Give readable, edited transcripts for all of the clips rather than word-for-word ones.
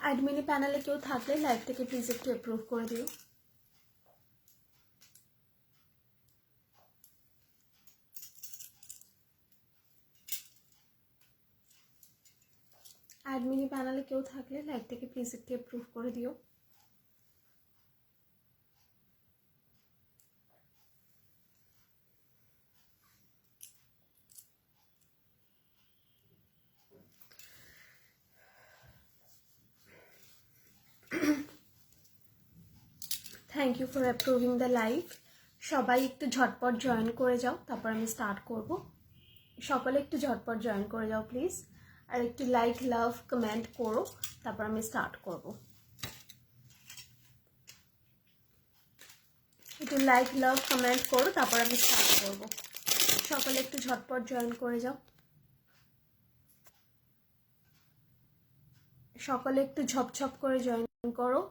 অ্যাডমিনি প্যানেলে কেউ থাকলে লাইভটাকে প্লিজ একটু অ্যাপ্রুভ করে দিও। অ্যাডমিনি প্যানেলে কেউ থাকলে লাইভটাকে প্লিজ একটু অ্যাপ্রুভ করে দিও। Thank you for approving the live. সবাই একটু ঝটপট জয়েন করে যাও, তারপর আমি স্টার্ট করব। সকলে একটু ঝটপট জয়েন করে যাও প্লিজ, আর একটু লাইক লাভ কমেন্ট করো, তারপর আমি স্টার্ট করব। একটু লাইক লাভ কমেন্ট করো, তারপর আমি স্টার্ট করব। সকলে একটু ঝটপট জয়েন করে যাও, সকলে একটু ঝপঝপ করে জয়েন করো,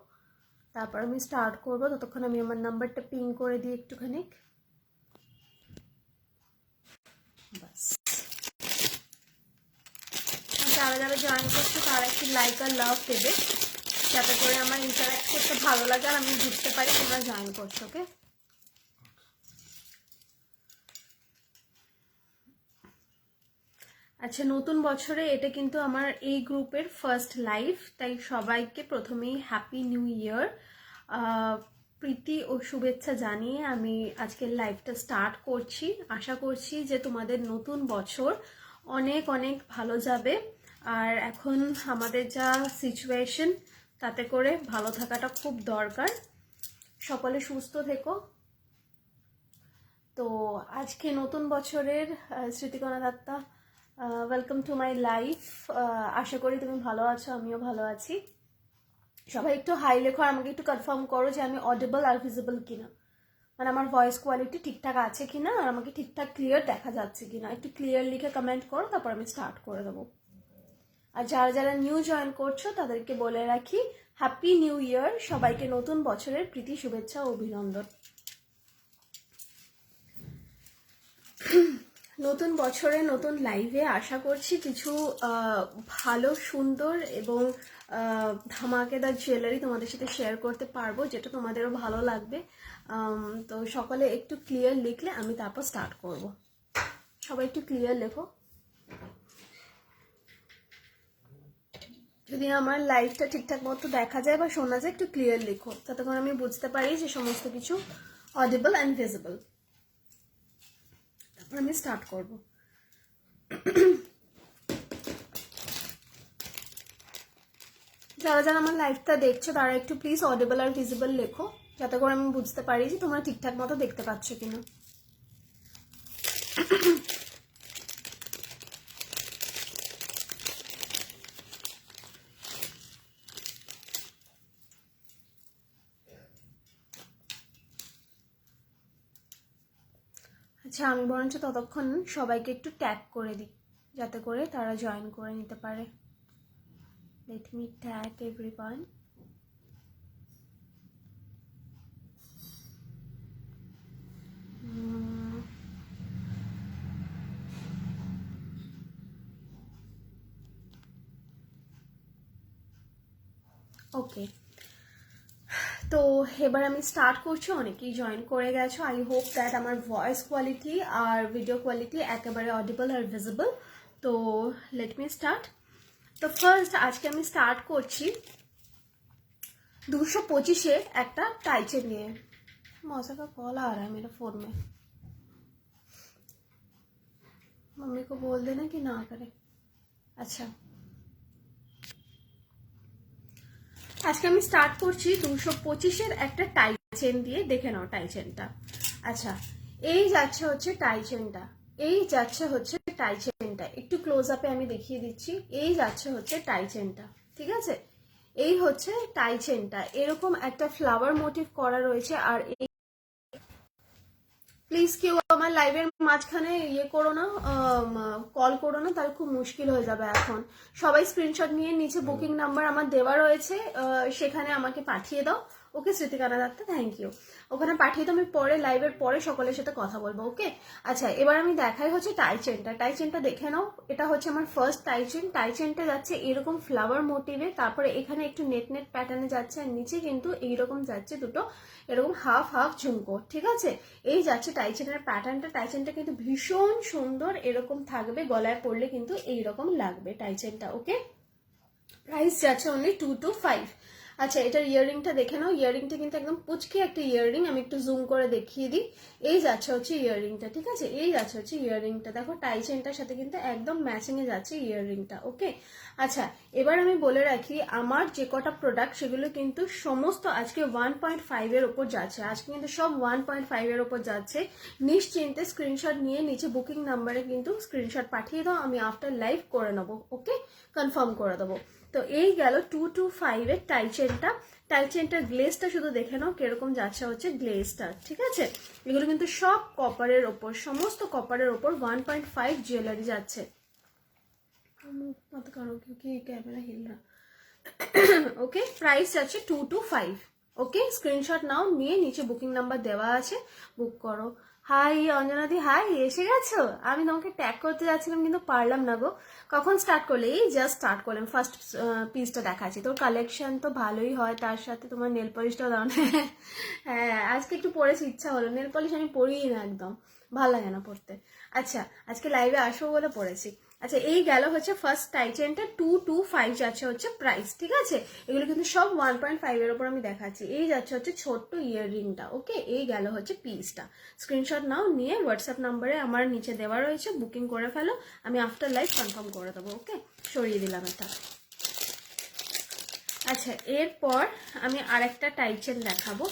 তারপর আমি স্টার্ট করব। ততক্ষণ আমি আমার নাম্বারটা পিন করে দিই একটুখানি। বাস, যারা যারা জয়েন করছে তারা একটু লাইক আর লাভ দেবে, যাতে করে আমার ইন্টারাক্ট করতে ভালো লাগে আর আমি বুঝতে পারি তোমরা জয়েন করছো। ওকে, আচ্ছা, নতুন বছরে এটা কিন্তু আমার এই গ্রুপের ফার্স্ট লাইভ, তাই সবাইকে প্রথমেই হ্যাপি নিউ ইয়ার প্রীতি ও শুভেচ্ছা জানিয়ে আমি আজকের লাইভটা স্টার্ট করছি। আশা করছি যে তোমাদের নতুন বছর অনেক অনেক ভালো যাবে, আর এখন আমাদের যা সিচুয়েশন তাতে করে ভালো থাকাটা খুব দরকার। সকলে সুস্থ থেকো। তো আজকে নতুন বছরের Smritikana Datta, welcome to my life. আশা করি তুমি ভালো আছো, আমিও ভালো আছি। সবাই একটু হাই লেখো, আর আমাকে একটু কনফার্ম করো যে আমি অডিবল আর ভিজিবল কিনা, মানে আমার ভয়েস কোয়ালিটি ঠিকঠাক আছে কিনা আর আমাকে ঠিকঠাক ক্লিয়ার দেখা যাচ্ছে কিনা। একটু ক্লিয়ার লিখে কমেন্ট করো, তারপর আমি স্টার্ট করে দেবো। আর যারা যারা নিউ জয়েন করছো তাদেরকে বলে রাখি হ্যাপি নিউ ইয়ার, সবাইকে নতুন বছরের প্রীতি শুভেচ্ছা ও অভিনন্দন। নতুন বছরে নতুন লাইভে আশা করছি কিছু ভালো সুন্দর এবং ধামাকেদার জুয়েলারি তোমাদের সাথে শেয়ার করতে পারবো, যেটা তোমাদেরও ভালো লাগবে। তো সকলে একটু ক্লিয়ার লিখলে আমি তারপর স্টার্ট করব। সবাই একটু ক্লিয়ার লেখো। যদি আমার লাইভটা ঠিকঠাক মতো দেখা যায় বা শোনা যায়, একটু ক্লিয়ার লিখো, যাতে করে আমি বুঝতে পারি যে সমস্ত কিছু অডিবল অ্যান্ড ভিজিবল। তারপর আমি স্টার্ট করব। যারা যারা আমার লাইভটা দেখছো তারা একটু প্লিজ অডিবল আর ভিজিবল লেখো, যাতে করে আমি বুঝতে পারি যে তোমরা ঠিকঠাক মতো দেখতে পাচ্ছ কিনা। আচ্ছা, আমি বরঞ্চ ততক্ষণ সবাইকে একটু ট্যাগ করে দিই, যাতে করে তারা জয়েন করে নিতে পারে। Let me tag everyone. Okay, তো এবার আমি স্টার্ট করছি। অনেকেই জয়েন করে গেছো। আই হোপ দ্যাট আমার ভয়েস কোয়ালিটি আর ভিডিও কোয়ালিটি একেবারে অডিবল আর ভিজিবল। তো লেট মি স্টার্ট। তো ফার্স্ট আজকে আমি স্টার্ট করছি 225 একটা टाइचे নিয়ে। मौसा का कॉल आ रहा है मेरे फोन में, मम्मी को बोल देना कि ना करे। আচ্ছা, আজকে আমি স্টার্ট করছি 225 একটা টাই চেন দিয়ে। দেখে নাও টাই চেনটা। আচ্ছা, এই যাচ্ছে হচ্ছে টাই চেনটা, এই যাচ্ছে হচ্ছে টাই চেনটা। একটু ক্লোজ আপে আমি দেখিয়ে দিচ্ছি। এই যাচ্ছে হচ্ছে টাই চেনটা, ঠিক আছে? এই হচ্ছে টাই চেনটা, এরকম একটা ফ্লাওয়ার মোটিভ করা রয়েছে। আর এই প্লিজ কেউ আমার লাইভের মাঝখানে ইয়ে করো না, কল করো না, তাহলে খুব মুশকিল হয়ে যাবে। এখন সবাই স্ক্রিনশট নিয়ে নিচে বুকিং নাম্বার আমার দেওয়া রয়েছে, সেখানে আমাকে পাঠিয়ে দাও। ওকে স্মৃতিকানা দত্তা, থ্যাংক ইউ। ওখানে পাঠিয়ে তো আমি পরে লাইভের পরে সকলের সাথে কথা বলবো। ওকে আচ্ছা, এবার আমি দেখাই হচ্ছে টাই চেনটা। টাই চেনটা দেখে নাও, এটা হচ্ছে আমার ফার্স্ট টাই চেন। টাই চেনটা যাচ্ছে এরকম ফ্লাওয়ার মোটিভে, তারপরে এখানে একটু নেট নেট প্যাটার্নে যাচ্ছে, আর নিচে কিন্তু এইরকম যাচ্ছে দুটো এরকম হাফ হাফ ঝুমকো, ঠিক আছে? এই যাচ্ছে টাই চেনের প্যাটার্নটা। টাই চেনটা কিন্তু ভীষণ সুন্দর এরকম থাকবে, গলায় পরলে কিন্তু এইরকম লাগবে টাই চেনটা। ওকে, প্রাইস যাচ্ছে অনলি 225। আচ্ছা, এটার ইয়াররিংটা দেখে নাও। ইয়াররিংটা কিন্তু একদম পুচকি একটা ইয়াররিং, আমি একটু জুম করে দেখিয়ে দিই। এই যাচ্ছে হচ্ছে ইয়াররিংটা, ঠিক আছে? এই যাচ্ছে হচ্ছে ইয়াররিংটা, দেখো টাই চেনটার সাথে কিন্তু একদম ম্যাচিং এ যাচ্ছে ইয়াররিংটা। ওকে আচ্ছা, এবার আমি বলে রাখি আমার যে কটা প্রোডাক্ট সেগুলো কিন্তু সমস্ত আজকে 1.5 এর ওপর যাচ্ছে। আজকে কিন্তু সব 1.5 এর ওপর যাচ্ছে। নিশ্চিন্তে স্ক্রিনশট নিয়ে নিচে বুকিং নাম্বারে কিন্তু স্ক্রিনশট পাঠিয়ে দাও, আমি আফটার লাইভ করে নেবো। ওকে, কনফার্ম করে দেবো। তো এই গেল 225 এর টাই চেনটা। টাই চেনটার গ্লেজটা শুধু দেখে নাও কিরকম যাচ্ছে হচ্ছে গ্লেজটা, ঠিক আছে? এগুলো কিন্তু সব কপারের ওপর, সমস্ত কপারের ওপর 1.5 জুয়েলারি যাচ্ছে। मत करो क्योंकि कैमरा हिल रहा। ওকে, প্রাইস আছে 225। ওকে, স্ক্রিনশট নাও, নিয়ে নিচে বুকিং নাম্বার দেওয়া আছে, বুক করো। হাই অঞ্জনাদি, হাই, এসে গেছো? আমি তোমাকে ট্যাগ করতে যাচ্ছিলাম কিন্তু পারলাম না গো। কখন স্টার্ট করলে? এই জাস্ট স্টার্ট করলাম, ফার্স্ট পিসটা দেখাচ্ছি। তোর কালেকশন তো ভালোই হয়, তার সাথে তোমার নেল পলিশটাও দাও না। হ্যাঁ, আজকে একটু পরেছি, ইচ্ছা হলো। নেল পলিশ আমি পরিই না, একদম ভালো লাগে না পরতে। আচ্ছা, আজকে লাইভে আসবো বলে পড়েছি। আচ্ছা, এই গেল হচ্ছে ফার্স্ট টাই চেনটা, 225 যাচ্ছে হচ্ছে প্রাইস, ঠিক আছে? এগুলো কিন্তু সব 1.5 এর উপর আমি দেখাচ্ছি। এই যাচ্ছে হচ্ছে ছোট্ট ইয়াররিংটা। ওকে, এই গেল হচ্ছে পিসটা। স্ক্রিনশট নাও, নিয়ে হোয়াটসঅ্যাপ নাম্বারে আমার নিচে দেওয়া রয়েছে, বুকিং করে ফেলো, আমি আফটার লাইভ কনফার্ম করে দেবো। ওকে, সরিয়ে দিলাম এটা। আচ্ছা, এরপর আমি আরেকটা টাই চেন দেখাবো।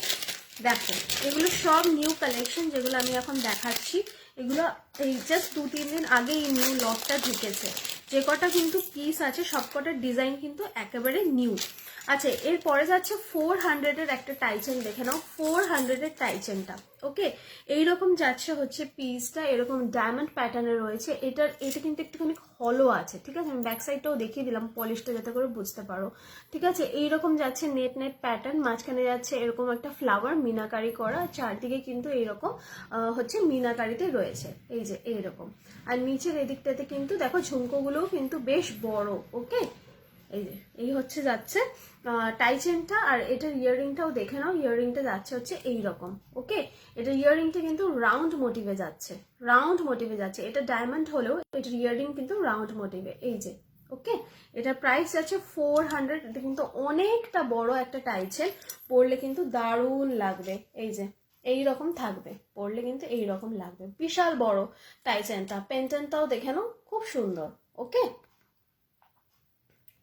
দেখো, এগুলো সব নিউ কালেকশন যেগুলো আমি এখন দেখাচ্ছি। এগুলো এই জাস্ট 2-3 দিন আগে এই নিউ লটটা ঢুকেছে। যে কটা কিন্তু পিস আছে সব কটার ডিজাইন কিন্তু একেবারে নিউ। আচ্ছা, এরপরে যাচ্ছে 400 এর একটা টাই চেন, দেখে নাও 400 এর টাই চেনটা। ওকে, এইরকম যাচ্ছে হচ্ছে পিসটা, এরকম ডায়মন্ড প্যাটার্নে রয়েছে। এটা কিন্তু একটুখানি হলো আছে, ঠিক আছে? আমি ব্যাক সাইডটাও দেখিয়ে দিলাম পলিশটা যাতে করে বুঝতে পারো, ঠিক আছে? এইরকম যাচ্ছে নেট নেট প্যাটার্ন, মাঝখানে যাচ্ছে এরকম একটা ফ্লাওয়ার মিনাকারি করা, চারদিকে কিন্তু এইরকম হচ্ছে মিনাকারিতে রয়েছে, এই যে এইরকম। আর নিচের এদিকটাতে কিন্তু দেখো ঝুমকোগুলোও কিন্তু বেশ বড়। ওকে, এই যে এই হচ্ছে যাচ্ছে টাই চেনটা। আর এটার ইয়াররিংটাও দেখে নাও, ইয়াররিংটা যাচ্ছে হচ্ছে এইরকম। ওকে, এটা ইয়াররিংটা কিন্তু রাউন্ড মোটিভে যাচ্ছে, রাউন্ড মোটিভে যাচ্ছে। এটা ডায়মন্ড হলেও এটার ইয়াররিং কিন্তু রাউন্ড মোটিভে, এই যে। ওকে, এটার প্রাইস আছে 400। এটা কিন্তু অনেকটা বড় একটা টাই চেন, পরলে কিন্তু দারুণ লাগবে। এই যে এইরকম থাকবে, পরলে কিন্তু এইরকম লাগবে, বিশাল বড় টাই চেনটা। পেন্ডেন্টটাও দেখে নাও, খুব সুন্দর। ওকে,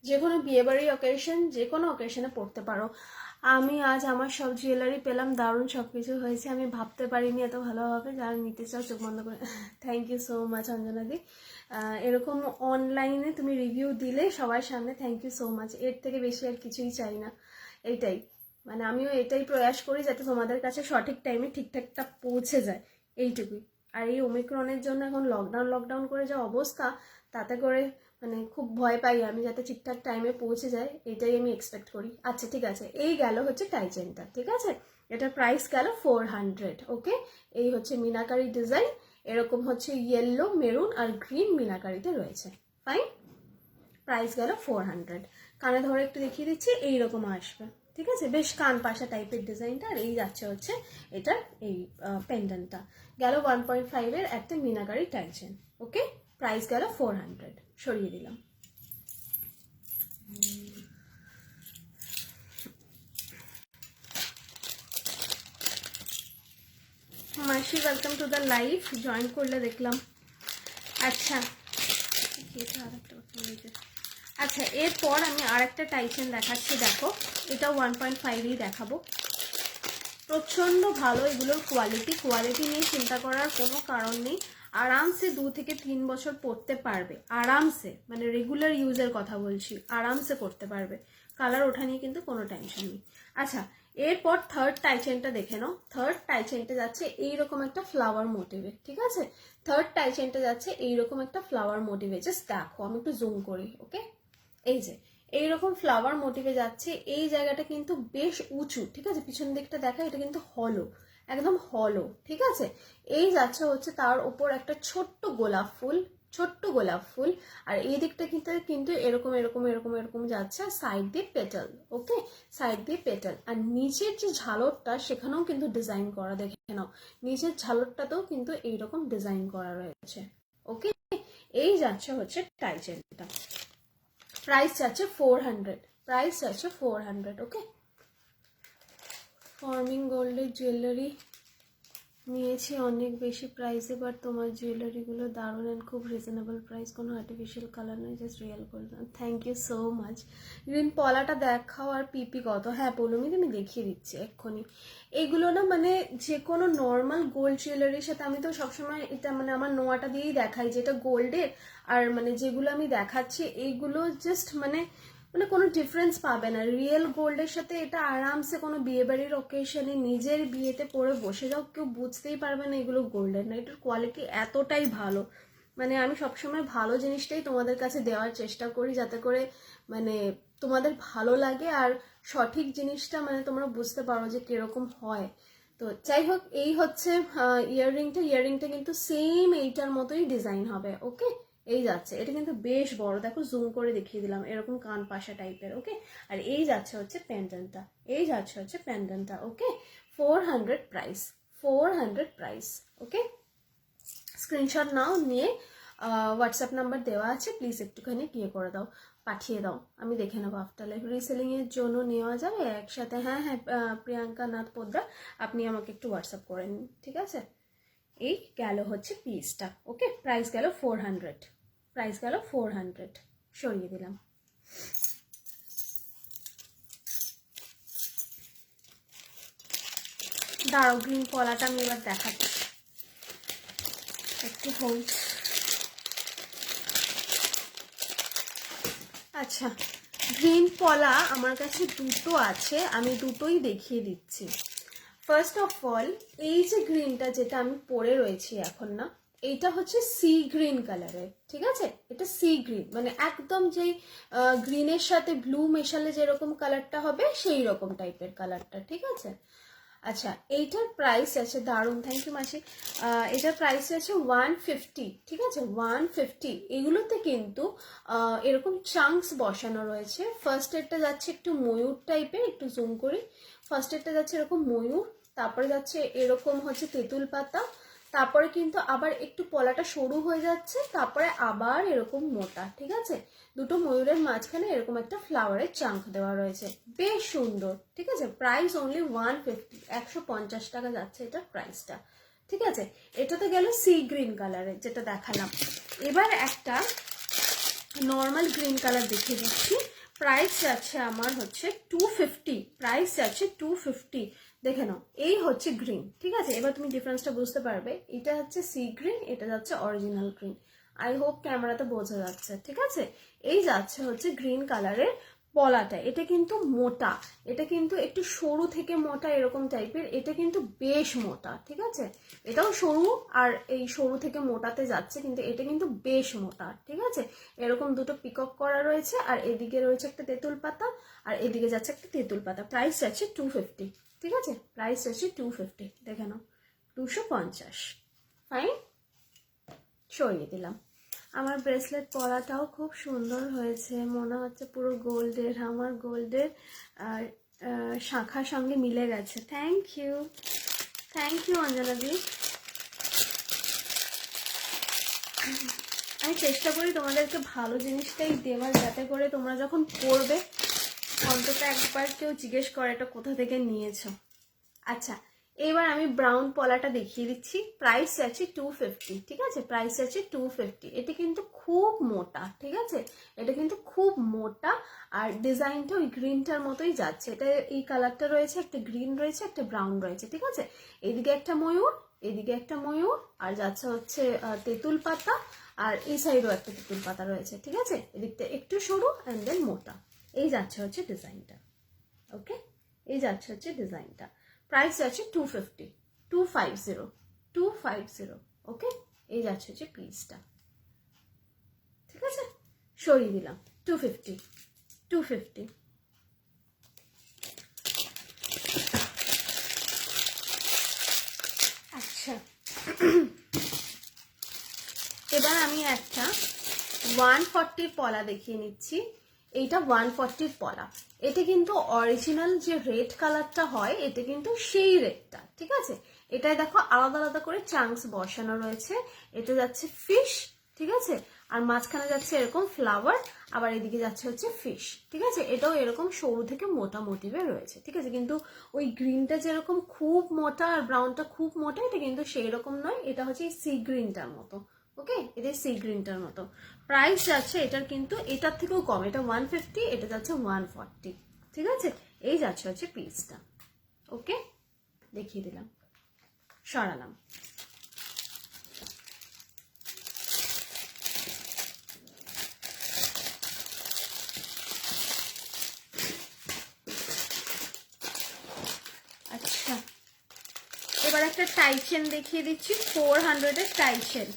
যে কোনো বিয়েবাড়ি অকেশন, যে কোনো অকেশনে পড়তে পারো। আমি আজ আমার সব জুয়েলারি পেলাম, দারুণ সব কিছু হয়েছে, আমি ভাবতে পারিনি এত ভালো হবে। যারা নিতে চাও চোখ বন্ধ করে। থ্যাংক ইউ সো মাচ অঞ্জনাদি। এরকম অনলাইনে তুমি রিভিউ দিলে সবার সামনে, থ্যাংক ইউ সো মাচ। এর থেকে বেশি আর কিছুই চাই না, এইটাই। মানে আমিও এটাই প্রয়াস করি যাতে তোমাদের কাছে সঠিক টাইমে ঠিকঠাকটা পৌঁছে যায়, এইটুকুই। আর এই ওমিক্রনের জন্য এখন লকডাউন করে যা অবস্থা, তাতে করে মানে খুব ভয় পাই আমি যাতে ঠিকঠাক টাইমে পৌঁছে যায়, এটাই আমি এক্সপেক্ট করি। আচ্ছা, ঠিক আছে, এই গেল হচ্ছে টাই চেনটা, ঠিক আছে? এটার প্রাইস গেল 400। ওকে, এই হচ্ছে মিনাকারি ডিজাইন, এরকম হচ্ছে ইয়েলো, মেরুন আর গ্রিন মিনাকারিতে রয়েছে। ফাইন, প্রাইস গেল 400। কানে ধরে একটু দেখিয়ে দিচ্ছি, এইরকম আসবে, ঠিক আছে? বেশ কান পাশা টাইপের ডিজাইনটা। আর এই যাচ্ছে হচ্ছে এটার এই পেন্ডেন্টটা। গেল 1.5 এর একটা মিনাকারি টাই চেন। ওকে, প্রাইস গেল 400, সরিয়ে দিলাম। মাসি, welcome to the live, join করলে দেখলাম। আচ্ছা, আচ্ছা, এরপর আমি আরেকটা টাই চেন দেখাচ্ছি। দেখো, এটা 1.5ই দেখাবো। প্রচন্ড ভালো এগুলোর কোয়ালিটি নিয়ে চিন্তা করার কোনো কারণ নেই। আরামসে 2 থেকে 3 বছর পরতে পারবে, আরামসে। মানে রেগুলার ইউজের কথা বলছি, আরামসে করতে পারবে। কালার ওঠা নিয়ে কিন্তু কোনো টেনশন নেই। আচ্ছা, এরপর থার্ড টাই চেনটা দেখে নাও। থার্ড টাই চেনটা যাচ্ছে এইরকম একটা ফ্লাওয়ার মোটিভে, ঠিক আছে? থার্ড টাই চেনটা যাচ্ছে এইরকম একটা ফ্লাওয়ার মোটিভে। জাস্ট দেখো, আমি একটু জুম করি। ওকে, এই যে এইরকম ফ্লাওয়ার মোটিভে যাচ্ছে। এই জায়গাটা কিন্তু বেশ উঁচু, ঠিক আছে, পিছন দিকটা দেখা, এটা কিন্তু হলো, একদম হলো, ঠিক আছে। এই যাচ্ছে হচ্ছে তার উপর একটা ছোট্ট গোলাপ ফুল, ছোট্ট গোলাপ ফুল, আর এই দিকটা কিন্তু কিন্তু এরকম এরকম এরকম এরকম যাচ্ছে, আর সাইড দিয়ে পেটাল, ওকে, সাইড দিয়ে পেটাল। আর নিচের যে ঝালরটা সেখানেও কিন্তু ডিজাইন করা, দেখে নাও, নিচের ঝালরটাতেও কিন্তু এইরকম ডিজাইন করা রয়েছে, ওকে। এই যাচ্ছে হচ্ছে টাইজেলটা, প্রাইস যাচ্ছে 400, প্রাইস যাচ্ছে 400, ওকে। ফর্মিং গোল্ডের জুয়েলারি নিয়েছি অনেক বেশি প্রাইসে, বাট তোমার জুয়েলারিগুলো দারুণ অ্যান্ড খুব রিজনেবল প্রাইস, কোনো আর্টিফিশিয়াল কালার নয়, just real gold. Thank you so much. Green পলাটা দেখাও আর পিপি কত? হ্যাঁ পৌলমি, আমি দেখিয়ে দিচ্ছি এক্ষুনি। এইগুলো না মানে যে কোনো নর্মাল গোল্ড জুয়েলারির সাথে, আমি তো সবসময় এটা মানে আমার নোয়াটা দিয়েই দেখাই যেটা গোল্ডের, আর মানে যেগুলো আমি দেখাচ্ছি এইগুলো জাস্ট মানে মানে কোনো ডিফারেন্স পাবে না। রিয়েল গোল্ডের সাথে এটা আরামসে কোনো বিয়েবাড়ির ওকেশনে নিজের বিয়েতে পরে বসে যাও, কেউ বুঝতেই পারবে না এগুলো গোল্ডের না। এটার কোয়ালিটি এতটাই ভালো, মানে আমি সবসময় ভালো জিনিসটাই তোমাদের কাছে দেওয়ার চেষ্টা করি, যাতে করে মানে তোমাদের ভালো লাগে আর সঠিক জিনিসটা মানে তোমরা বুঝতে পারো যে কিরকম হয়। তো যাই হোক, এই হচ্ছে ইয়াররিংটা। ইয়াররিংটা কিন্তু সেম এইটার মতোই ডিজাইন হবে, ওকে। এই যাচ্ছে, এটা কিন্তু বেশ বড়, দেখো জুম করে দেখিয়ে দিলাম, এরকম কান পাশা টাইপের, ওকে। আর এই যাচ্ছে হচ্ছে প্যান্ডেন্টটা, এই যাচ্ছে হচ্ছে প্যান্ডেন্টটা, ওকে। 400 প্রাইস, 400 প্রাইস, ওকে। স্ক্রিনশট নাও, নিয়ে হোয়াটসঅ্যাপ নাম্বার দেওয়া আছে, প্লিজ একটুখানি গিয়ে করে দাও, পাঠিয়ে দাও, আমি দেখে নেবো আফটার লাইফ। রিসেলিংয়ের জন্য নেওয়া যাবে একসাথে? হ্যাঁ হ্যাঁ, প্রিয়াঙ্কা নাথ পোদ্দার, আপনি আমাকে একটু হোয়াটসঅ্যাপ করে নিন, ঠিক আছে। এই গেল হচ্ছে পিসটা, ওকে। প্রাইস গেল 400, প্রাইস গেল 400, সরিয়ে দিলাম। দাঁড়াও, গ্রিন কলাটা আমি এবার দেখাচ্ছি, একটু হোল্ড। আচ্ছা, গ্রিন পলা আমার কাছে দুটো আছে, আমি দুটোই দেখিয়ে দিচ্ছি। ফার্স্ট অফ অল, এই যে গ্রিনটা যেটা আমি পরে রয়েছি এখন না, এইটা হচ্ছে সি গ্রিন কালারের, ঠিক আছে। এটা সি গ্রিন, মানে একদম যেই গ্রিনের সাথে ব্লু মেশালে যেরকম কালারটা হবে সেই রকম টাইপের কালারটা, ঠিক আছে। আচ্ছা, এইটার প্রাইস আছে, দারুণ, থ্যাংক ইউ মাসি। এটার প্রাইস আছে 150, ঠিক আছে, 150। এগুলোতে কিন্তু এরকম চাংস বসানো রয়েছে। ফার্স্ট এডটা যাচ্ছে একটু ময়ূর টাইপের, একটু জুম করি। ফার্স্ট এডটা যাচ্ছে এরকম ময়ূর, তারপরে যাচ্ছে এরকম হচ্ছে তেঁতুল পাতা, তারপরে কিন্তু আবার একটু পলাটা সরু হয়ে যাচ্ছে, তারপরে আবার এরকম মোটা, ঠিক আছে। দুটো ময়ূরের মাঝখানে এরকম একটা ফ্লাওয়ারের চাঙ্ক দেওয়া রয়েছে, বেশ সুন্দর, ঠিক আছে। প্রাইস অনলি 150, 150 টাকা যাচ্ছে এটার প্রাইসটা, ঠিক আছে। এটা তো গেল সি গ্রিন কালারের যেটা দেখালাম। এবার একটা নর্মাল গ্রিন কালার দেখিয়ে দিচ্ছি। প্রাইস যাচ্ছে আমার হচ্ছে 250, প্রাইস যাচ্ছে 250, দেখে নাও। এই হচ্ছে গ্রিন, ঠিক আছে। এবার তুমি ডিফারেন্সটা বুঝতে পারবে, এটা হচ্ছে সি গ্রিন, এটা যাচ্ছে অরিজিনাল গ্রিন। আই হোপ ক্যামেরাতে বোঝা যাচ্ছে, ঠিক আছে। এই যাচ্ছে হচ্ছে গ্রিন কালারের পলাটা, এটা কিন্তু মোটা, এটা কিন্তু একটু সরু থেকে মোটা এরকম টাইপের, এটা কিন্তু বেশ মোটা, ঠিক আছে। এটাও সরু আর এই সরু থেকে মোটাতে যাচ্ছে, কিন্তু এটা কিন্তু বেশ মোটা, ঠিক আছে। এরকম দুটো পিকক করা রয়েছে, আর এদিকে রয়েছে একটা তেঁতুল পাতা, আর এদিকে যাচ্ছে একটা তেঁতুল পাতা। প্রাইস যাচ্ছে 250, ঠিক আছে, প্রাইস যাচ্ছে 250, দেখে নাও, 250, ফাইন, সরিয়ে দিলাম। আমার ব্রেসলেট পরাটাও খুব সুন্দর হয়েছে, মনে হচ্ছে পুরো গোল্ডের, আমার গোল্ডের আর শাখার সঙ্গে মিলে গেছে। Thank you, thank you Anjana দি। আমি চেষ্টা করি তোমাদেরকে ভালো জিনিসটাই দেওয়ার, যাতে করে তোমরা যখন পড়বে অন্তত একবার কেউ জিজ্ঞেস করে এটা কোথা থেকে নিয়েছো। আচ্ছা, এবার আমি ব্রাউন পলাটা দেখিয়ে দিচ্ছি। প্রাইস আছে 250, ঠিক আছে, প্রাইস আছে 250। এটা কিন্তু খুব মোটা, ঠিক আছে, এটা কিন্তু খুব মোটা, আর ডিজাইনটা ওই গ্রিনটার মতোই যাচ্ছে। এটা এই কালারটা রয়েছে, একটা গ্রিন রয়েছে, একটা ব্রাউন রয়েছে, ঠিক আছে। এদিকে একটা ময়ূর, এদিকে একটা ময়ূর, আর যাচ্ছে হচ্ছে তেঁতুল পাতা, আর এই সাইডেও একটা তেঁতুল পাতা রয়েছে, ঠিক আছে। এদিকটা একটু সরু অ্যান্ড দেন মোটা। এই যাচ্ছে হচ্ছে ডিজাইনটা, ওকে, এই যাচ্ছে হচ্ছে ডিজাইনটা। প্রাইস আছে 250, 250, 250, ওকে। এই যাচ্ছে হচ্ছে পিসটা, ঠিক আছে, সরিয়ে দিলাম, 250। 250। আচ্ছা, এবার আমি একটা 140 পলা দেখিয়ে নিচ্ছি। এইটা 140 পলা, এটা কিন্তু অরিজিনাল যে রেড কালারটা হয় এটা কিন্তু সেই রেডটা, ঠিক আছে। এটাই দেখো আলাদা আলাদা করে চাংস বসানো রয়েছে। এটা যাচ্ছে ফিশ, ঠিক আছে, আর মাঝখানে যাচ্ছে এরকম ফ্লাওয়ার, আবার এদিকে যাচ্ছে হচ্ছে ফিশ, ঠিক আছে। এটাও এরকম সরু থেকে মোটা মোটিভে রয়েছে, ঠিক আছে। কিন্তু ওই গ্রিনটা যেরকম খুব মোটা আর ব্রাউনটা খুব মোটা, এটা কিন্তু সেই রকম নয়, এটা হচ্ছে সি গ্রিনটার মতো। ওকে, এটা সি গ্রিনটার মতো। প্রাইস যাচ্ছে এটার কিন্তু এটার থেকেও কম, এটা 150, এটা যাচ্ছে 140, ঠিক আছে। এই যাচ্ছে হচ্ছে পিসটা। ওকে, দেখিয়ে দিলাম, সরালাম। আচ্ছা, এবার একটা টাই চেন দেখিয়ে দিচ্ছি, 400-এর টাই চেন।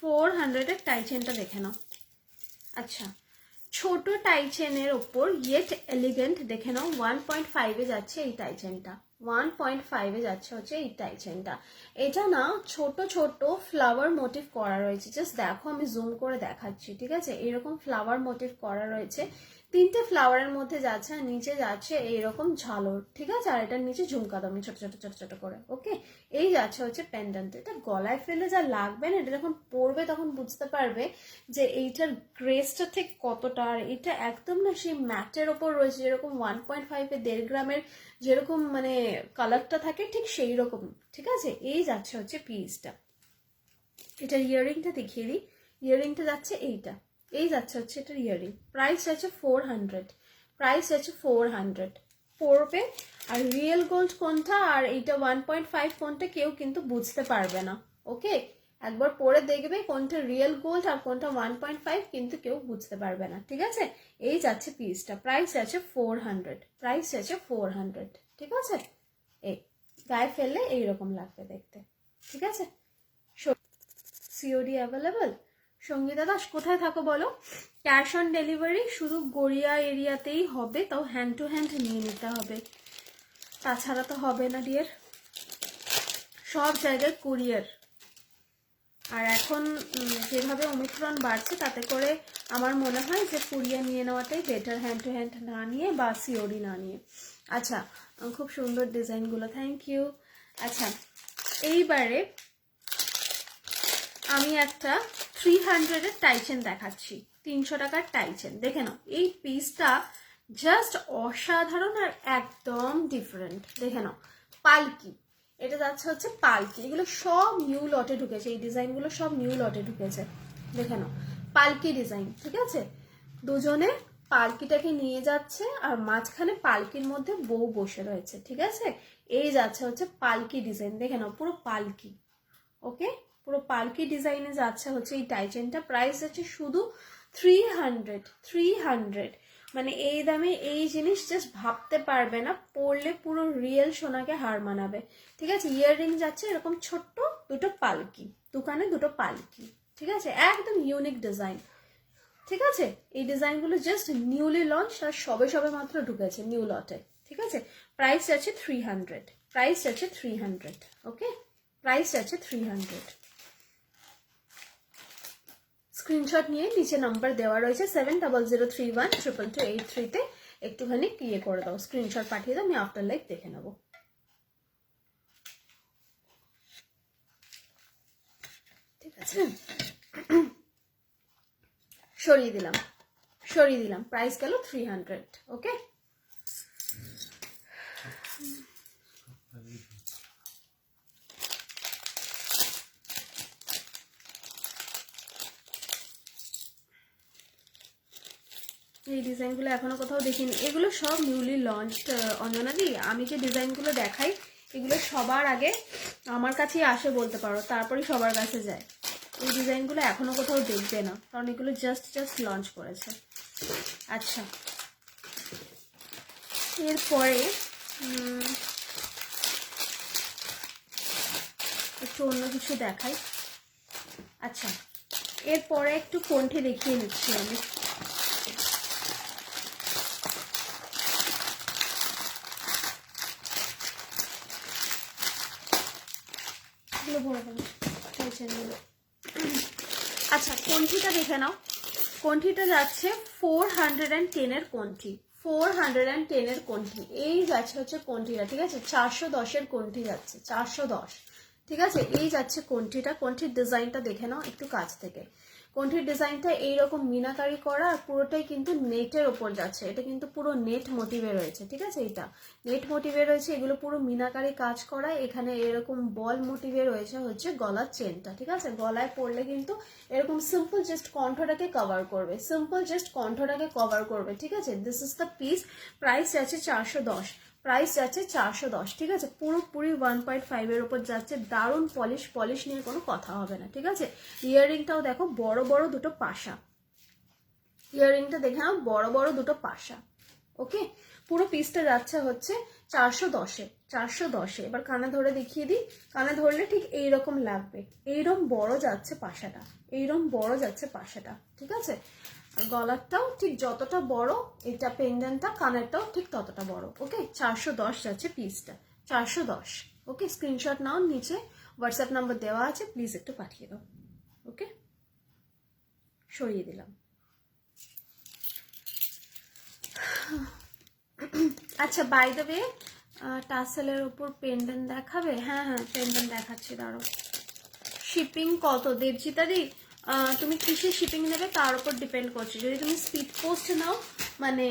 400-এর টাই চেনটা দেখে নাও। আচ্ছা, ছোট টাই চেনের ওপর ইয়েট এলিগেন্ট দেখে নাও, 1.5-এ যাচ্ছে এই টাই চেনটা। 1.5-এ যাচ্ছে হচ্ছে এই টাই চেনটা। এটা না ছোট ছোট ফ্লাওয়ার মোটিভ করা রয়েছে, জাস্ট দেখো আমি জুম করে দেখাচ্ছি, ঠিক আছে। এরকম ফ্লাওয়ার মোটিভ করা রয়েছে, 3টে ফ্লাওয়ারের মধ্যে যাচ্ছে, আর নিচে যাচ্ছে এইরকম ঝালর, ঠিক আছে। আর এটার নিচে ঝুমকা দামি ছোট ছোট ছোট ছোট করে। ওকে, এই যাচ্ছে হচ্ছে পেন্ডেন্ট। এটা গলায় ফেলে যা লাগবে না, এটা যখন পরবে তখন বুঝতে পারবে যে এইটার গ্রেসটা ঠিক কতটা। আর এটা একদম না সেই ম্যাটের ওপর রয়েছে, যেরকম 1.5-এ 1.5 গ্রামের যেরকম মানে কালারটা থাকে ঠিক সেই রকম, ঠিক আছে। এই যাচ্ছে হচ্ছে পিসটা। এটার ইয়াররিংটা দেখিয়ে দিই। ইয়াররিংটা যাচ্ছে এইটা, এই যাচ্ছে হচ্ছে এটার ইয়াররিং। প্রাইস যাচ্ছে 400, প্রাইস যাচ্ছে 400 পড়বে। আর রিয়েল গোল্ড কোনটা আর এইটা 1.5 কোনটা কেউ কিন্তু বুঝতে পারবে না। ওকে, একবার পরে দেখবে কোনটা রিয়েল গোল্ড আর কোনটা 1.5, কিন্তু কেউ বুঝতে পারবে না, ঠিক আছে। এই যাচ্ছে পিসটা, প্রাইস যাচ্ছে 400, প্রাইস যাচ্ছে 400, ঠিক আছে। এই গায়ে ফেললে এইরকম লাগবে দেখতে, ঠিক আছে। COD available. সঙ্গীতা দাস কোথায় থাকো বলো? ক্যাশ অন ডেলিভারি শুধু গড়িয়া এরিয়াতেই হবে, তাও হ্যান্ড টু হ্যান্ড নিয়ে নিতে হবে, তাছাড়া তো হবে না ডিয়ার। সব জায়গায় কুরিয়ার। আর এখন যেভাবে ওমিক্রন বাড়ছে তাতে করে আমার মনে হয় যে কুরিয়ার নিয়ে নেওয়াটাই বেটার, হ্যান্ড টু হ্যান্ড না নিয়ে বা সিওডি না নিয়ে। আচ্ছা, খুব সুন্দর ডিজাইনগুলো, থ্যাংক ইউ। আচ্ছা, এইবারে আমি একটা 300-এর টাইচেন দেখাচ্ছি, 300 টাকার টাইচেন। দেখে নাও, এই পিসটা জাস্ট অসাধারণ আর একদম ডিফারেন্ট। দেখে নাও, পালকি, এটা যাচ্ছে হচ্ছে পালকি। এগুলো সব নিউ লটে ঢুকেছে, এই ডিজাইনগুলো সব নিউ লটে ঢুকেছে। দেখে নাও, পালকি ডিজাইন, ঠিক আছে। দুজনে পালকিটাকে নিয়ে যাচ্ছে আর মাঝখানে পালকির মধ্যে বউ বসে রয়েছে, ঠিক আছে। এই যাচ্ছে হচ্ছে পালকি ডিজাইন, দেখে নাও পুরো পালকি। ওকে, পুরো পালকি ডিজাইনে যাচ্ছে হচ্ছে এই টাইচেনটা। প্রাইস আছে শুধু 300। মানে এই দামে এই জিনিস জাস্ট ভাবতে পারবে না, পরলে পুরো রিয়েল সোনাকে হার মানাবে, ঠিক আছে। ইয়াররিং যাচ্ছে এরকম ছোট্ট দুটো পালকি, দোকানে দুটো পালকি, ঠিক আছে। একদম ইউনিক ডিজাইন, ঠিক আছে। এই ডিজাইনগুলো জাস্ট নিউলি লঞ্চ আর সবে সবে মাত্র ঢুকেছে নিউ লটে, ঠিক আছে। প্রাইস আছে 300, প্রাইস আছে 300। ওকে, প্রাইস আছে 300। স্ক্রিনশট নিয়ে নিচে নাম্বার দেওয়া রয়েছে 7003122283-তে একটুখানি ইয়ে করে দাও, স্ক্রিনশট পাঠিয়ে দাও, আমি আফটার লাইভ দেখে নেব, ঠিক আছে। সরিয়ে দিলাম, সরিয়ে দিলাম, প্রাইস গেল 300। ওকে, এই ডিজাইনগুলো এখনো কোথাও দেখিনি, এগুলো সব নিউলি লঞ্চড অঞ্জনাদি। আমি যে ডিজাইনগুলো দেখাই এগুলো সবার আগে আমার কাছেই আসে বলতে পারো, তারপরেই সবার কাছে যায়। এই ডিজাইনগুলো এখনো কোথাও দেখবে না, কারণ এগুলো জাস্ট লঞ্চ করেছে। আচ্ছা, এরপরে একটু অন্য কিছু দেখাই। আচ্ছা, এরপরে একটু কণ্ঠে দেখিয়ে নিচ্ছি আমি। পুরো ভরে দেবো চেনগুলো। আচ্ছা কণ্ঠিটা দেখে নাও, কণ্ঠিটা যাচ্ছে 410-এর কণ্ঠি, 410-এর কণ্ঠি। এই যাচ্ছে হচ্ছে কণ্ঠিটা, ঠিক আছে 410-এর কণ্ঠি যাচ্ছে, 410, ঠিক আছে। এই যাচ্ছে কণ্ঠিটা, কণ্ঠির ডিজাইনটা দেখে নাও একটু কাছ থেকে। কণ্ঠির ডিজাইনটা এইরকম মিনাকারি করা, আর পুরোটাই কিন্তু নেটের ওপর যাচ্ছে। এটা কিন্তু পুরো নেট মোটিভে রয়েছে, ঠিক আছে। এটা নেট মোটিভে রয়েছে, এগুলো পুরো মিনাকারি কাজ করা। এখানে এরকম বল মোটিভে রয়েছে হচ্ছে গলার চেনটা, ঠিক আছে। গলায় পরলে কিন্তু এরকম সিম্পল জাস্ট কণ্ঠটাকে কভার করবে, সিম্পল জাস্ট কণ্ঠটাকে কভার করবে, ঠিক আছে। This is the piece. Price যাচ্ছে 410, প্রাইস যাচ্ছে 410, ঠিক আছে। পুরোপুরি 1.5-এর উপর যাচ্ছে। দারুণ পলিশ, পলিশ নিয়ে কোনো কথা হবে না, ঠিক আছে। ইয়াররিংটাও দেখো বড় বড় দুটো পাশা, ইয়াররিংটা দেখে নাও বড় বড় দুটো পাশা। ওকে, পুরো পিসটা যাচ্ছে হচ্ছে 410-এ, 410-এ। এবার কানে ধরে দেখিয়ে দিই, কানে ধরলে ঠিক এইরকম লাগবে, এইরকম বড় যাচ্ছে পাশাটা, এইরকম বড় যাচ্ছে পাশাটা, ঠিক আছে। আর গলারটাও ঠিক যতটা বড়, এটা পেন্ডেন্টটা কানেরটাও ঠিক ততটা বড়। ওকে, 410 যাচ্ছে পিসটা, 410। ওকে, স্ক্রিনশট নাও, নিচে হোয়াটসঅ্যাপ নাম্বার দেওয়া আছে, প্লিজ একটু পাঠিয়ে দাও। ওকে, সরিয়ে দিলাম। আচ্ছা বাই দ্য ওয়ে, টাসেলের উপর পেন্ডেন্ট দেখাবে? হ্যাঁ হ্যাঁ পেন্ডেন্ট দেখাচ্ছি, দাঁড়ো। শিপিং কত দেবজিতাদি? তুমি কিসে শিপিং নেবে তার উপর ডিপেন্ড করছে। যদি তুমি স্পিড পোস্ট নাও, মানে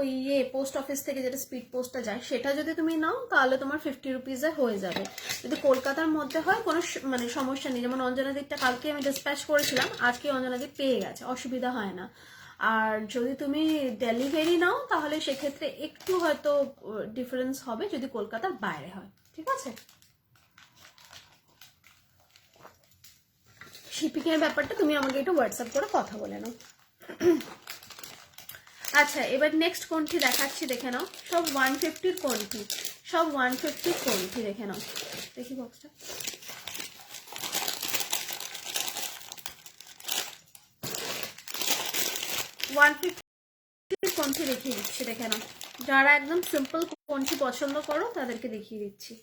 ওই পোস্ট অফিস থেকে যেটা স্পিড পোস্টটা যায়, সেটা যদি তুমি নাও তাহলে তোমার 50 রুপিসে হয়ে যাবে। যদি কলকাতার মধ্যে হয় কোনো মানে সমস্যা নেই। যেমন অঞ্জনাদিকটা কালকে আমি ডিসপ্যাচ করেছিলাম, আজকে অঞ্জনাদি পেয়ে গেছে, অসুবিধা হয় না। আর যদি তুমি ডেলিভারি নাও তাহলে সেক্ষেত্রে একটু হয়তো ডিফারেন্স হবে, যদি কলকাতার বাইরে হয়, ঠিক আছে। শিপিং এর ব্যাপারটা তুমি আমাকে একটু হোয়াটসঅ্যাপ করে কথা বলে নাও। আচ্ছা এবার নেক্সট কোনটি দেখাচ্ছি, দেখে নাও। সব 150-র কোনটি, সব 150-র কোনটি, দেখে নাও। দেখি বক্সটা, কোনটি দেখিয়ে দিচ্ছি, দেখে নাও। যারা একদম সিম্পল কোনটি পছন্দ করো তাদেরকে দেখিয়ে দিচ্ছি।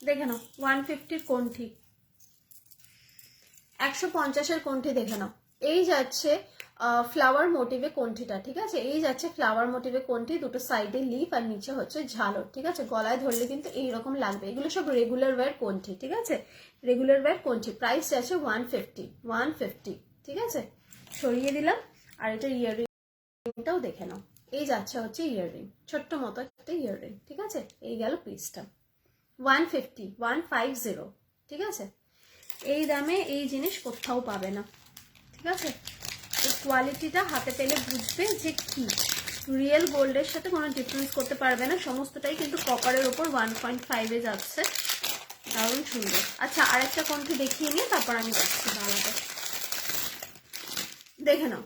দেখে নাও 150-র কোনটি, 150-এর কোনটি দেখে নাও। এই যাচ্ছে ফ্লাওয়ার মোটিভে কোনটিটা, ঠিক আছে। এই যাচ্ছে ফ্লাওয়ার মোটিভে কোনটি, দুটো সাইডে লিফ আর নিচে হচ্ছে ঝালর, ঠিক আছে। গলায় ধরলে কিন্তু এইরকম লাগবে। এগুলো সব রেগুলার ওয়্যার কোনটি, ঠিক আছে, রেগুলার ওয়্যার কোনটি। প্রাইস যাচ্ছে 150, ঠিক আছে। সরিয়ে দিলাম। আর এটা ইয়াররিংটাও দেখে নাও। এই যাচ্ছে হচ্ছে ইয়াররিং, ছোট্ট মতো একটা ইয়াররিং, ঠিক আছে। এই গেল পিসটা 150, ঠিক আছে। এই দামে এই জিনিস কোথাও পাবে না, ঠিক আছে। এই কোয়ালিটিটা হাতে পেলে বুঝবে যে কি রিয়েল গোল্ডের সাথে কোনো ডিফারেন্স করতে পারবে না। সমস্তটাই কিন্তু কপারের ওপর 1.5-এ যাচ্ছে, দারুণ সুন্দর। আচ্ছা আরেকটা কোনটি দেখিয়ে নিয়ে তারপর আমি যাচ্ছি বালাটা, দেখে নাও।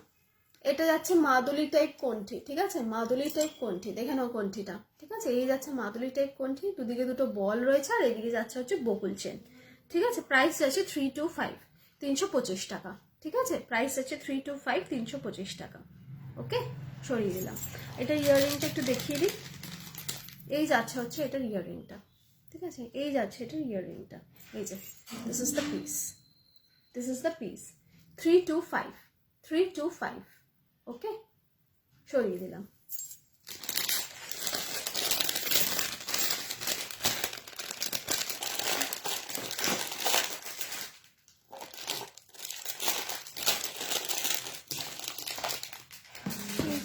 এটা যাচ্ছে মাদুলি টাইপ কোনটি, ঠিক আছে, মাদুলি টাইপ কোনটি, দেখে নাও কোনটিটা, ঠিক আছে। এই যাচ্ছে মাদুলি টাইপ কোনটি, দুদিকে দুটো বল রয়েছে, আর এদিকে যাচ্ছে হচ্ছে বকুল চেন, ঠিক আছে। প্রাইস যাচ্ছে 325, 325 টাকা, ঠিক আছে। প্রাইস যাচ্ছে 325, 325 টাকা। ওকে, সরিয়ে দিলাম। এটা ইয়াররিংটা একটু দেখিয়ে দিই। এই যাচ্ছে হচ্ছে এটার ইয়াররিংটা, ঠিক আছে। এই যাচ্ছে এটার ইয়াররিংটা, এই যে this is the piece, this is the piece 325, 325। ওকে, সরিয়ে দিলাম।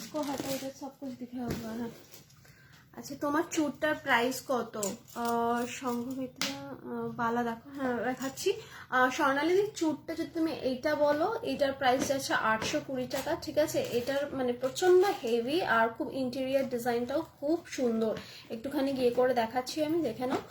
इसको हटाओ, इधर सब कुछ दिखा हुआ है। আচ্ছা তোমার চুটটার প্রাইস কত? সংঘমিত্রা বালা দেখো, হ্যাঁ দেখাচ্ছি। স্বর্ণালীর চুটটা যদি তুমি এইটা বলো, এটার প্রাইস যাচ্ছে 820 টাকা, ঠিক আছে। এটার মানে প্রচন্ড হেভি আর খুব ইন্টেরিয়ার ডিজাইনটাও খুব সুন্দর। একটুখানি গিয়ে করে দেখাচ্ছি আমি, দেখে নাও।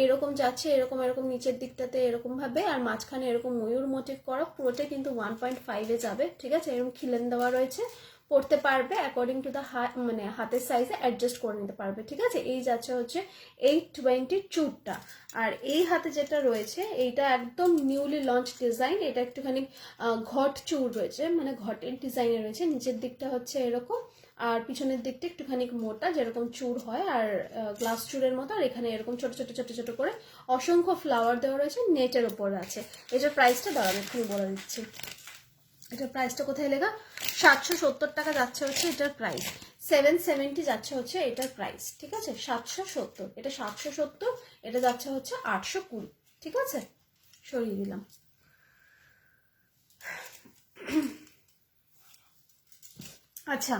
এরকম যাচ্ছে, এরকম এরকম নিচের দিকটাতে এরকম ভাবে, আর মাঝখানে এরকম ময়ূর মোটিভ করা, পুরোটাই কিন্তু 1.5-এ যাবে, ঠিক আছে। এরকম খিলেন দেওয়া রয়েছে, পরতে পারবে অ্যাকর্ডিং টু দ্য মানে হাতের সাইজে অ্যাডজাস্ট করে নিতে পারবে, ঠিক আছে। এই যাচ্ছে হচ্ছে 820 চুরটা। আর এই হাতে যেটা রয়েছে এইটা একদম নিউলি লঞ্চ ডিজাইন, এটা একটুখানি ঘট চুর রয়েছে, মানে ঘটের ডিজাইনে রয়েছে। নিচের দিকটা হচ্ছে এরকম, আর পিছনের দিকটা একটুখানি মোটা যেরকম চুর হয়, আর গ্লাস চুরের মতো। আর এখানে এরকম ছোট ছোট ছোট ছোট করে অসংখ্য ফ্লাওয়ার দেওয়া রয়েছে, নেটের ওপর আছে। এটার প্রাইসটা দাঁড়াবে এক্ষুনি বলে দিচ্ছি। এটার প্রাইসটা কোথায় লেখা? 770 টাকা যাচ্ছে হচ্ছে এটার প্রাইস, 770 যাচ্ছে হচ্ছে এটার প্রাইস, ঠিক আছে। 770, এটা 770, এটা যাচ্ছে হচ্ছে 820, ঠিক আছে। সরিয়ে দিলাম। আচ্ছা,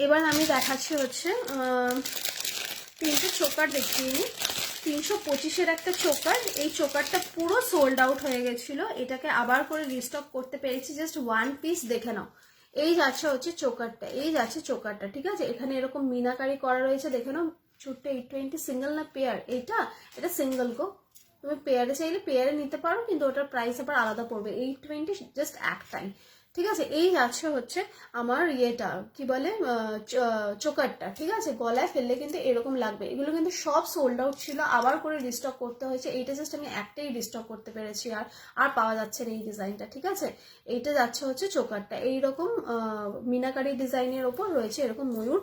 এবার আমি দেখাচ্ছি হচ্ছে 3টে চোকার দেখিয়ে নিই। 325-এর একটা চোকার, এই চোকারটা পুরো সোল্ড আউট হয়ে গেছিল, এটাকে আবার করে রিস্টক করতে পেরেছি, জাস্ট 1 পিস দেখে নাও। এই যাচ্ছে হচ্ছে চোকারটা, এই যাচ্ছে চোকারটা, ঠিক আছে। এখানে এরকম মিনাকারি করা রয়েছে, দেখে নাও। চুটটা 820, সিঙ্গেল না পেয়ার? এটা সিঙ্গেল গো, তুমি পেয়ারে চাইলে পেয়ারে নিতে পারো, কিন্তু ওটার প্রাইস আবার আলাদা পড়বে। 820 জাস্ট একটাই, ঠিক আছে। এই যাচ্ছে হচ্ছে আমার ইয়েটা কি বলে চোকারটা, ঠিক আছে। গলায় ফেললে কিন্তু এরকম লাগবে। এগুলো কিন্তু সব সোল্ড আউট ছিল, আবার করে রিস্টক করতে হয়েছে। এইটা জাস্ট আমি একটাই রিস্টক করতে পেরেছি, আর পাওয়া যাচ্ছে না এই ডিজাইনটা, ঠিক আছে। এইটা যাচ্ছে হচ্ছে চোকারটা, এইরকম মিনাকারি ডিজাইনের ওপর রয়েছে এরকম ময়ূর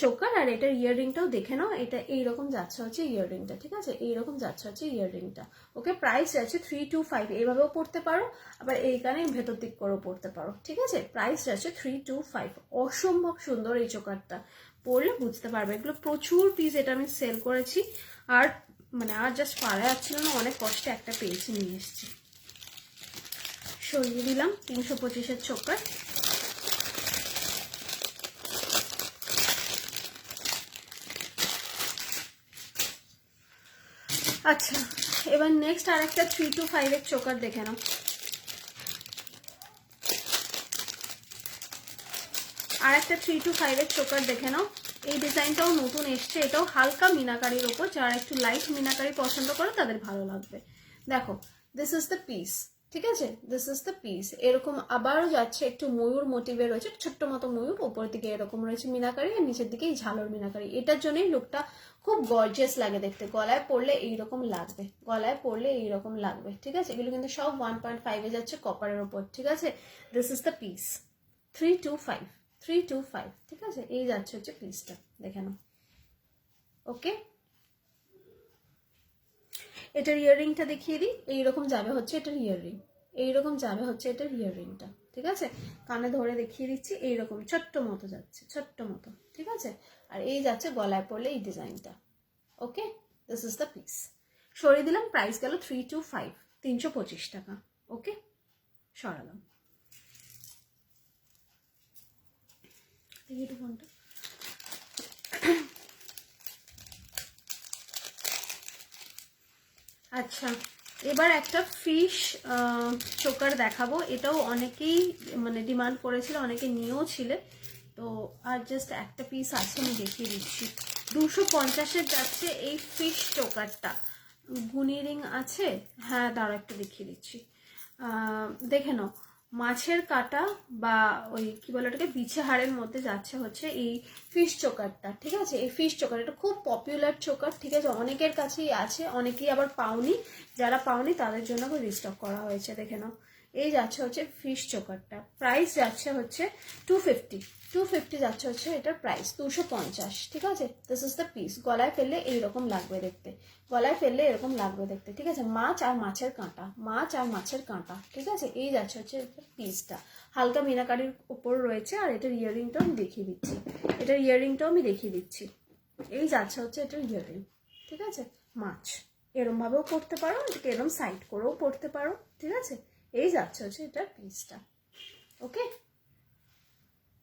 চোকার। আর এটার ইয়াররিংটাও দেখে নাও, এটা এইরকম যাচ্ছে হচ্ছে ইয়াররিংটা, ঠিক আছে। এইরকম যাচ্ছে হচ্ছে ইয়াররিংটা। ওকে, প্রাইস যাচ্ছে 325। এইভাবেও পড়তে পারো, আবার এইখানে ভেতর দিক করেও পড়তে পারো, ঠিক আছে। প্রাইস যাচ্ছে 325। অসম্ভব সুন্দর এই চোকারটা, পরলে বুঝতে পারবে। এগুলো প্রচুর পিস এটা আমি সেল করেছি, আর মানে আর জাস্ট পারা যাচ্ছিল না, অনেক কষ্টে একটা পেয়েছি, নিয়ে এসেছি। সরিয়ে দিলাম 325-এর চোকার। আচ্ছা, এবার নেক্সট আরেকটা 325-এর চোকার দেখে নাও। আর একটা 325-এর চোকার দেখে নাও। এই ডিজাইনটাও নতুন এসছে, এটাও হালকা মিনাকারির ওপর। যারা একটু লাইট মিনাকারি পছন্দ করে তাদের ভালো লাগবে। দেখো, দিস ইজ দ্য পিস, ঠিক আছে। This is the piece. এরকম আবারও যাচ্ছে একটু ময়ূর মোটিভে রয়েছে, ছোট্ট মতো ময়ূর, ওপর দিকে এরকম রয়েছে মিনাকারি, আর নিচের দিকে এই ঝালর মিনাকারি। এটার জন্যই লুকটা খুব গর্জিয়াস লাগে দেখতে। গলায় পরলে এইরকম লাগবে, গলায় পরলে এইরকম লাগবে, ঠিক আছে। এগুলো কিন্তু সব 1.5-এ যাচ্ছে কপারের ওপর, ঠিক আছে। দিস ইজ দ্য পিস, 325, ঠিক আছে। এই যাচ্ছে হচ্ছে পিসটা, দেখে নাও। ওকে, এটার ইয়াররিংটা দেখিয়ে দিই। এইরকম যাবে হচ্ছে এটার ইয়াররিং, এইরকম যাবে হচ্ছে এটার ইয়াররিংটা, ঠিক আছে। কানে ধরে দেখিয়ে দিচ্ছি, এইরকম ছোট্ট মতো যাচ্ছে, ছোট্ট মতো, ঠিক আছে। আর এই যাচ্ছে গলায় পড়লে এই ডিজাইনটা। ওকে, দিস ইজ দ্য পিস। সরিয়ে দিলাম, প্রাইস গেল 325, 325 টাকা। ওকে, সরালাম। দেখি একটু ফোনটা। আচ্ছা, এবার একটা ফিশ চোকার দেখাবো। এটাও অনেকেই মানে ডিমান্ড করেছিল, অনেকে নিয়েও ছিলে, তো আর জাস্ট একটা পিস আছে, আমি দেখিয়ে দিচ্ছি। 250-এর যাচ্ছে এই ফিশ চোকারটা। গুনি রিং আছে, হ্যাঁ দাঁড়া একটু দেখিয়ে দিচ্ছি। দেখে নাও, মাছের কাটা বা ওই কি বলে ওটাকে বিছে হাড়ের মধ্যে যাচ্ছে হচ্ছে এই ফিশ চোকারটা, ঠিক আছে। এই ফিশ চোকার এটা খুব পপুলার চোকার, ঠিক আছে। অনেকের কাছেই আছে, অনেকেই আবার পাওনি। যারা পাওনি তাদের জন্য রিস্টক করা হয়েছে, দেখে নাও। এই যাচ্ছে হচ্ছে ফিশ চোকারটা, প্রাইস যাচ্ছে হচ্ছে 250 যাচ্ছে হচ্ছে এটার প্রাইস 250, ঠিক আছে। This is the piece. গলায় ফেললে এইরকম লাগবে দেখতে, গলায় ফেললে এরকম লাগবে দেখতে, ঠিক আছে। মাছ আর মাছের কাঁটা, মাছ আর মাছের কাঁটা, ঠিক আছে। এই যাচ্ছে হচ্ছে পিসটা, হালকা মিনাকারির উপর রয়েছে। আর এটার ইয়াররিংটাও আমি দেখিয়ে দিচ্ছি, এটার ইয়াররিংটাও আমি দেখিয়ে দিচ্ছি। এই যাচ্ছে হচ্ছে এটার ইয়াররিং, ঠিক আছে। মাছ এরমভাবেও পড়তে পারো, এটাকে এরম সাইড করেও পড়তে পারো, ঠিক আছে। এই যাচ্ছে হচ্ছে এটার পিসটা। ওকে,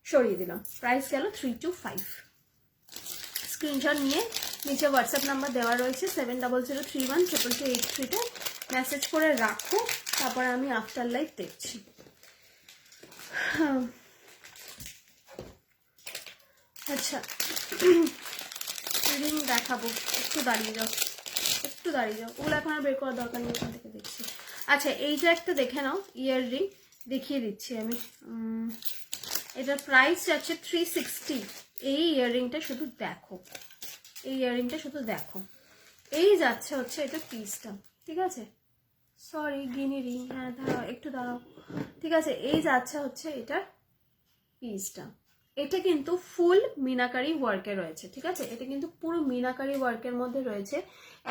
সরিয়ে দিলাম, প্রাইস গেল 325। স্ক্রিনশট নিয়ে নিচে হোয়াটসঅ্যাপ নাম্বার দেওয়া রয়েছে 7003122283-তে মেসেজ করে রাখো, তারপরে আমি আফটার লাইফ দেখছি। আচ্ছা, রিং দেখাবো, একটু দাঁড়িয়ে যাও, একটু দাঁড়িয়ে যাও, ওগুলো এখন আর বের করার দরকার নেই, এখান থেকে দেখছি। আচ্ছা, এইটা একটা দেখে নাও, ইয়ার রিং দেখিয়ে দিচ্ছি আমি। এটার প্রাইস যাচ্ছে 360। এই ইয়াররিংটা শুধু দেখো, এই ইয়াররিংটা শুধু দেখো। এই যাচ্ছে হচ্ছে এটা পিসটা, ঠিক আছে, সরি গিনি রিং, হ্যাঁ দাঁড়াও একটু দাঁড়াও, ঠিক আছে। এই যাচ্ছে হচ্ছে এটার পিসটা। এটা কিন্তু ফুল মিনাকারি ওয়ার্কে রয়েছে, ঠিক আছে, এটা কিন্তু পুরো মিনাকারি ওয়ার্কের মধ্যে রয়েছে,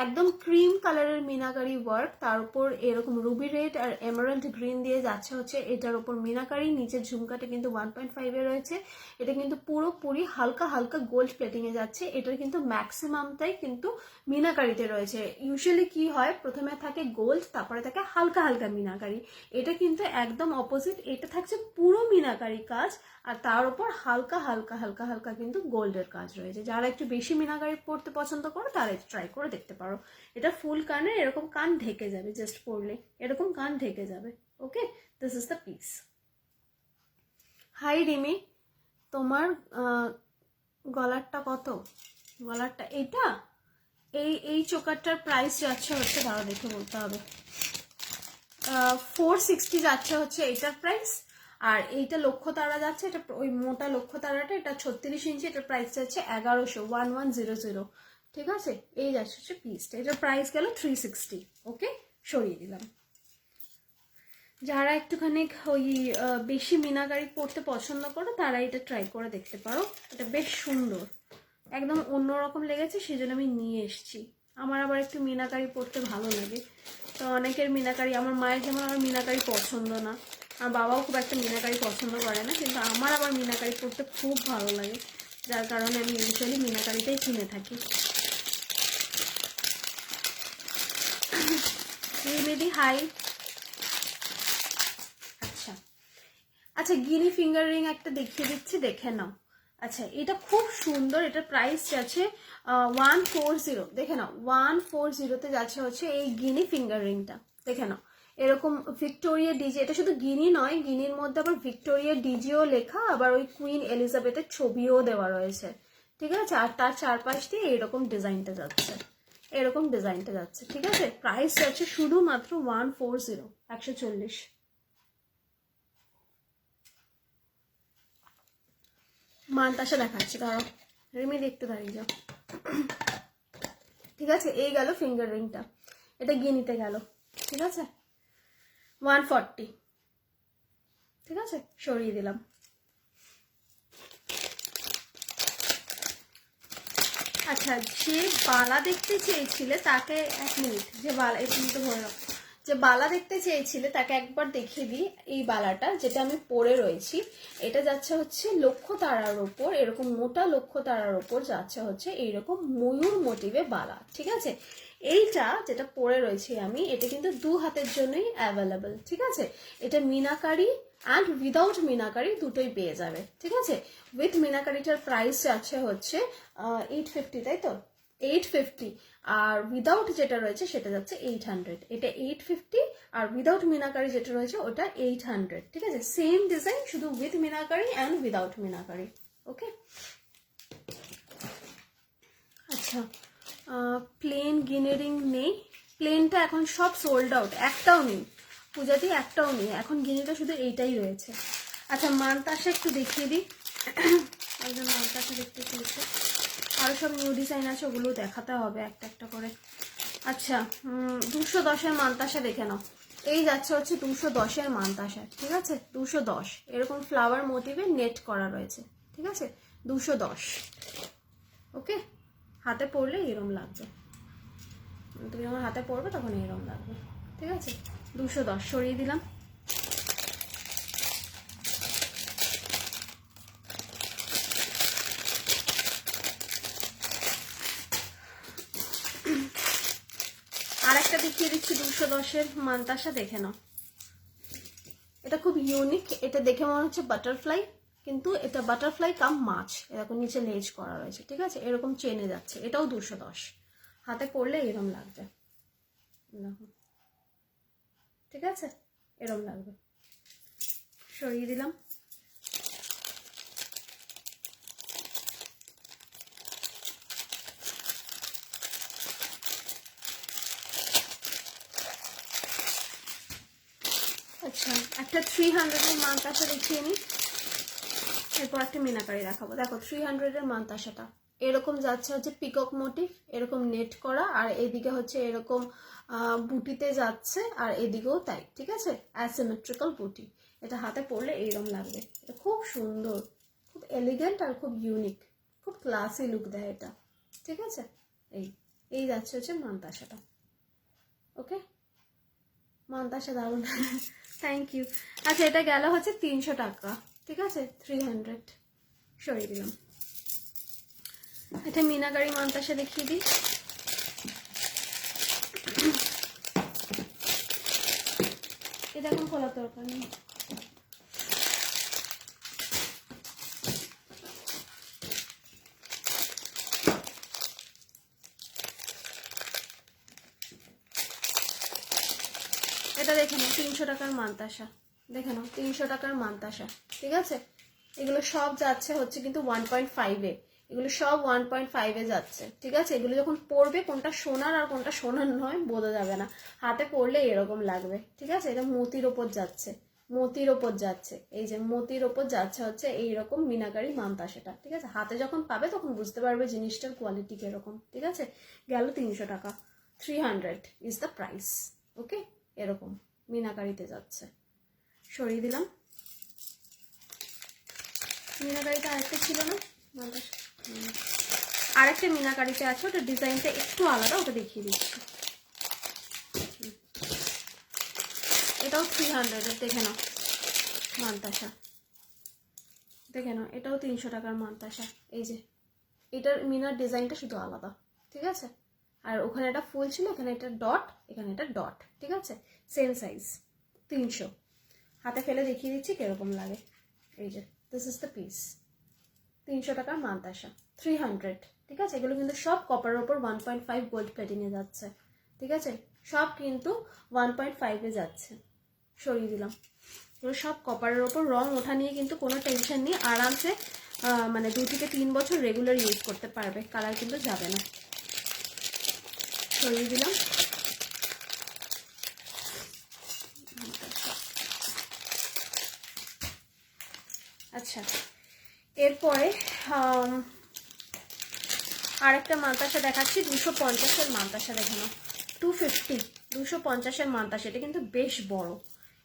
একদম ক্রিম কালারের মিনাকারি ওয়ার্ক, তার উপর এরকম রুবি রেড আর এমারাল্ড গ্রিন দিয়ে যাচ্ছে হচ্ছে এটার উপর মিনাকারি। নিচের ঝুমকাটা কিন্তু 1.5 রয়েছে। এটা কিন্তু পুরোপুরি হালকা হালকা গোল্ড প্লেটিং এ যাচ্ছে। এটার কিন্তু ম্যাক্সিমামটাই কিন্তু মিনাকারিতে রয়েছে। ইউজুয়ালি কি হয়, প্রথমে থাকে গোল্ড, তারপরে থাকে হালকা হালকা মিনাকারি। এটা কিন্তু একদম অপোজিট, এটা থাকছে পুরো মিনাকারি কাজ, আর তার উপর হালকা হালকা হালকা হালকা কিন্তু গোল্ডের কাজ রয়েছে। যারা একটু বেশি মিনাকারি পরতে পছন্দ করো তারা ট্রাই করে দেখতে পারো। এটা ফুল কানের, এরকম কান ঢেকে যাবে, জাস্ট পরলে এরকম কান ঢেকে যাবে। Okay, this is the piece. Hi Rimi, তোমার গলারটা কত? গলারটা এটা, এই চোকারটার প্রাইস যাচ্ছে হচ্ছে, দাঁড়া দেখে বলতে হবে, 460 যাচ্ছে হচ্ছে এটার প্রাইস। আর এইটা লক্ষ্য তারা যাচ্ছে, এটা ওই মোটা লক্ষ্য তারাটা, এটা 36 ইঞ্চি, এটার প্রাইস যাচ্ছে 1100, ঠিক আছে। এই যাচ্ছে হচ্ছে পিসটা, এটার প্রাইস গেল 360। ওকে, সরিয়ে দিলাম। যারা একটুখানি ওই বেশি মিনাকারি পরতে পছন্দ করো তারা এটা ট্রাই করে দেখতে পারো। এটা বেশ সুন্দর, একদম অন্যরকম লেগেছে, সেই জন্য আমি নিয়ে এসেছি। আমার আবার একটু মিনাকারি পরতে ভালো লাগে, তো অনেকের মিনাকারি, আমার মায়ের যেমন আমার মিনাকারি পছন্দ না, আমার বাবাও খুব একটা মিনাকারি পছন্দ করে না, কিন্তু আমার আবার মিনাকারি পরতে খুব ভালো লাগে, যার কারণে আমি ইউজুয়ালি মিনাকারিটাই কিনে থাকি। মেদি হাই। আচ্ছা আচ্ছা, গিনি ফিঙ্গার রিং একটা দেখিয়ে দিচ্ছি, দেখে নাও। আচ্ছা, এটা খুব সুন্দর, এটার প্রাইস যাচ্ছে 140, দেখে নাও 140-তে যাচ্ছে হচ্ছে এই গিনি ফিঙ্গার রিংটা, দেখে নাও। এরকম ভিক্টোরিয়া ডিজি, এটা শুধু গিনি নয়, গিনির মধ্যে আবার ভিক্টোরিয়া ডিজিও লেখা, আবার ওই কুইন এলিজাবেথের ছবিও দেওয়া রয়েছে, ঠিক আছে। আর তার চারপাশ দিয়ে এরকম ডিজাইনটা যাচ্ছে, এরকম ডিজাইনটা যাচ্ছে, ঠিক আছে। প্রাইস যাচ্ছে শুধুমাত্র 140, 140। মানতাসা দেখাচ্ছি, কারণ রিমি দেখতে দাঁড়িয়ে যাও, ঠিক আছে। এই গেল ফিঙ্গার রিংটা, এটা গিনিতে গেল, ঠিক আছে, 140, ঠিক আছে, সরিয়ে দিলাম। আচ্ছা, যে বালা দেখতে চেয়েছিলে তাকে, এক মিনিট, যে বালা, এই তুমি তো ধরে রাখো, যে বালা দেখতে চেয়েছিলে তাকে একবার দেখিয়ে দিই। এই বালাটা যেটা আমি পরে রয়েছি, এটা যাচ্ছে হচ্ছে লক্ষ্য তারার ওপর, এরকম মোটা লক্ষ্য তারার ওপর যাচ্ছে হচ্ছে এইরকম ময়ূর মোটিভে বালা, ঠিক আছে। এইটা যেটা পরে রয়েছি আমি, এটা কিন্তু 2 হাতের জন্যই অ্যাভেলেবল, ঠিক আছে। এটা মিনাকারি অ্যান্ড উইদাউট মিনাকারি দুটোই পেয়ে যাবে, ঠিক আছে। উইথ মিনাকারিটার প্রাইস আছে হচ্ছে 850, তাই তো, 850। আর উইদাউট যেটা রয়েছে সেটা যাচ্ছে 800। এটা 850, আর উইদাউট মিনাকারি যেটা রয়েছে ওটা 800, ঠিক আছে। সেম ডিজাইন, শুধু with meenakari and without meenakari. Okay, আচ্ছা, প্লেন গিনেরিং নেই, প্লেনটা এখন সব সোল্ড আউট, একটাও নেই পূজাতে, একটাও নেই এখন, গিনিটা শুধু এইটাই রয়েছে। আচ্ছা, মানতাসা একটু দেখিয়ে দিই, একজন মানতাসা দেখতে চেয়েছে, আরও সব নিউ ডিজাইন আছে, ওগুলো দেখাতে হবে একটা একটা করে। আচ্ছা, 210-এর মানতাসা দেখে নাও। এই যাচ্ছে হচ্ছে 210-এর মানতাসা, ঠিক আছে, 210, এরকম ফ্লাওয়ার মোটিভে নেট করা রয়েছে, ঠিক আছে, 210। ওকে, হাতে পরলে এরম লাগবে, তুমি যখন হাতে পরবে তখন এরম লাগবে, ঠিক আছে। 210 সরিয়ে দিলাম। আর একটা দেখিয়ে দিচ্ছি 210-এর মানতাসা, দেখে নাও। এটা খুব ইউনিক, এটা দেখে মনে হচ্ছে বাটারফ্লাই, কিন্তু এটা বাটারফ্লাই কাম মাছ, এরকম নিচে লেজ করা রয়েছে, ঠিক আছে, এরকম চেনে যাচ্ছে, এটাও 210, হাতে পরলে এরম লাগবে, ঠিক আছে, এরম লাগবে। সরিয়ে দিলাম। আচ্ছা, একটা 300-এর মানতাসা দেখিয়ে নিই। এরপর একটা মিনাকারি দেখাবো। দেখো 300-এর মান্তাসাটা এরকম যাচ্ছে হচ্ছে পিকক মোটিভ, এরকম নেট করা, আর এদিকে হচ্ছে এরকম বুটিতে যাচ্ছে, আর এদিকেও তাই, ঠিক আছে, অ্যাসিমেট্রিক্যাল বুটি। এটা হাতে পরলে এইরকম লাগবে। এটা খুব সুন্দর, খুব এলিগেন্ট আর খুব ইউনিক, খুব ক্লাসি লুক দেয় এটা, ঠিক আছে। এই যাচ্ছে হচ্ছে মান্তাসাটা। ওকে, মান্তাসা দারুণ। Thank you. আচ্ছা, এটা গেল হচ্ছে 300 টাকা, ঠিক আছে, 300 সরিয়ে দিলাম। এটা মিনাকারি মান্তাসা দেখিয়ে দিই। এটা এখন খোলার দরকার নেই। এটা দেখে নাও 300 টাকার মান্তাসা, দেখে নাও 300 টাকার মান্তাসা, ঠিক আছে। এগুলো সব যাচ্ছে হচ্ছে কিন্তু 1.5-এ, এগুলো সব 1.5-এ যাচ্ছে, ঠিক আছে। এগুলো যখন পরবে কোনটা সোনার আর কোনটা সোনার নয় বোঝা যাবে না, হাতে পরলে এরকম লাগবে, ঠিক আছে। এটা মতির ওপর যাচ্ছে, মতির ওপর যাচ্ছে, এই যে মতির ওপর যাচ্ছে হচ্ছে এইরকম মিনাকারি মান্তাসাটা, ঠিক আছে। হাতে যখন পাবে তখন বুঝতে পারবে জিনিসটার কোয়ালিটি কিরকম, ঠিক আছে। গেল 300 টাকা, 300 ইজ দ্য প্রাইস। ওকে, এরকম মিনাকারিতে যাচ্ছে, সরিয়ে দিলাম। মিনাকারিতে আরেকটা ছিল না, আরেকটা মিনাকারিতে আছে, ওটা ডিজাইনটা একটু আলাদা, ওটা দেখিয়ে দিচ্ছি। এটাও 300-এর, দেখে নাও মান্তাসা, দেখে নাও এটাও 300 টাকার মান্তাসা। এই যে এটার মিনার ডিজাইনটা শুধু আলাদা, ঠিক আছে। আর ওখানে একটা ফুল ছিল, এখানে একটা ডট, এখানে একটা ডট, ঠিক আছে। Same size, 300। হাতে ফেলে দেখিয়ে দিচ্ছি কিরকম লাগে। এই যে দিস ইজ দ্য পিস, 300 টাকার মান্তাসা, 300, ঠিক আছে। এগুলো কিন্তু সব কপারের ওপর 1.5 গোল্ড প্লেটিংয়ে যাচ্ছে, ঠিক আছে। সব কিন্তু 1.5-এ যাচ্ছে, সরিয়ে দিলাম। এগুলো সব কপারের ওপর, রং ওঠা নিয়ে কিন্তু কোনো টেনশন নেই, আরামসে মানে 2 থেকে 3 বছর রেগুলার ইউজ করতে পারবে, কালার কিন্তু যাবে না। সরিয়ে দিলাম। আচ্ছা, এরপরে আরেকটা মান্তাসা দেখাচ্ছি, 250-এর মান্তাসা, দেখে নাও 250, 250-এর মান্তাসা। এটা কিন্তু বেশ বড়,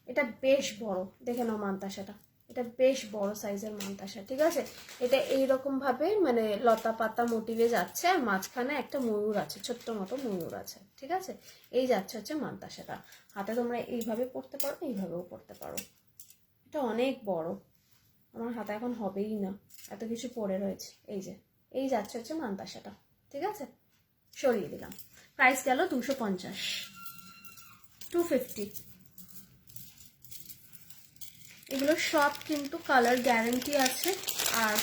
এটা বেশ বড়, দেখে নাও মান্তাসাটা, এটা বেশ বড় সাইজের মান্তাসা, ঠিক আছে। এটা এইরকম ভাবে মানে লতা পাতা মোটিভে যাচ্ছে, আর মাঝখানে একটা ময়ূর আছে, ছোট্ট মতো ময়ূর আছে, ঠিক আছে। এই যাচ্ছে হচ্ছে মান্তাসাটা। হাতে তোমরা এইভাবে পরতে পারো, এইভাবেও পরতে পারো। এটা অনেক বড়, আমার হাতে এখন হবেই না, এত কিছু পরে রয়েছে। এই যে এই যাচ্ছে হচ্ছে মান্তাসাটা, ঠিক আছে। সরিয়ে দিলাম। প্রাইস গেল 250, 250। এগুলো সব কিন্তু কালার গ্যারান্টি আছে, আর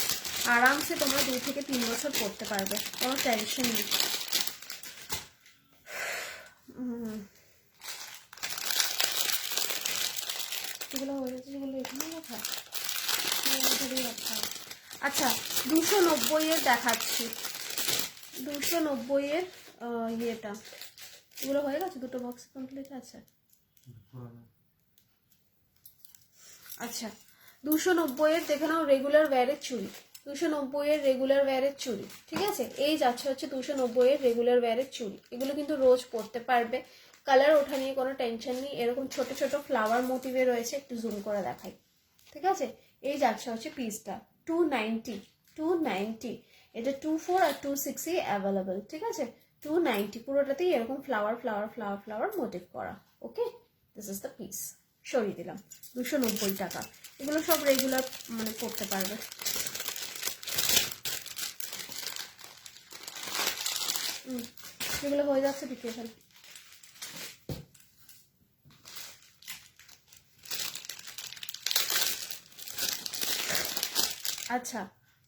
আরামসে তোমরা 2 থেকে 3 বছর পরতে পারবে, কোনো টেনশন নেই। এগুলো হয়ে যাচ্ছে, যেগুলো এখানে রাখা, আচ্ছা 290-এর দেখাচ্ছি, 290-এর ইয়েটা, এগুলো হয়ে গেছে, দুটো বক্স কমপ্লিট আছে। আচ্ছা 290-এর দেখে নাও, রেগুলার ওয়্যারের চুড়ি, 290-এর রেগুলার ওয়্যারের চুড়ি, ঠিক আছে। এই যাচ্ছে হচ্ছে 290-এর রেগুলার ওয়্যারের চুড়ি। এগুলো কিন্তু রোজ পরতে পারবে, কালার ওঠা নিয়ে কোনো টেনশন নেই। এরকম ছোট ছোট ফ্লাওয়ার মোটিভে রয়েছে, একটু জুম করে দেখাই, ঠিক আছে। এই যাচ্ছে হচ্ছে পিসটা 290, 290। এটা 24 আর 26-ই অ্যাভেলেবল, ঠিক আছে। 290 পুরোটাতেই এরকম flower flower flower flower motive করা। ওকে, দিস ইজ দ্য পিস, সরিয়ে দিলাম। 290 টাকা। এগুলো সব রেগুলার মানে পড়তে পারবে। এগুলো হয়ে যাচ্ছে, দেখিয়ে ফেল। আচ্ছা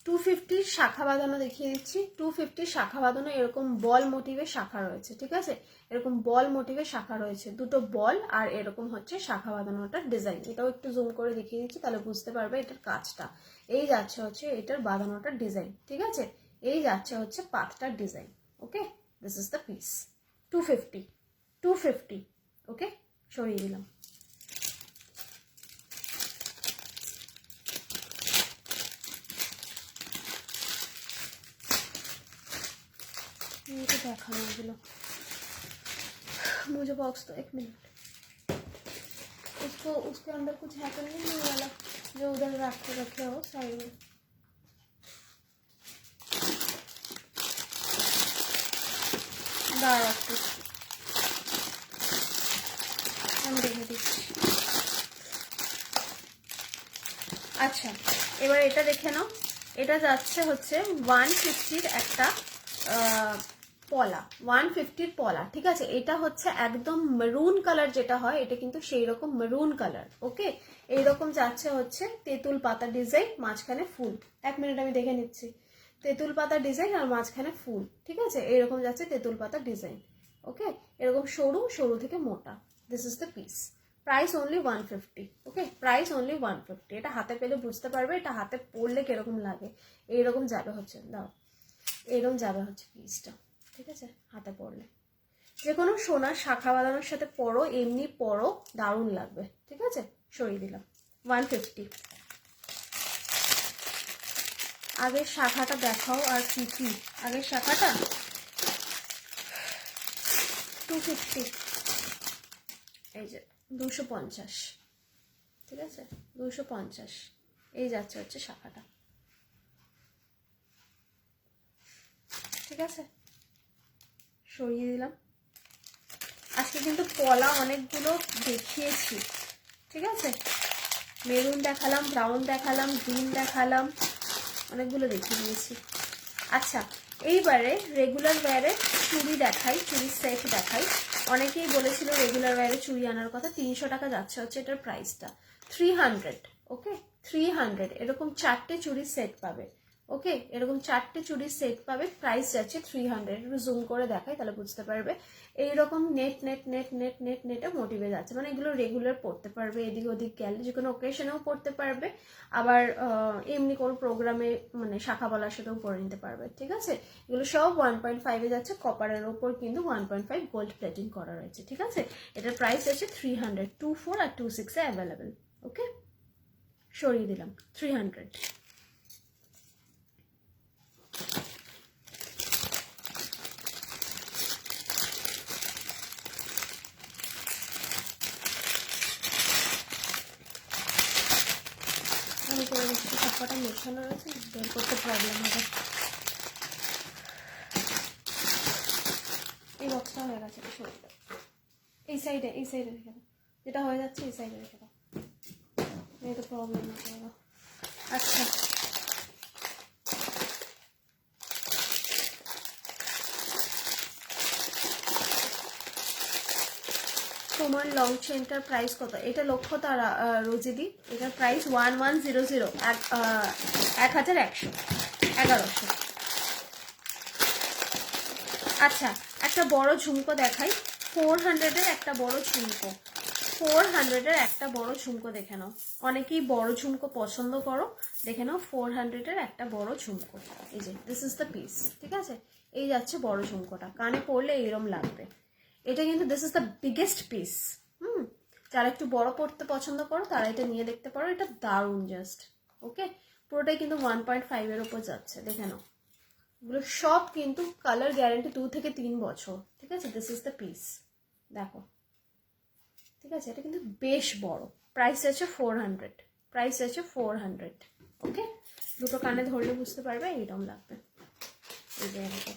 250 শাখা বাঁধানো দেখিয়ে দিচ্ছি। 250 শাখা বাঁধানো এরকম বল মোটিভে শাখা রয়েছে, ঠিক আছে। এরকম বল মোটিভে শাখা রয়েছে, দুটো বল, আর এরকম হচ্ছে শাখা বাঁধানোটার ডিজাইন। এটাও একটু জুম করে দেখিয়ে দিচ্ছি, তাহলে বুঝতে পারবে এটার কাজটা। এই যাচ্ছে হচ্ছে এটার বাঁধানোটার ডিজাইন, ঠিক আছে। এই যাচ্ছে হচ্ছে পাতটার design. Okay, this is the piece, 250, 250। Okay, সরিয়ে দিলাম। দেখানো এগুলো। मुझे बॉक्स तो 1 मिनट, उसको उसके अंदर कुछ है तो नहीं वाला जो उधर रखे हो साइड में। दाঁড়া একটু আমি দেখে দিচ্ছি। আচ্ছা এবার এটা দেখে নাও, এটা যাচ্ছে হচ্ছে 150 একটা পলা, 150 পলা, ঠিক আছে। এটা হচ্ছে একদম মেরুন কালার যেটা হয়, এটা কিন্তু সেই রকম মেরুন কালার। ওকে, এইরকম যাচ্ছে হচ্ছে তেঁতুল পাতা ডিজাইন, মাঝখানে ফুল। 1 মিনিট আমি দেখে নিচ্ছি। তেঁতুল পাতা ডিজাইন আর মাঝখানে ফুল, ঠিক আছে। এইরকম যাচ্ছে তেঁতুল পাতা ডিজাইন। ওকে, এরকম সরু সরু থেকে মোটা। This is the piece. Price only 150। Okay, price only 150। এটা হাতে পেলে বুঝতে পারবে এটা হাতে পরলে কিরকম লাগে। এইরকম যাবে হচ্ছে, দাও, এরকম যাবে হচ্ছে পিসটা, ঠিক আছে। হাতে পরলে যে কোনো সোনার শাখা বাঁধানোর সাথে পরো, এমনি পরো, দারুণ লাগবে, ঠিক আছে। সরিয়ে দিলাম 150। আগের শাখাটা দেখাও আর কি কি। আগের শাখাটা 250, এই যে 250, ঠিক আছে, 250। এই যাচ্ছে হচ্ছে শাখাটা, ঠিক আছে। সরিয়ে দিলাম। আজকে কিন্তু পলা অনেকগুলো দেখিয়েছি, ঠিক আছে। মেরুন দেখালাম, ব্রাউন দেখালাম, গ্রিন দেখালাম, অনেকগুলো দেখিয়ে দিয়েছি। আচ্ছা এইবারে রেগুলার ওয়্যারে চুড়ি দেখাই, চুড়ির সেট দেখাই। অনেকেই বলেছিল রেগুলার ওয়্যারে চুড়ি আনার কথা। 300 টাকা যাচ্ছে হচ্ছে এটার প্রাইসটা। 300, ওকে, 300। এরকম 4টে চুড়ির সেট পাবে। ওকে, এরকম 4টে চুড়ির সেট পাবে, প্রাইস যাচ্ছে 300। একটু জুম করে দেখাই তাহলে বুঝতে পারবে। এইরকম net net net net net নেটে মোটিভে যাচ্ছে, মানে এগুলো রেগুলার পড়তে পারবে, এদিক ওদিক গেলে যে কোনো ওকেশনেও পড়তে পারবে, আবার এমনি কোনো প্রোগ্রামে মানে শাখা বলার সাথেও পরে নিতে পারবে, ঠিক আছে। এগুলো সব 1.5-এ যাচ্ছে। কপারের ওপর কিন্তু 1.5 গোল্ড প্লেটিং করা রয়েছে, ঠিক আছে। এটার প্রাইস আছে 300। 24 আর 26-এ অ্যাভেলেবেল। ওকে, সরিয়ে দিলাম 300। আমি করে দিচ্ছি, সবকটা মেশানো রয়েছে, বের করতে প্রবলেম হবে। এই বক্সটা হয়ে গেছে, সরিয়ে দাও। এই সাইডে রেখে দাও, যেটা হয়ে যাচ্ছে এই সাইডে রেখে দাও, এই তো প্রবলেম হচ্ছে। আচ্ছা তোমার লং চেনটার প্রাইস কত? এটা লক্ষ্য তারা রোজিদি, এটার প্রাইস 1100, 1100, 1100। আচ্ছা একটা বড় ঝুমকো দেখাই, 400-এর একটা বড় ঝুমকো, 400-এর একটা বড় ঝুমকো দেখে নাও। অনেকেই বড় ঝুমকো পছন্দ করো, দেখে নাও 400-এর একটা বড় ঝুমকো। এই যে দিস ইজ দ্য পিস, ঠিক আছে। এই যাচ্ছে বড় ঝুমকোটা, কানে পরলে এইরকম লাগবে। এটা কিন্তু this is the biggest piece. যারা একটু বড় পড়তে পছন্দ করো তারা এটা নিয়ে দেখতে পারো, এটা দারুণ জাস্ট। ওকে, পুরোটাই কিন্তু 1.5-এর ওপর যাচ্ছে, দেখে নাও। এগুলো সব কিন্তু কালার গ্যারান্টি 2 থেকে 3 বছর, ঠিক আছে। দিস ইজ দ্য পিস, দেখো, ঠিক আছে। এটা কিন্তু বেশ বড়। প্রাইস আছে 400, প্রাইস আছে 400। ওকে, দুটো কানে ধরলে বুঝতে পারবে এইরকম লাগবে, এই যে এরকম।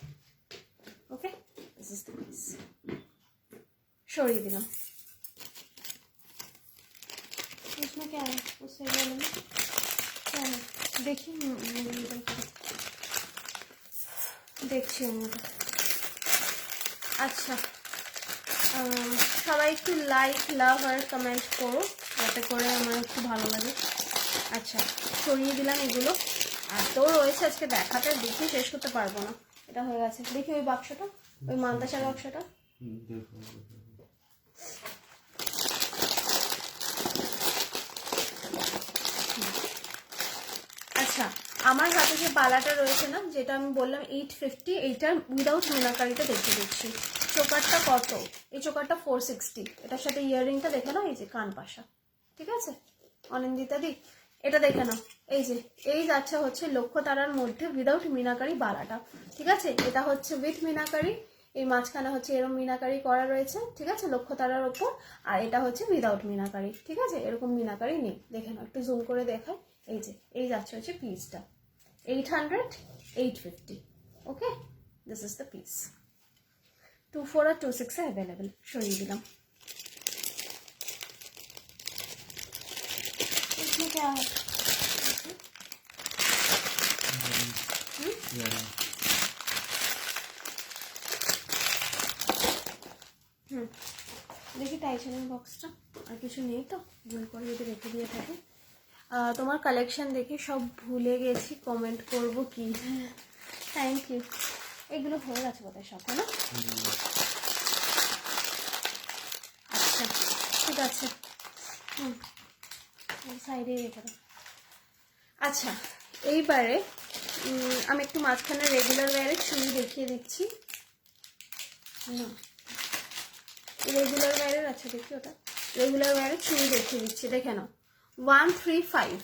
ওকে, দিস ইজ দ্য পিস। সরিয়ে দিলাম। उसमें क्या है, उससे बोलो ना क्या है, देखिए দেখছি আমরা। আচ্ছা সবাই একটু লাইক, লাভ আর কমেন্ট করো যাতে করে আমার একটু ভালো লাগে। আচ্ছা সরিয়ে দিলাম এগুলো। আর তো রয়েছে আজকে দেখাতে, দেখে শেষ করতে পারবো না। এটা হয়ে গেছে, দেখি ওই বাক্সটা, ওই মান্তাসার বাক্সটা। আচ্ছা আমার হাতে যে বালাটা রয়েছে না, যেটা আমি বললাম 850, এইটা উইদাউট মিনাকারিটা দেখে দিচ্ছি। চোকারটা কত? এই চোকারটা 460। এটার সাথে ইয়াররিংটা দেখে নাও, এই যে কান পাশা, ঠিক আছে। অনিন্দিতা দি এটা দেখে নাও, এই যে এই যাচ্ছে হচ্ছে লক্ষ্য তারার মধ্যে উইদাউট মিনাকারি বালাটা, ঠিক আছে। এটা হচ্ছে উইথ মিনাকারি, এই মাঝখানে হচ্ছে এরকম মিনাকারি করা রয়েছে, ঠিক আছে, লক্ষ্য তারার ওপর। আর এটা হচ্ছে উইদাউট মিনাকারি, ঠিক আছে, এরকম মিনাকারি নেই। দেখে নাও, একটু জুম করে দেখায়। এই যে এই যাচ্ছে হচ্ছে পিসটা 800, 850। Okay, this is the piece. 24 আর 26 অ্যাভেলেবেল। সরিয়ে দিলাম। इसमें क्या है? দেখি টাইটানিয়াম বক্সটা আর কিছু নেই তো, ভুল করে যদি রেখে দিয়ে থাকে। তোমার কালেকশন দেখে সব ভুলে গেছি, কমেন্ট করব কি। Thank you. এগুলো হয়ে গেছে বোধহয় সব, না? আচ্ছা, ঠিক আছে। সাইডে রেখে দাও। আচ্ছা, এইবারে আমি একটু মাঝখানে রেগুলার ওয়্যারের চুড়ি দেখিয়ে দিচ্ছি। না, রেগুলার ওয়্যারের, আচ্ছা দেখি ওটা, রেগুলার ওয়্যারের চুড়ি দেখিয়ে দিচ্ছি। দেখে নাও, 135,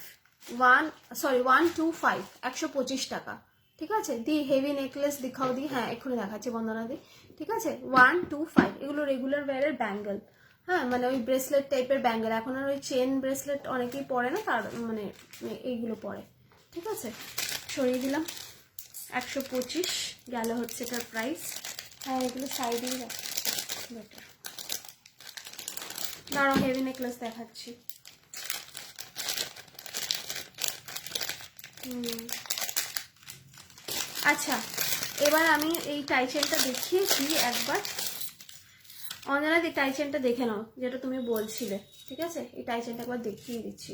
125, 125 টাকা, ঠিক আছে। দি হেভি নেকলেস দেখাও দি, হ্যাঁ এক্ষুনি দেখাচ্ছি বন্দনা দি, ঠিক আছে। 125, এগুলো রেগুলার ওয়্যারের ব্যাঙ্গেল, হ্যাঁ, মানে ওই ব্রেসলেট টাইপের ব্যাঙ্গেল। এখন আর ওই চেন ব্রেসলেট অনেকেই পরে না, তার মানে এইগুলো পরে, ঠিক আছে। সরিয়ে দিলাম। 125 গেল হচ্ছে এটার প্রাইস। হ্যাঁ, এগুলো সাইডেই রাখ, বেটার। দাঁড়াও, হেভি নেকলেস দেখাচ্ছি। আচ্ছা, এবার আমি এই টাইচেনটা দেখিয়েছি একবার। অঞ্জনা দি, টাইচেনটা দেখে নাও, যেটা তুমি বলছিলে, ঠিক আছে। এই টাইচেনটা একবার দেখিয়ে দিচ্ছি।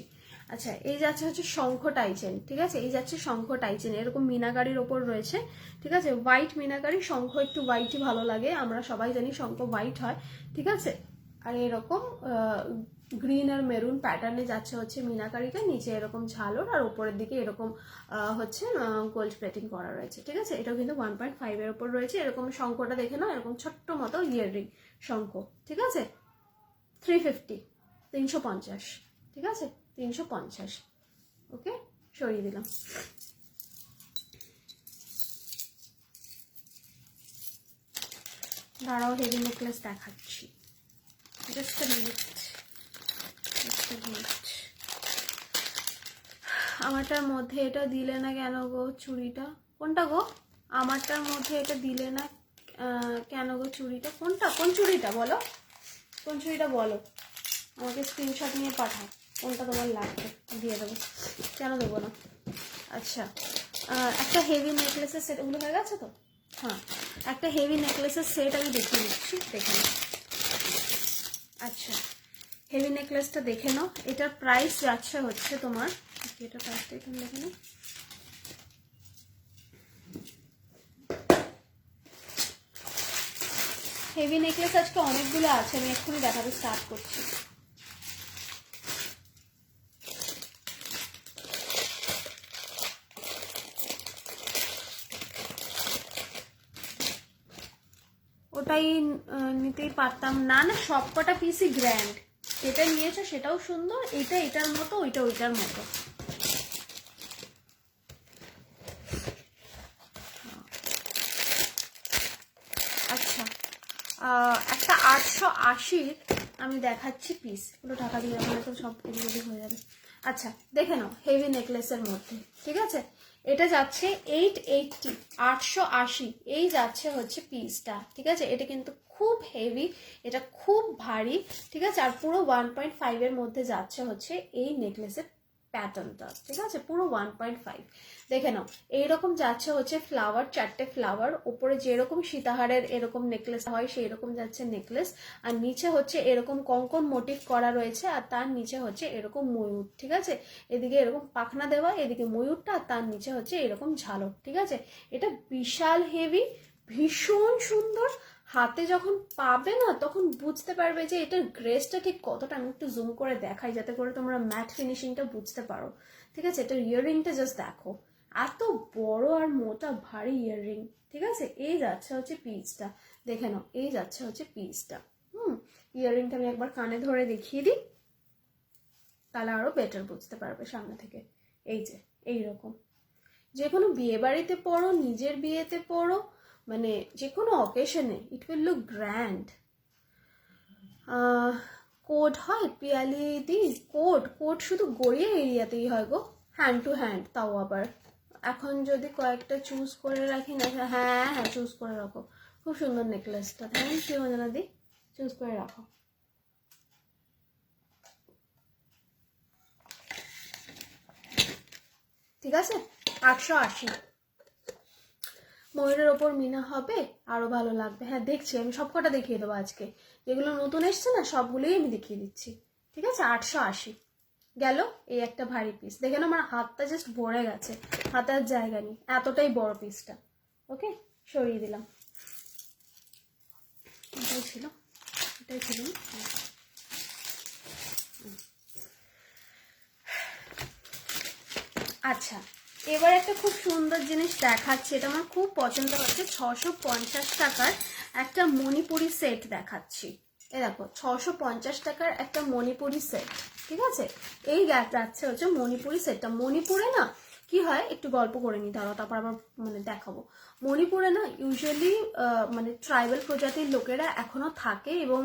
আচ্ছা, এই যাচ্ছে হচ্ছে শঙ্খ টাইচেন, ঠিক আছে। এই যাচ্ছে শঙ্খ টাইচেন, এরকম মিনাকারির ওপর রয়েছে, ঠিক আছে। হোয়াইট মিনাকারি, শঙ্খ একটু হোয়াইটই ভালো লাগে, আমরা সবাই জানি শঙ্খ হোয়াইট হয়, ঠিক আছে। আর এরকম গ্রিন আর মেরুন প্যাটার্নে যাচ্ছে হচ্ছে মিনাকারিটা, নিচে এরকম ঝালর, আর উপরের দিকে এরকম হচ্ছে গোল্ড প্লেটিং করা রয়েছে, ঠিক আছে। এটাও কিন্তু 1.5 এর উপর রয়েছে। এরকম শঙ্খটা দেখে নাও, এরকম ছোট্ট মতো ইয়াররিং শঙ্খ, ঠিক আছে। 350, 350, ঠিক আছে, 350। ওকে, সরিয়ে দিলাম। দাঁড়াও, হেভি নেকলেস দেখাচ্ছি, জাস্ট আ মিনিট। আমারটার মধ্যে এটা দিলে না কেন গো চুড়িটা? কোনটা গো? আমারটার মধ্যে এটা দিলে না কেন গো চুড়িটা? কোনটা, কোন চুড়িটা বলো, কোন চুড়িটা বলো, আমাকে স্ক্রিনশট নিয়ে পাঠাও, কোনটা তোমার লাগবে, দিয়ে দেবো। কেন দেবো না? আচ্ছা, একটা হেভি নেকলেসের সেট, ওগুলো হয়ে গেছে তো? হ্যাঁ, একটা হেভি নেকলেসের সেট আমি দেখিয়ে দিচ্ছি, দেখে নাও। আচ্ছা, হেভি নেকলেসটা দেখে নাও। এটার প্রাইস যাচ্ছে হচ্ছে তোমার, এটা প্রাইসটা এখানে দেখে নাও। হেভি নেকলেস আজকে অনেকগুলো আছে, আমি এক্ষুনি দেখাতে স্টার্ট করছি। ওটাই নিতেই পারতাম না, না সব কটা পিসই গ্র্যান্ড। যেটা নিয়েছো সেটাও সুন্দর, এটা এটার মতো, ওইটা ওইটার মতো। আচ্ছা, একটা 880 আমি দেখাচ্ছি পিস, এগুলো টাকা দিয়ে রাখলে তো সব এগুলো হয়ে যাবে। আচ্ছা, দেখে নাও, হেভি নেকলেসের মধ্যে, ঠিক আছে। এটা যাচ্ছে 880, 880, এই যাচ্ছে হচ্ছে পিসটা, ঠিক আছে। এটা কিন্তু খুব হেভি, এটা খুব ভারী, ঠিক আছে। আর পুরো 1.5 এর মধ্যে যাচ্ছে হচ্ছে এই নেকলেসের প্যাটার্নটা, ঠিক আছে, পুরো 1.5। দেখে নাও, এইরকম যাচ্ছে হচ্ছে ফ্লাওয়ার, 4টে ফ্লাওয়ার, উপরে যেরকম সীতাহারের এরকম নেকলেস হয় সেই রকম যাচ্ছে নেকলেস, আর নিচে হচ্ছে এরকম কঙ্কন মোটিভ করা রয়েছে, আর তার নিচে হচ্ছে এরকম ময়ূর, ঠিক আছে। এদিকে এরকম পাখনা দেওয়া, এদিকে ময়ূরটা, আর তার নিচে হচ্ছে এরকম ঝালক, ঠিক আছে। এটা বিশাল হেভি, ভীষণ সুন্দর। হাতে যখন পাবে না তখন বুঝতে পারবে যে এটার গ্রেসটা ঠিক কতটা। আমি একটু জুম করে দেখাই যাতে করে তোমরা ম্যাট ফিনিশিংটা বুঝতে পারো, ঠিক আছে। এটার ইয়াররিংটা জাস্ট দেখো, এত বড় আর মোটা ভারী ইয়াররিং, ঠিক আছে। এই যাচ্ছে হচ্ছে পিসটা, দেখে নাও, এই যাচ্ছে হচ্ছে পিসটা। ইয়াররিংটা আমি একবার কানে ধরে দেখিয়ে দিই, তাহলে আরো বেটার বুঝতে পারবে সামনে থেকে। এই যে এইরকম, যে কোনো বিয়ে বাড়িতে পড়ো, নিজের বিয়েতে পড়ো, মানে যে কোনো অকেশনে it will look grand. Code হয় পিয়ালি দি, কোড শুধু গড়িয়ে এরিয়াতেই হয় গো, হ্যান্ড টু হ্যান্ড, তাও আবার। এখন যদি কয়েকটা চুজ করে রাখি না, হ্যাঁ হ্যাঁ চুজ করে রাখো। খুব সুন্দর নেকলেসটা, থ্যাংক ইউ অঞ্জনা দি, চুজ করে রাখো। ঠিক আছে, 880। ময়ূরের ওপর মিনা হবে, আরো ভালো লাগবে। হ্যাঁ দেখছি, আমি সব কটা দেখিয়ে দেবো আজকে, যেগুলো নতুন এসছে না সবগুলোই আমি দেখিয়ে দিচ্ছি। ঠিক আছে, 880 গেল। এই একটা ভারী পিস, দেখেন আমার হাতটা জাস্ট ভরে গেছে, হাতে আর জায়গা নেই, এতটাই বড় পিসটা। ওকে, সরিয়ে দিলাম। এটাই ছিল, এটাই ছিল। আচ্ছা, এবার একটা খুব সুন্দর জিনিস দেখাচ্ছি, এটা আমার খুব পছন্দ হচ্ছে। 650 টাকার একটা মণিপুরি সেট দেখাচ্ছি। এ দেখো, 650 টাকার একটা মণিপুরি সেট। ঠিক আছে, এই যাচ্ছে হচ্ছে মণিপুরি সেটটা। মণিপুরে না কি হয়, একটু গল্প করে নিই দাঁড়াও, তারপর আবার মানে দেখাবো। মণিপুরে না ইউজুয়ালি মানে ট্রাইবাল প্রজাতির লোকেরা এখনো থাকে, এবং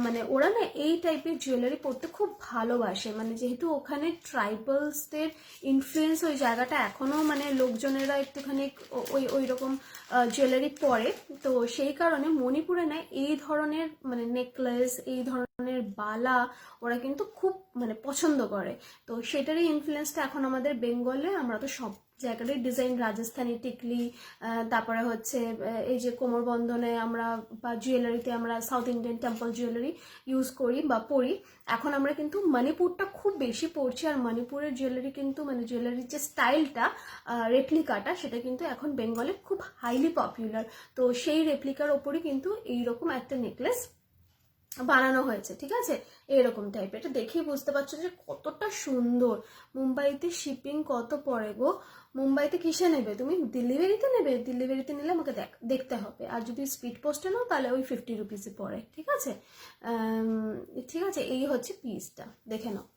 মানে ওরা না এই টাইপের জুয়েলারি পরতে খুব ভালোবাসে। মানে যেহেতু ওখানে ট্রাইবালসদের ইনফ্লুয়েন্স ওই জায়গাটা এখনো, মানে লোকজনেরা একটুখানি ওই রকম জুয়েলারি পরে, তো সেই কারণে মণিপুরে না এই ধরনের মানে নেকলেস, এই ধরনের বালা ওরা কিন্তু খুব মানে পছন্দ করে। তো সেটারই ইনফ্লুয়েন্সটা এখন আমাদের বেঙ্গলে, আমরা তো সব জায়গাটাই ডিজাইন, রাজস্থানি টিকলি, তারপরে হচ্ছে এই যে কোমরবন্ধনে আমরা বা জুয়েলারিতে আমরা south Indian temple jewellery use করি বা পরি। এখন আমরা কিন্তু মণিপুরটা খুব বেশি পড়ছি, আর মণিপুরের জুয়েলারি কিন্তু মানে জুয়েলারির যে স্টাইলটা, রেপ্লিকাটা, সেটা কিন্তু এখন বেঙ্গলে খুব হাইলি পপুলার। তো সেই রেপ্লিকার ওপরই কিন্তু এইরকম একটা নেকলেস বানানো হয়েছে। ঠিক আছে, এরকম টাইপের, এটা দেখেই বুঝতে পারছো যে কতটা সুন্দর। মুম্বাইতে শিপিং কত পড়ে গো? মুম্বাইতে কিসে নেবে তুমি? ডেলিভারিতে নেবে? ডেলিভারিতে নিলে আমাকে দেখতে হবে, আর যদি স্পিড পোস্টে নাও তাহলে ওই 50 রুপিসে পড়ে। ঠিক আছে, ঠিক আছে, এই হচ্ছে পিসটা, দেখে নাও।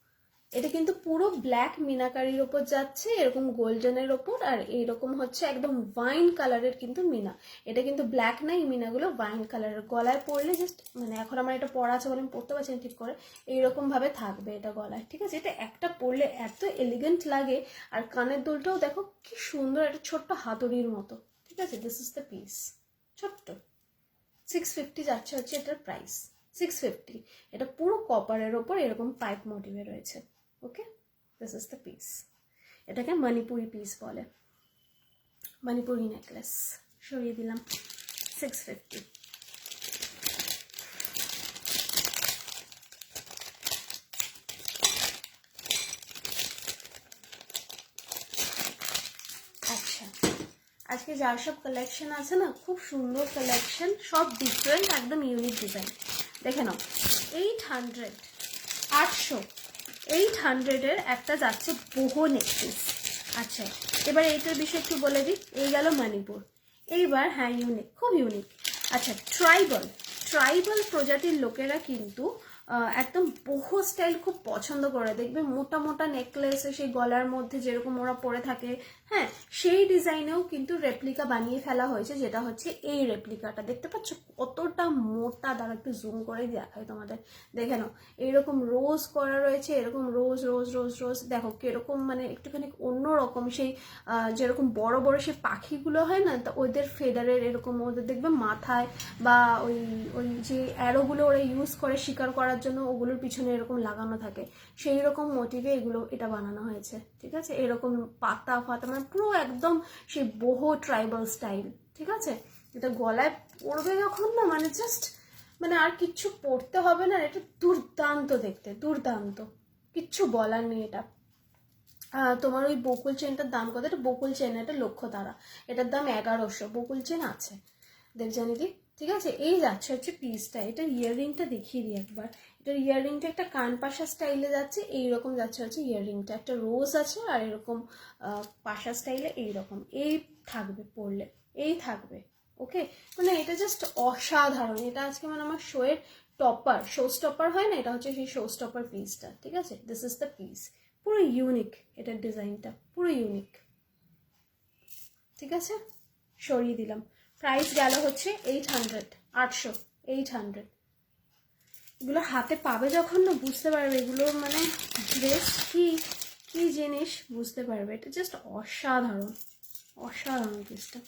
এটা কিন্তু পুরো ব্ল্যাক মিনাকারির ওপর যাচ্ছে, এরকম গোল্ডেনের ওপর, আর এইরকম হচ্ছে একদম ওয়াইন কালারের কিন্তু মিনা। এটা কিন্তু ব্ল্যাক না, এই মিনাগুলো ওয়াইন কালারের। গলায় পরলে জাস্ট মানে এখন আমার এটা পরা আছে বলে আমি পরতে পারছি না ঠিক করে, এইরকম ভাবে থাকবে এটা গলায়। ঠিক আছে, এটা একটা পরলে এত এলিগেন্ট লাগে। আর কানের দুলটাও দেখো কি সুন্দর, একটা ছোট্ট হাতুড়ির মতো। ঠিক আছে, দিস ইজ দ্য পিস, ছোট্ট। 650 যাচ্ছে হচ্ছে এটার প্রাইস, 650। এটা পুরো কপারের ওপর এরকম পাইপ মোটিভে রয়েছে। Okay, this is the piece. এটাকে মণিপুরি পিস বলে, মণিপুরি নেকলেস। সরিয়ে দিলাম, 650। আচ্ছা, আজকে যার সব কালেকশন আছে না, খুব সুন্দর কালেকশন, সব ডিফারেন্ট, একদম ইউনিক ডিজাইন। দেখে নাও, 800, 800, 800-এর একটা যাচ্ছে বহু নেকলেস। আচ্ছা, এবার এইটার বিষয়ে একটু বলে দিই। এই গেল মণিপুর। এইবার হ্যাঁ, ইউনিক, খুব ইউনিক। আচ্ছা, ট্রাইবাল প্রজাতির লোকেরা কিন্তু একদম বহু স্টাইল খুব পছন্দ করে। দেখবে মোটা মোটা নেকলেস সেই গলার মধ্যে যেরকম ওরা পরে থাকে, হ্যাঁ সেই ডিজাইনেও কিন্তু রেপ্লিকা বানিয়ে ফেলা হয়েছে, যেটা হচ্ছে এই রেপ্লিকাটা। দেখতে পাচ্ছ কতটা মোটা? দ্বারা একটু জুম করে দেখাই তোমাদের, দেখে নাও। এইরকম রোজ করা রয়েছে, এরকম রোজ রোজ রোজ রোজ, দেখো কিরকম মানে একটুখানি অন্যরকম। সেই যেরকম বড় বড় সেই পাখিগুলো হয় না, তো ওদের ফেদারের এরকম ওদের দেখবে মাথায় বা ওই ওই যে অ্যারোগুলো ওরা ইউজ করে শিকার করার জন্য, ওগুলোর পিছনে এরকম লাগানো থাকে, সেই রকম মোটিভে এগুলো এটা বানানো হয়েছে। ঠিক আছে, এরকম পাতা ফাতা মানে পুরো একদম সেই বহু ট্রাইবাল স্টাইল। ঠিক আছে, এটা গলায় পড়বে যখন না, মানে জাস্ট মানে আর কিচ্ছু পড়তে হবে না, এটা দুর্দান্ত দেখতে, দুর্দান্ত, কিচ্ছু বলার নেই। এটা তোমার ওই বকুল চেনটার দাম কত? এটা বকুল চেন, এটা লক্ষ্য তারা, এটার দাম 1100। বকুল চেন আছে, দেখ জানি দি। ঠিক আছে, এই যাচ্ছে হচ্ছে পিসটা। এটার ইয়াররিংটা দেখিয়ে দিই একবার। এটার ইয়াররিংটা একটা কান পাশা স্টাইলে যাচ্ছে, এইরকম যাচ্ছে হচ্ছে ইয়াররিংটা। একটা রোজ আছে, আর এরকম পাশা স্টাইলে এইরকম, এই থাকবে পরলে, এই থাকবে। ওকে, মানে এটা জাস্ট অসাধারণ। এটা আজকে মানে আমার শোয়ের টপার, শো স্টপার হয় না, এটা হচ্ছে সেই শো স্টপার পিসটা। ঠিক আছে, দিস ইজ দ্য পিস, পুরো ইউনিক, এটার ডিজাইনটা পুরো ইউনিক। ঠিক আছে, সরিয়ে দিলাম। প্রাইস গেল হচ্ছে 800, 800, 800। এগুলো হাতে পাবে যখন না বুঝতে পারবে এগুলো মানে ড্রেস কি কি জিনিস বুঝতে পারবে। এটা জাস্ট অসাধারণ, অসাধারণ পিসটা।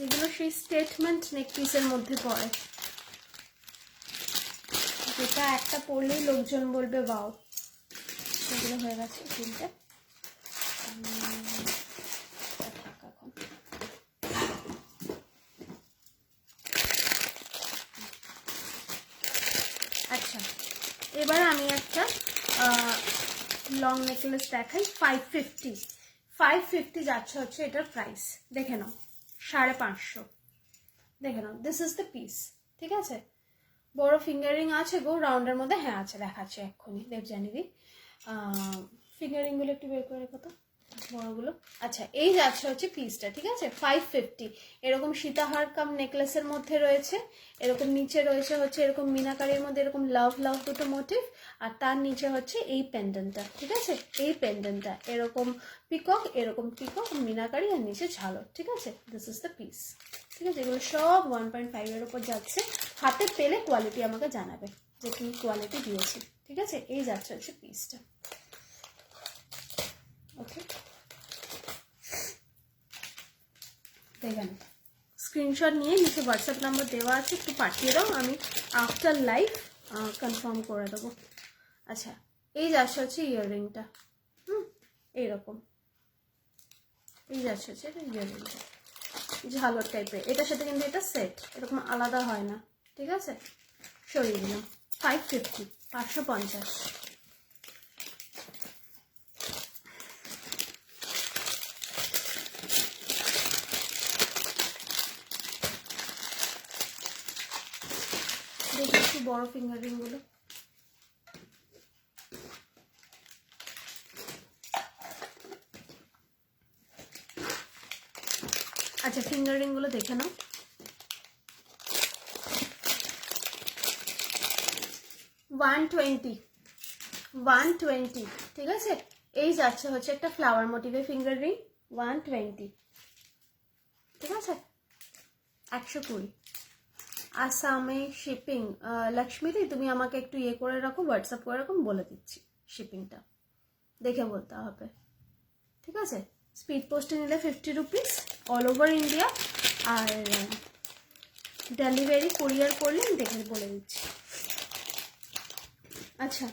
এগুলো সেই স্টেটমেন্ট নেক পিসের মধ্যে পড়ে, যেটা একটা পরলেই লোকজন বলবে বাও। সেগুলো হয়ে গেছে তিনটে। আচ্ছা, এবার আমি একটা লং নেকলেস দেখাই। 550, 550 যাচ্ছে হচ্ছে এটার প্রাইস। দেখে নাও, 550। দেখে নাও, দিস ইজ দ্য পিস। ঠিক আছে, বড় ফিঙ্গারিং আছে গো রাউন্ডের মধ্যে। হ্যাঁ আছে, দেখাচ্ছে এক্ষুনি দেবজানিদি। ফিঙ্গারিংগুলো একটু বের করে রেখো তো, বড়গুলো। আচ্ছা, এই যাচ্ছে হচ্ছে পিসটা। ঠিক আছে, 550। এরকম সীতাহার কাম নেকলেসের মধ্যে রয়েছে। এরকম নিচে রয়েছে হচ্ছে এরকম মিনাকারির মধ্যে এরকম লাভ লাভ দুটো মোটিভ, আর তার নিচে হচ্ছে এই পেন্ডেন্টটা। ঠিক আছে, এই পেন্ডেন্টটা এরকম পিকক, এরকম পিকক মিনাকারি, আর নিচে ঝালর। ঠিক আছে, দিস ইজ দ্য পিস। ঠিক আছে, এগুলো সব 1.5 এর উপর যাচ্ছে। হাতে পেলে কোয়ালিটি আমাকে জানাবে যে কি কোয়ালিটি দিয়েছি। ঠিক আছে, এই যাচ্ছে হচ্ছে পিসটা। ওকে, দেখেন, স্ক্রিনশট নিয়ে নিচে হোয়াটসঅ্যাপ নাম্বার দেওয়া আছে, একটু পাঠিয়ে দাও, আমি আফটার লাইভ কনফার্ম করে দেবো। আচ্ছা, এই যাচ্ছে হচ্ছে ইয়াররিংটা। এইরকম এই যাচ্ছে হচ্ছে এটা ইয়াররিংটা, ঝালর টাইপের। এটার সাথে কিন্তু এটা সেট, এরকম আলাদা হয় না। ঠিক আছে, সরিয়ে দিলাম। 550, 550। দেখি একটু বড় ফিঙ্গারিং গুলো। আচ্ছা, ফিঙ্গারিং গুলো দেখে নাও। 120, 120। ঠিক আছে, এই যাচ্ছে হচ্ছে একটা ফ্লাওয়ার মোটিভের ফিঙ্গার রিং। 120। ঠিক আছে, 120। আসামে শিপিং। লক্ষ্মীদি, তুমি আমাকে একটু ইয়ে করে রাখো, হোয়াটসঅ্যাপ করে রাখো, বলে দিচ্ছি শিপিংটা, দেখে বলতে হবে। ঠিক আছে, স্পিড পোস্টে নিলে 50 রুপিস অল ওভার ইন্ডিয়া, আর ডেলিভারি কুরিয়ার করলে দেখে বলে দিচ্ছি। আচ্ছা,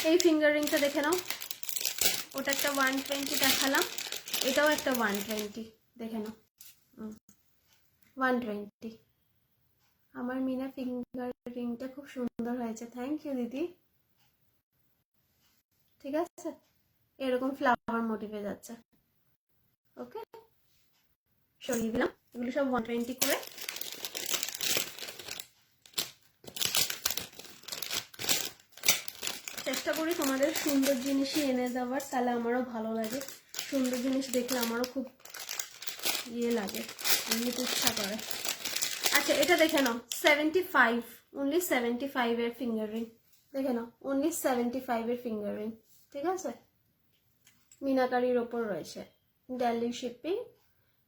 এই ফিঙ্গার রিংটা দেখে নাও। ওটা একটা 120 দেখালাম, এটাও একটা 120। দেখে নাও, 120। আমার মিনা ফিঙ্গার রিংটা খুব সুন্দর হয়েছে, থ্যাংক ইউ দিদি। ঠিক আছে, এরকম ফ্লাওয়ার মোটিভে যাচ্ছে। ওকে, সরিয়ে দিলাম। এগুলো সব 120 করে। চেষ্টা করি তোমাদের সুন্দর জিনিসই এনে দেওয়ার, তাহলে আমারও ভালো লাগে। সুন্দর জিনিস দেখলে আমারও খুব ইয়ে লাগে, নিতে ইচ্ছা করে। আচ্ছা, এটা দেখে নাও, 75, অনলি 75 এর ফিঙ্গার রিং। দেখে নাও, অনলি 75 এর ফিঙ্গার রিং। ঠিক আছে, মিনাকারির ওপর রয়েছে। Delhi shipping,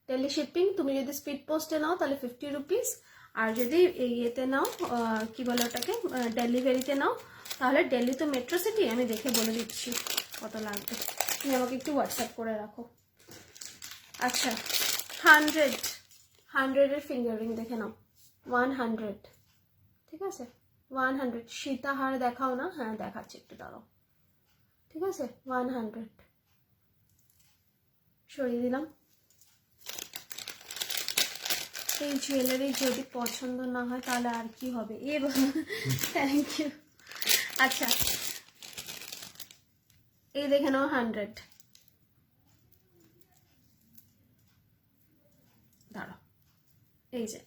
Delhi shipping. তুমি যদি স্পিড পোস্টে নাও তাহলে 50 রুপিস, আর যদি ইয়েতে নাও, কি বলে ওটাকে, ডেলিভারিতে নাও, তাহলে দিল্লি তো মেট্রো সিটি, আমি দেখে বলে দিচ্ছি কত লাগবে। তুমি আমাকে একটু হোয়াটসঅ্যাপ করে রাখো। আচ্ছা, 100 এর ফিঙ্গার রিং দেখে নাও। 100। ঠিক আছে, 100। সীতাহার দেখাও না? হ্যাঁ দেখাচ্ছি, একটু দাঁড়াও। ঠিক আছে, 100। সরিয়ে দিলাম। এই জুয়েলারি যদি পছন্দ না হয় তাহলে আর কি হবে। Thank you. আচ্ছা, এই দেখে নাও 100। দাঁড়াও, এই যে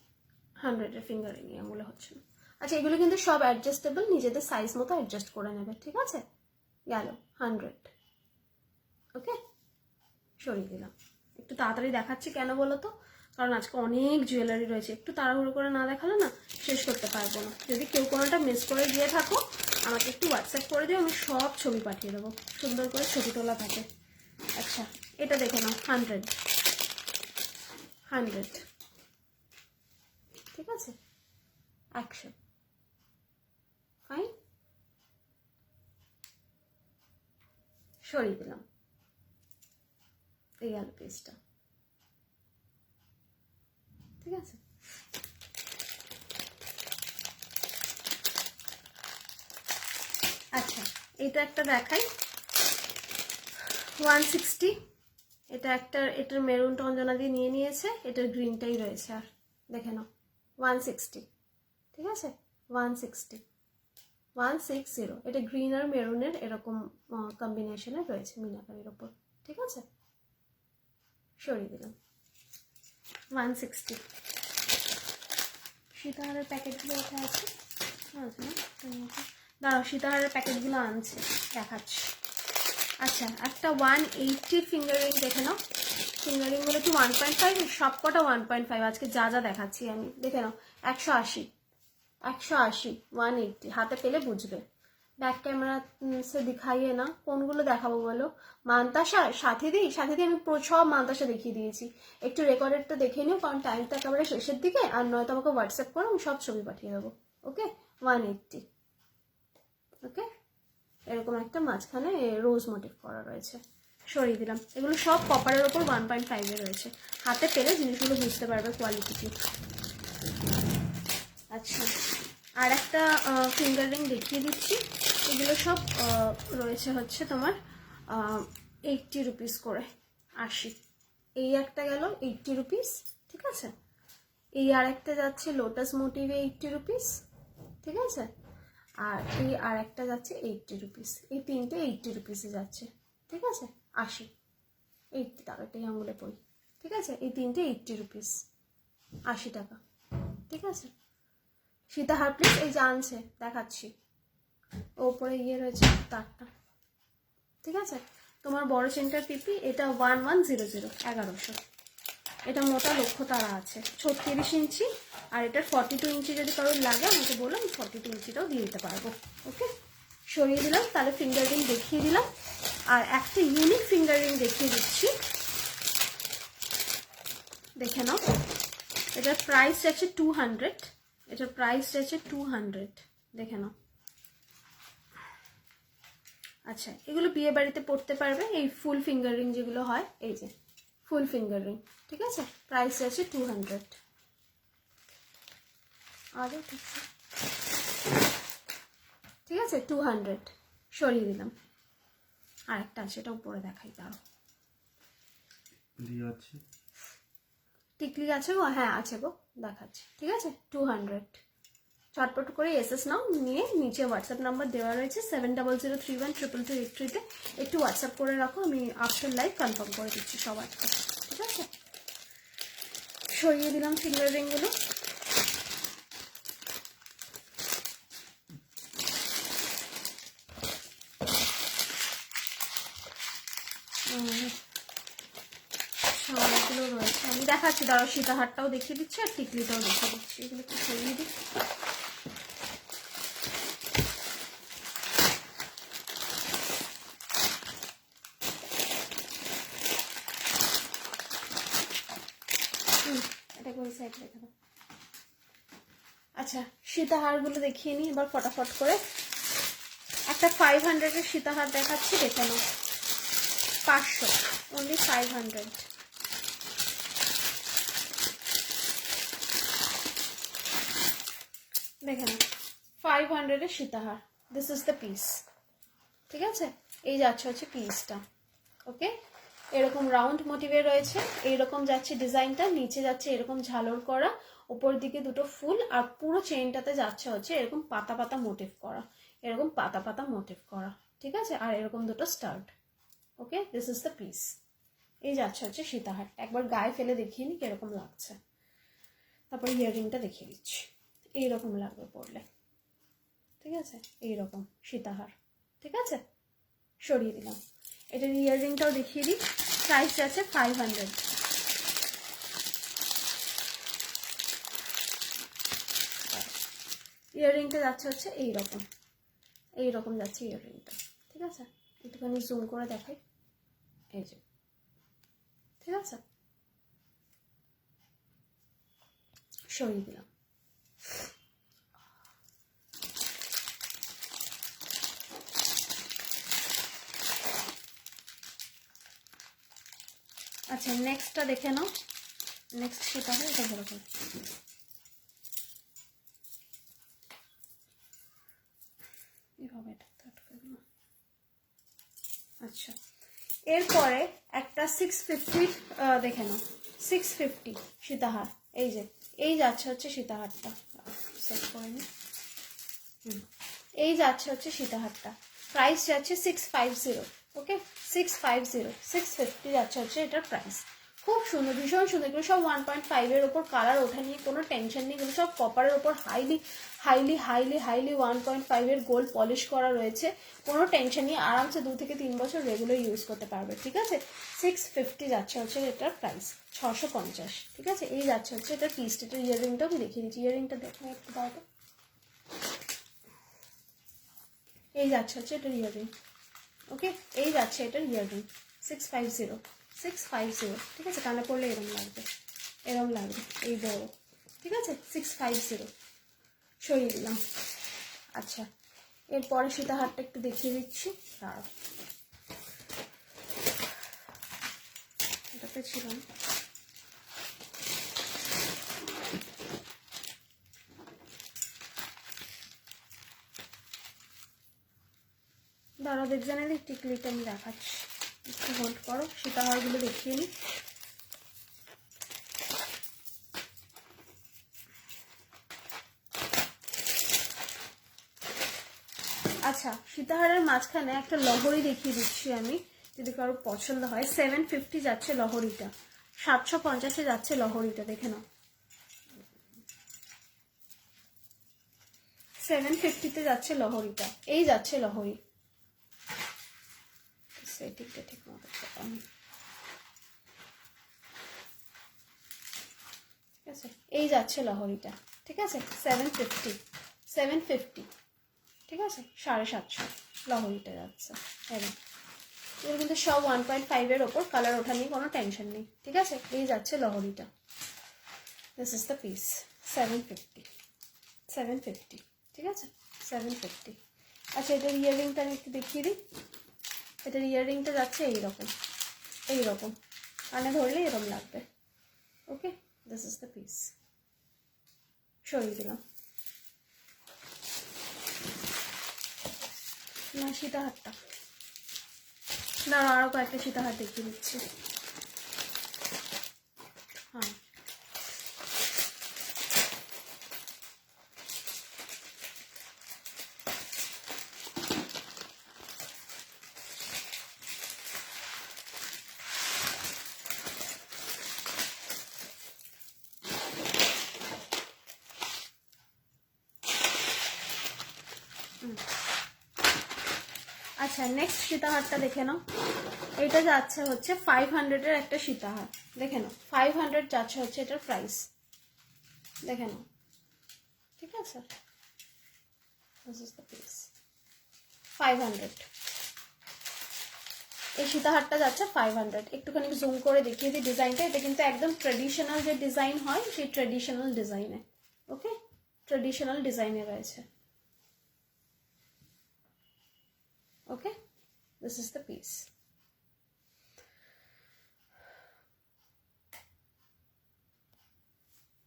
100 এর ফিঙ্গার রিং, এগুলো হচ্ছে না। আচ্ছা, এগুলো কিন্তু সব অ্যাডজাস্টেবল, নিজেদের সাইজ মতো অ্যাডজাস্ট করে নেবে। ঠিক আছে, গেল 100। ওকে, সরিয়ে দিলাম। একটু তাড়াতাড়ি দেখাচ্ছি, কেন বলো তো, কারণ আজকে অনেক জুয়েলারি রয়েছে, একটু তাড়াহুড়ো করে না দেখালে না শেষ করতে পারবো না। যদি কেউ কোনোটা মিস করে গিয়ে থাকো আমাকে একটু হোয়াটসঅ্যাপ করে দিও, আমি সব ছবি পাঠিয়ে দেবো, সুন্দর করে ছবি তোলা থাকে। আচ্ছা, এটা দেখে নাও 100 100, ঠিক আছে 100, ফাইন। সরিয়ে দিলাম, এই গেল পিসটা, ঠিক আছে। আচ্ছা এটা একটা দেখাই, 160, এটা একটা, এটার মেরুনটা অঞ্জনা দিয়ে নিয়ে নিয়েছে, এটার গ্রিনটাই রয়েছে, আর দেখে নাও 160, ঠিক আছে 160, 160, এটা গ্রিন আর মেরুনের এরকম কম্বিনেশনে রয়েছে মিনাকারির ওপর, ঠিক আছে। সরিয়ে দিলাম 160। সীতাহারের প্যাকেটগুলো কোথায় আছে? আছে না, দাঁড়াও সীতাহারের প্যাকেটগুলো আনছে, দেখাচ্ছি। আচ্ছা একটা 180 ফিঙ্গার রিং দেখে নাও, ফিঙ্গার রিংগুলো কি 1.5, সব কটা 1.5, আজকে যা যা দেখাচ্ছি আমি, দেখে নাও 180, 180, 180, হাতে পেলে বুঝবে। ব্যাক ক্যামেরা সে দেখাইয়ে না, কোনগুলো দেখাবো বলো? মান্তাসা, সাথীদি, সাথীদি আমি সব মান্তাসা দেখিয়ে দিয়েছি, একটু রেকর্ডেডটা দেখে নিও, কারণ টাইমটা একেবারে শেষের দিকে, আর নয়তো আমাকে হোয়াটসঅ্যাপ করো, আমি সব ছবি পাঠিয়ে দেবো। ওকে 180, ওকে। এরকম একটা মাঝখানে রোজ মোটিভ করা রয়েছে, সরিয়ে দিলাম। এগুলো সব কপারের ওপর 1.5 রয়েছে, হাতে পেলে জিনিসগুলো বুঝতে পারবে কোয়ালিটি কি। আচ্ছা আর একটা ফিঙ্গার রিং দেখিয়ে দিচ্ছি, এগুলো সব রয়েছে হচ্ছে তোমার 80 রুপিস করে, 80। এই একটা গেল 80 রুপিস, ঠিক আছে। এই আরেকটা যাচ্ছে লোটাস মোটিভে 80 রুপিস, ঠিক আছে। আর এই আর একটা যাচ্ছে 80 রুপিস, এই তিনটে 80 রুপিসে যাচ্ছে, ঠিক আছে। 80, 80 টাকাটাই আঙুলে পড়ি, ঠিক আছে। এই তিনটে 80 রুপিস, 80 টাকা, ঠিক আছে। সীতাহার প্লিজ, এই যে আনছে দেখাচ্ছি, ওপরে ইয়ে রয়েছে তারটা, ঠিক আছে। তোমার বড় চেনটার পিপি, এটা 1100, 1100, এটা মোটা লক্ষ্য তারা আছে, 36 ইঞ্চি, আর এটার 42 ইঞ্চি যদি কারোর লাগে আমাকে বলো, আমি 42 ইঞ্চিটাও দিয়ে দিতে পারবো। ওকে সরিয়ে দিলাম, তাহলে ফিঙ্গার রিং দেখিয়ে দিলাম। আর একটা ইউনিক ফিঙ্গার রিং দেখিয়ে দিচ্ছি, দেখে নাও। এটার প্রাইস আছে 200, এটার প্রাইস আছে 200, দেখে নাও। আচ্ছা এগুলো বিয়ে বাড়িতে পড়তে পারবে, এই ফুল ফিঙ্গার রিং যেগুলো হয়, এই যে ফুল ফিঙ্গার রিং, ঠিক আছে। প্রাইস আছে 200, আরও ঠিক আছে 200, সরিয়ে দিলাম। আরেকটা আছে, এটা উপরে দেখাই, দাঁড়ো। টিকলি আছে গো, হ্যাঁ আছে গো, দেখাচ্ছি, ঠিক আছে 200। চটপট করে এসএস নাও, নিয়ে নিচে হোয়াটসঅ্যাপ নাম্বার দেওয়া রয়েছে 7003122283-তে, একটু হোয়াটসঅ্যাপ করে রাখো, আমি আফটার লাইভ কনফার্ম করে দিচ্ছি সবার, ঠিক আছে। সরিয়ে দিলাম ফিঙ্গার রিংগুলো। সবগুলো রয়েছে, আমি দেখাচ্ছি, দাঁড়াও সীতাহারটাও দেখিয়ে দিচ্ছি আর টিকলিটাও দেখিয়ে দিচ্ছি, এগুলো একটু সরিয়ে দিই। এটাকে ওই সাইড রেখে দাও। আচ্ছা সীতাহারগুলো দেখিয়ে নিই এবার ফটাফট করে। একটা 500-এর সীতাহার দেখাচ্ছি, দেখে নাও, 500, অনলি 500, দেখে নাও 500-এর সীতাহার, দিস ইজ দ্য পিস, ঠিক আছে। এই যাচ্ছে হচ্ছে পিসটা, ওকে। এরকম রাউন্ড মোটিভে রয়েছে, এইরকম যাচ্ছে ডিজাইনটা, নিচে যাচ্ছে এরকম ঝালর করা, উপর দিকে দুটো ফুল, আর পুরো চেইনটাতে যাচ্ছে হচ্ছে এরকম পাতা পাতা মোটিভ করা, এরকম পাতা পাতা মোটিভ করা, ঠিক আছে। আর এরকম দুটো start, okay, this is the piece. এই যাচ্ছে হচ্ছে সীতাহার, একবার গায়ে ফেলে দেখিয়ে নি কিরকম লাগছে, তারপর ইয়াররিংটা দেখিয়ে দিচ্ছি, এইরকম লাগবে পরলে, ঠিক আছে। এইরকম সীতাহার, ঠিক আছে, সরিয়ে দিলাম। এটার ইয়াররিংটাও দেখিয়ে দিই, প্রাইস আছে 500, ইয়াররিংটা যাচ্ছে হচ্ছে এইরকম, এইরকম যাচ্ছে ইয়াররিংটা, ঠিক আছে। একটুখানি জুম করে দেখাই, এই যে ঠিক আছে, সরিয়ে দিলাম। আচ্ছা নেক্সটটা দেখে নাও, নেক্সট সেটা হয়, এটা বড় করে এভাবে এটা আটকে দিলাম। আচ্ছা এরপরে একটা 650 দেখে নাও, 650 সীতাহার। এই যে এই যাচ্ছে হচ্ছে সীতাহারটা, সেট করে নি। এই যাচ্ছে হচ্ছে সীতাহারটা, প্রাইস যাচ্ছে 650। ওকে 650, 650 যাচ্ছে হচ্ছে এটার প্রাইস। খুব সুন্দর, ভীষণ সুন্দর। এগুলো সব 1.5-এর ওপর কালার ওঠা নিয়ে কোনো টেনশন নেই। এগুলো সব কপারের ওপর হাইলি হাইলি হাইলি হাইলি 1.5-এর গোল্ড পলিশ করা রয়েছে, কোনো টেনশন নেই। আরামসে 2 থেকে 3 বছর রেগুলার ইউজ করতে পারবে। ঠিক আছে, 650 যাচ্ছে হচ্ছে এটার প্রাইস, 650। ঠিক আছে, এই যাচ্ছে হচ্ছে এটার পিসটা। এটার ইয়াররিংটাও আমি দেখিয়ে দিচ্ছি, ইয়াররিংটা দেখো একটু দাও তো। এই যাচ্ছে হচ্ছে এটার ইয়াররিং। ওকে এই যাচ্ছে এটার ইয়াররিং, 650, 650। ঠিক আছে, কানে পড়লে এরম লাগবে, এরম লাগবে, এই বড়। ঠিক আছে 650, সরিয়ে দিলাম। আচ্ছা এরপরে সীতাহারটা একটু দেখিয়ে দিচ্ছি, দাঁড়াও, এটাতে ছিল না। দাঁড়াও দেখজানে টিকলিটা আমি দেখাচ্ছি, একটু হোল্ড করো, সীতাহারগুলো দেখিয়ে নিই। আচ্ছা সীতাহারের মাঝখানে একটা লহরি দেখিয়ে দিচ্ছি আমি, যদি কারো পছন্দ হয়। 750 যাচ্ছে লহরিটা, 750-এ যাচ্ছে লহরিটা, দেখে নাও। 750-তে যাচ্ছে লহরিটা, এই যাচ্ছে লহরি। সেটিংটা ঠিক মতো আমি, ঠিক আছে, এই যাচ্ছে লহরিটা। ঠিক আছে 750, 750। ঠিক আছে 750 লহরিটা যাচ্ছে। হ্যাঁ এর কিন্তু সব 1.5-এর ওপর কালার ওঠা নিয়ে কোনো টেনশন নেই। ঠিক আছে, এই যাচ্ছে লহরিটা। This is the piece, 750, 750। ঠিক আছে 750। আচ্ছা এটার ইয়াররিংটা আমি একটু দেখিয়ে দিই। এটার ইয়াররিংটা যাচ্ছে এইরকম, এইরকম কানে ধরলে এরকম লাগবে। ওকে দিস ইজ দ্য পিস, সরিয়ে দিলাম। না সীতাহারটা দাঁড়া, আরো কয়েকটা সীতাহার দেখিয়ে দিচ্ছি। হ্যাঁ আচ্ছা নেক্সট সীতাহারটা দেখে নাও। এটা যাচ্ছে হচ্ছে 500-এর একটা সীতাহার, দেখে নাও 500 যাচ্ছে হচ্ছে এটার প্রাইস, দেখে নাও। ঠিক আছে দিস ইজ দ্য পিস, 500। এই সীতাহারটা যাচ্ছে 500। একটুখানি জুম করে দেখিয়ে দিই ডিজাইনটা। এটা কিন্তু একদম ট্রেডিশনাল যে ডিজাইন হয় সেই ট্রেডিশনাল ডিজাইনে। ওকে ট্রেডিশনাল ডিজাইনে রয়েছে। Okay this is the piece.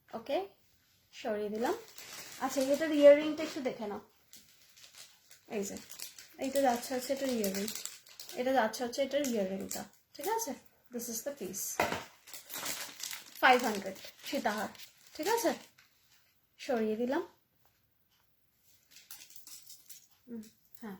Okay সরিয়ে দিলাম। আচ্ছা এটার ইয়াররিংটা একটু দেখে নাও। এই যে এইটা যাচ্ছে হচ্ছে এটার ইয়াররিং, এটা যাচ্ছে হচ্ছে এটার ইয়াররিংটা। ঠিক আছে দিস ইজ দ্য পিস, 500 সীতাহার। ঠিক আছে সরিয়ে দিলাম। হ্যাঁ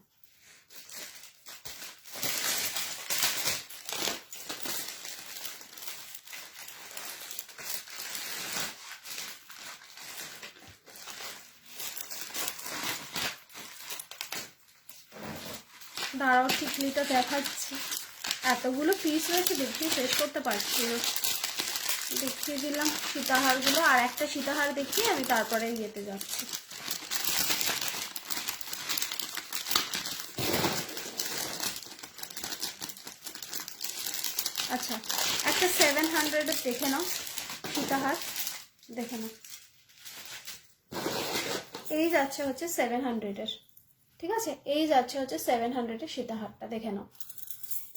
দাঁড়াও টিকলিটা দেখাচ্ছি, এতগুলো পিস রয়েছে দেখিয়ে শেষ করতে পারছি না। দেখিয়ে দিলাম সীতাহারগুলো, আর একটা সীতাহার দেখিয়ে আমি তারপরে ইয়েতে যাচ্ছি। আচ্ছা, একটা 700 দেখে নাও সীতাহার, দেখে নাও। এই যাচ্ছে হচ্ছে 700-এর, ঠিক আছে? এই যাচ্ছে হচ্ছে 700-এর সীতাহারটা, দেখে নাও।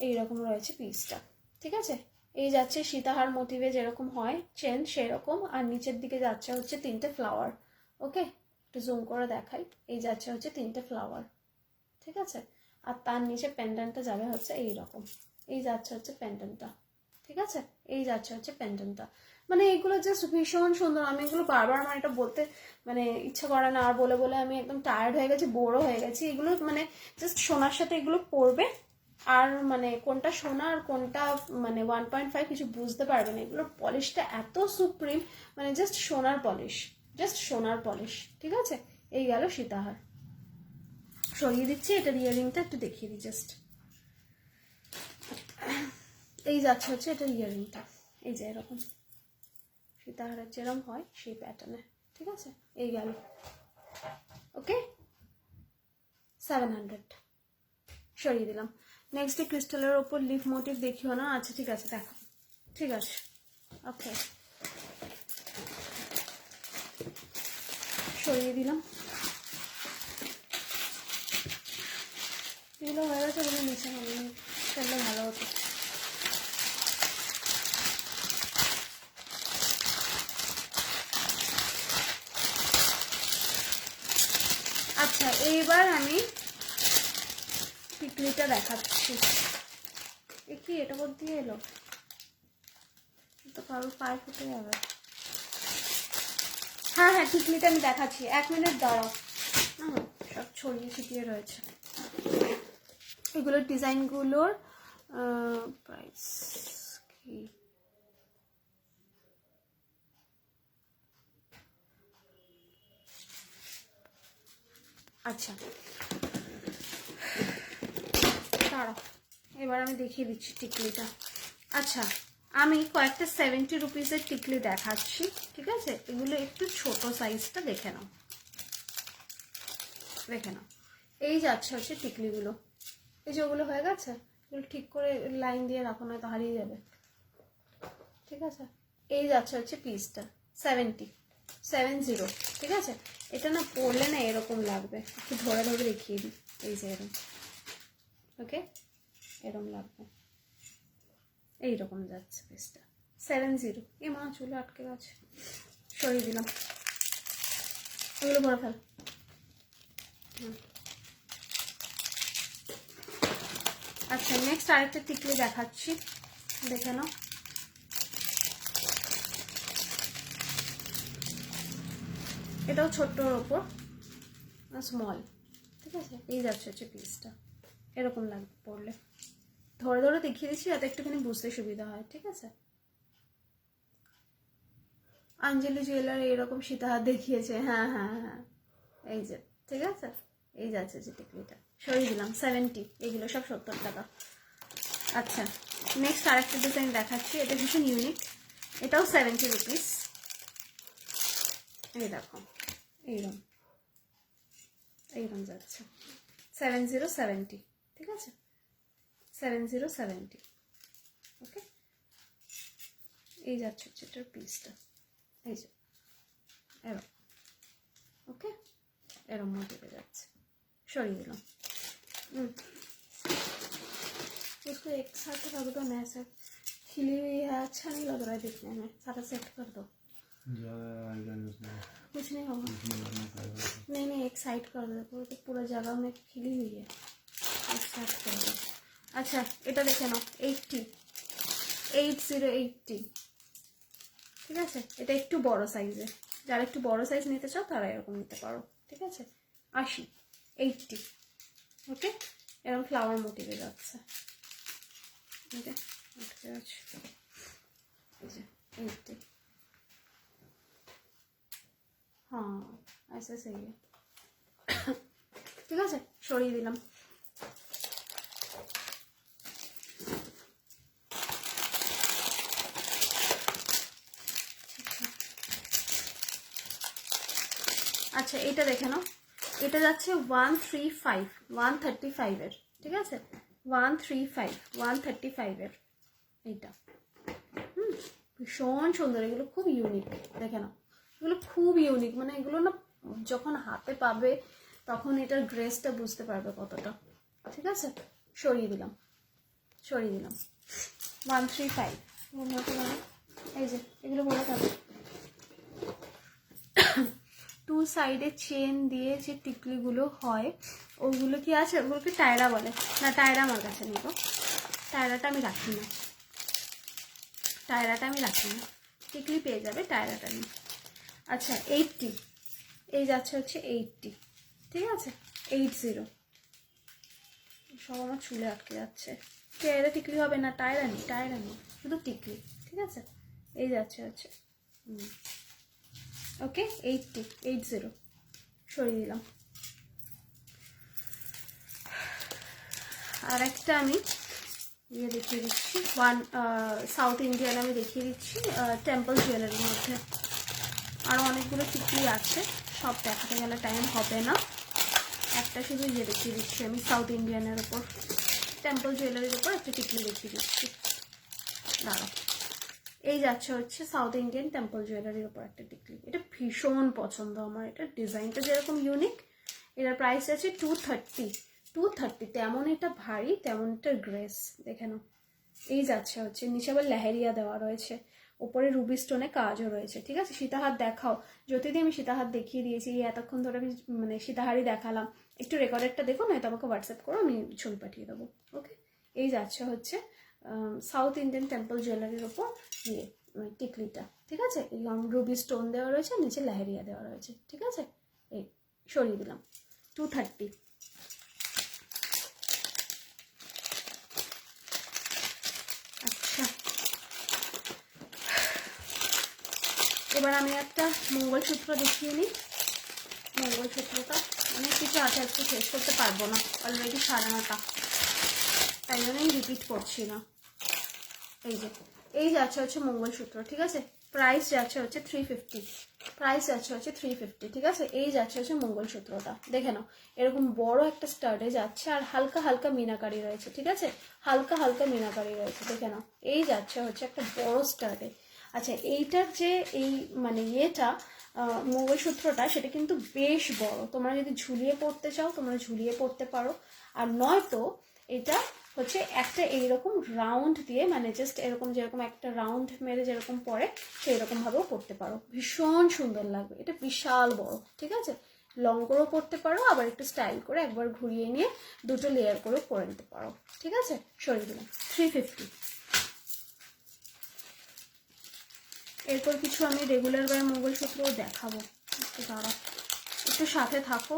এইরকম রয়েছে পিসটা, ঠিক আছে? এই যাচ্ছে সীতাহার মোটিভে যেরকম হয় চেন সেরকম, আর নিচের দিকে যাচ্ছে হচ্ছে 3টে ফ্লাওয়ার। ওকে, একটু জুম করে দেখাই। এই যাচ্ছে হচ্ছে 3টে ফ্লাওয়ার, ঠিক আছে? আর তার নিচে পেন্ডেন্টটা যাবে হচ্ছে এইরকম। এই যাচ্ছে হচ্ছে পেন্ডেন্টটা, ঠিক আছে? এই যাচ্ছে হচ্ছে পেন্ডেন্টটা। মানে এগুলো জাস্ট ভীষণ সুন্দর। আমি এগুলো বারবার আমার এটা বলতে মানে ইচ্ছা করে না, আর বলে বলে আমি একদম টায়ার্ড হয়ে গেছি, বোরও হয়ে গেছি। এগুলো মানে জাস্ট সোনার সাথে এগুলো পরবে, আর মানে কোনটা সোনা আর কোনটা মানে 1.5 কিছু বুঝতে পারবে না। এগুলোর পলিশটা এত সুপ্রিম, মানে জাস্ট সোনার পলিশ, জাস্ট সোনার পলিশ, ঠিক আছে? এই গেল সীতাহার। সরিয়ে দিচ্ছি, এটার ইয়ারিংটা একটু দেখিয়ে দিই জাস্ট। এই যাচ্ছে হচ্ছে এটার ইয়ারিংটা, এই যে এরকম সীতাহারের যেরকম হয় সেই প্যাটার্নে, ঠিক আছে? এই গেল। ওকে, 700 সরিয়ে দিলাম। নেক্সট ক্রিস্টালের ওপর লিফ মোটিভ দেখিও না? আচ্ছা ঠিক আছে, দেখো, ঠিক আছে। ওকে, সরিয়ে দিলাম। এগুলো হয়ে গেছে, এগুলো নিচে ফেললে ভালো হতো। আচ্ছা, এইবার আমি টিকলিটা দেখাচ্ছি। এ কি, এটা কোথা দিয়ে এলো? তো কারোর পায়ে ফুটে যাবে। হ্যাঁ হ্যাঁ, টিকলিটা আমি দেখাচ্ছি, 1 মিনিট দাঁড়াও। সব ছড়িয়ে ছিটিয়ে রয়েছে। এগুলোর ডিজাইনগুলোর প্রাইস কি? আচ্ছা দাঁড়াও, এবার আমি দেখিয়ে দিচ্ছি টিকলিটা। আচ্ছা, আমি কয়েকটা 70 রুপিসের টিকলি দেখাচ্ছি, ঠিক আছে? এগুলো একটু ছোট সাইজটা, দেখে নাও, দেখে নাও। এই যাচ্ছে হচ্ছে টিকলিগুলো, এই যে ওগুলো হয়ে গেছে, এগুলো ঠিক করে লাইন দিয়ে রাখো, নয়তো হারিয়ে যাবে, ঠিক আছে? এই যাচ্ছে হচ্ছে পিসটা 70, ঠিক আছে? এটা না পরলে না এরকম লাগবে, একটু ধরে ধরে দেখিয়ে দিই। এই যে এরকম, ওকে, এরকম লাগবে, এইরকম যাচ্ছে পিসটা 70। এ মা, চুলে আটকে গেছে, সরিয়ে দিলাম। এগুলো ভরে ফেল। আচ্ছা, নেক্সট আরেকটা টিকলি দেখাচ্ছি, দেখে নাও। এটাও ছোট্টর ওপর, স্মল, ঠিক আছে? এই যাচ্ছে হচ্ছে পিসটা, এরকম লাগবে পড়লে। ধরে ধরে দেখিয়ে দিচ্ছি যাতে একটুখানি বুঝতে সুবিধা হয়, ঠিক আছে? আঞ্জলি জুয়েলার এরকম সীতাহার দেখিয়েছে, হ্যাঁ হ্যাঁ হ্যাঁ, এই যে, ঠিক আছে? এই যাচ্ছে যে টিকলিটা, সরিয়ে দিলাম। 70, এগুলো সব 70 টাকা। আচ্ছা, নেক্সট আরেকটা ডিজাইন দেখাচ্ছি, এটা ভীষণ ইউনিক, এটাও 70 রুপিস। এই দেখো, এইরকম এইরকম যাচ্ছে 70, ঠিক আছে? 70, ওকে। এই যাচ্ছে হচ্ছে এটার পিসটা, এই যে এরকম, ओके एरम मोटिवे जाच्छे सरिये दिलाम। इसको एक साथ कर दो ना, ऐसे खिली हुई है, अच्छा नहीं लग रहा है दिखने में, सारा सेट कर दो। कुछ नहीं होगा, नहीं नहीं, एक साइड कर दो, तो पूरा जगह में खिली हुई है, एक साइड कर दो। अच्छा, এটা দেখে নাও, 80 ঠিক আছে? এটা একটু বড় সাইজের, যারা একটু বড় সাইজ নিতে চাও তারা এরকম নিতে পারো, ঠিক আছে? 80 ওকে, এরকম ফ্লাওয়ার মোটিভে যাচ্ছে, ওকে, আটকে আছে, এই যে 80। हाँ ऐसे सही है, ঠিক আছে? সরিয়ে দিলাম। আচ্ছা, এটা দেখে নাও, এটা যাচ্ছে 135 135 এর, ঠিক আছে? 135 135 এর, এইটা ভীষণ সুন্দর, এগুলো খুব ইউনিক, দেখে নাও এগুলো খুব ইউনিক, মানে এগুলো না যখন হাতে পাবে তখন এটার গ্রেসটা বুঝতে পারবে কতটা। ঠিক আছে, সরিয়ে দিলাম 135। এই যে এগুলো বলে থাকবে টু সাইডে চেন দিয়ে যে টিকলিগুলো হয় ওগুলো কি আছে, ওগুলোকে টায়রা বলে না, টায়রা আমার কাছে নেই গো, টায়রাটা আমি রাখি না, টিকলি পেয়ে যাবে, টায়রাটা নেই। আচ্ছা 80, এই যাচ্ছে হচ্ছে 80, ঠিক আছে 80, সব আমার চুলে আটকে যাচ্ছে। টায়রা টিকলি হবে না, টায়রা নেই, শুধু টিকলি, ঠিক আছে। এই যাচ্ছে হচ্ছে ওকে 80 সরিয়ে দিলাম। আর একটা আমি ইয়ে দেখিয়ে দিচ্ছি, সাউথ ইন্ডিয়ান আমি দেখিয়ে দিচ্ছি টেম্পল জুয়েলারির মধ্যে। আরও অনেকগুলো টিকলি আছে, সব দেখাতে গেলে টাইম হবে না, একটা শুধু ইয়ে দেখিয়ে দিচ্ছি আমি সাউথ ইন্ডিয়ানের ওপর, টেম্পল জুয়েলারির ওপর একটা টিকলি দেখিয়ে দিচ্ছি। দাঁড়াও, এই যাচ্ছে হচ্ছে সাউথ ইন্ডিয়ান টেম্পল জুয়েলারির ওপর একটা টিকলি, এটা ভীষণ পছন্দ আমার, এটা ডিজাইনটা যেরকম ইউনিক, এটার প্রাইস আছে 230, তেমন এটা ভারী, তেমন এটা গ্রেস, দেখে নাও। এই যাচ্ছে হচ্ছে, নিচে আবার লেহেরিয়া দেওয়া রয়েছে, ওপরে রুবি স্টোনে কাজও রয়েছে, ঠিক আছে। সীতাহার দেখাও, যতদিন আমি সীতাহার দেখিয়ে দিয়েছি, এতক্ষণ ধরে আমি মানে সীতাহারই দেখালাম, একটু রেকর্ডেরটা দেখো, নয়তো আমাকে হোয়াটসঅ্যাপ করো, আমি ছবি পাঠিয়ে দেবো। ওকে, এই যাচ্ছে হচ্ছে সাউথ ইন্ডিয়ান টেম্পল জুয়েলারির ওপর ইয়ে টিকলিটা, ঠিক আছে। এই রুবি স্টোন দেওয়া রয়েছে, নিচে লেহেরিয়া দেওয়া রয়েছে, ঠিক আছে। এই সরিয়ে দিলাম 230। আচ্ছা, এবার আমি একটা মঙ্গলসূত্র দেখিয়ে নিই। মঙ্গলসূত্রটা অনেক কিছু আছে, আজকে শেষ করতে পারবো না, অলরেডি 9:30, তাই জন্য আমি রিপিট করছি না। এই যে এই যাচ্ছে হচ্ছে মঙ্গলসূত্র, ঠিক আছে, প্রাইস যাচ্ছে হচ্ছে 350, ঠিক আছে। এই যাচ্ছে হচ্ছে মঙ্গলসূত্রটা, দেখে নাও এরকম বড় একটা স্টাডে যাচ্ছে, আর হালকা হালকা মিনাকারি রয়েছে, ঠিক আছে, হালকা হালকা মিনাকারি রয়েছে, দেখে নাও। এই যাচ্ছে হচ্ছে একটা বড় স্টাডে। আচ্ছা, এইটার যে এই মানে ইয়েটা মঙ্গলসূত্রটা, সেটা কিন্তু বেশ বড়, তোমরা যদি ঝুলিয়ে পড়তে চাও তোমরা ঝুলিয়ে পড়তে পারো, আর নয়তো এটা হচ্ছে একটা এইরকম রাউন্ড দিয়ে, মানে জাস্ট এরকম যেরকম একটা রাউন্ড মেরে যেরকম পরে সেই রকম ভাবেও পড়তে পারো, ভীষণ সুন্দর লাগবে। এটা বিশাল বড়, ঠিক আছে, লং করেও পড়তে পারো, আবার একটু স্টাইল করে একবার ঘুরিয়ে নিয়ে দুটো লেয়ার করেও পরে নিতে পারো, ঠিক আছে। সরিয়ে দিলাম 350। এরপর কিছু আমি রেগুলার গায়ে মঙ্গলসূত্রও দেখাবো, একটু দাঁড়া, একটু সাথে থাকো।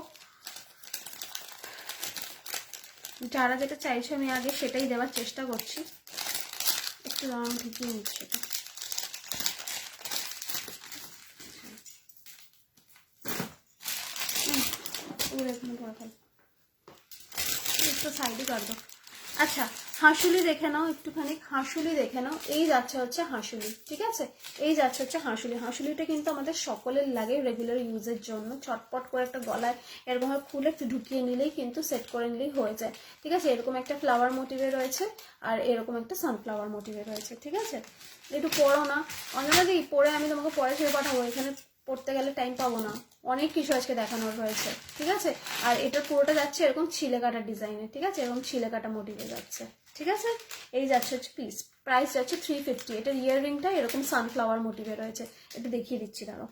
যারা যেটা চাইছে আমি আগে সেটাই দেওয়ার চেষ্টা করছি, একটু দাম ঢুকিয়ে নিচ্ছি এটা। একটু সাইডে কাটবো। আচ্ছা, হাঁসুলি দেখে নাও, একটুখানি হাঁসুলি দেখে নাও। এই যাচ্ছে হচ্ছে হাঁসুলি, ঠিক আছে, এই যাচ্ছে হচ্ছে হাঁসুলি। হাঁসুলিটা কিন্তু আমাদের সকলের লাগে রেগুলার ইউজের জন্য, চটপট করে একটা গলায় এরকম খুলে একটু ঢুকিয়ে নিলেই কিন্তু সেট করে নিলেই হয়ে যায়, ঠিক আছে। এরকম একটা ফ্লাওয়ার মোটিভে রয়েছে, আর এরকম একটা সানফ্লাওয়ার মোটিভে রয়েছে, ঠিক আছে। একটু পড়ো না অঞ্জনা দি, পরে আমি তোমাকে পরে ছেড়ে পাঠাবো, এখানে পড়তে গেলে টাইম পাবো না, অনেক কিছু আজকে দেখানোর রয়েছে, ঠিক আছে। আর এটা পুরোটা যাচ্ছে এরকম ছিলে কাটা ডিজাইনে, ঠিক আছে, এরকম ছিলে কাটা মোটিভে যাচ্ছে, ঠিক আছে। এই যাচ্ছে হচ্ছে পিস, প্রাইস যাচ্ছে 350। এটার ইয়াররিংটা এরকম সানফ্লাওয়ার মোটিভে রয়েছে, এটা দেখিয়ে দিচ্ছি দাঁড়াও।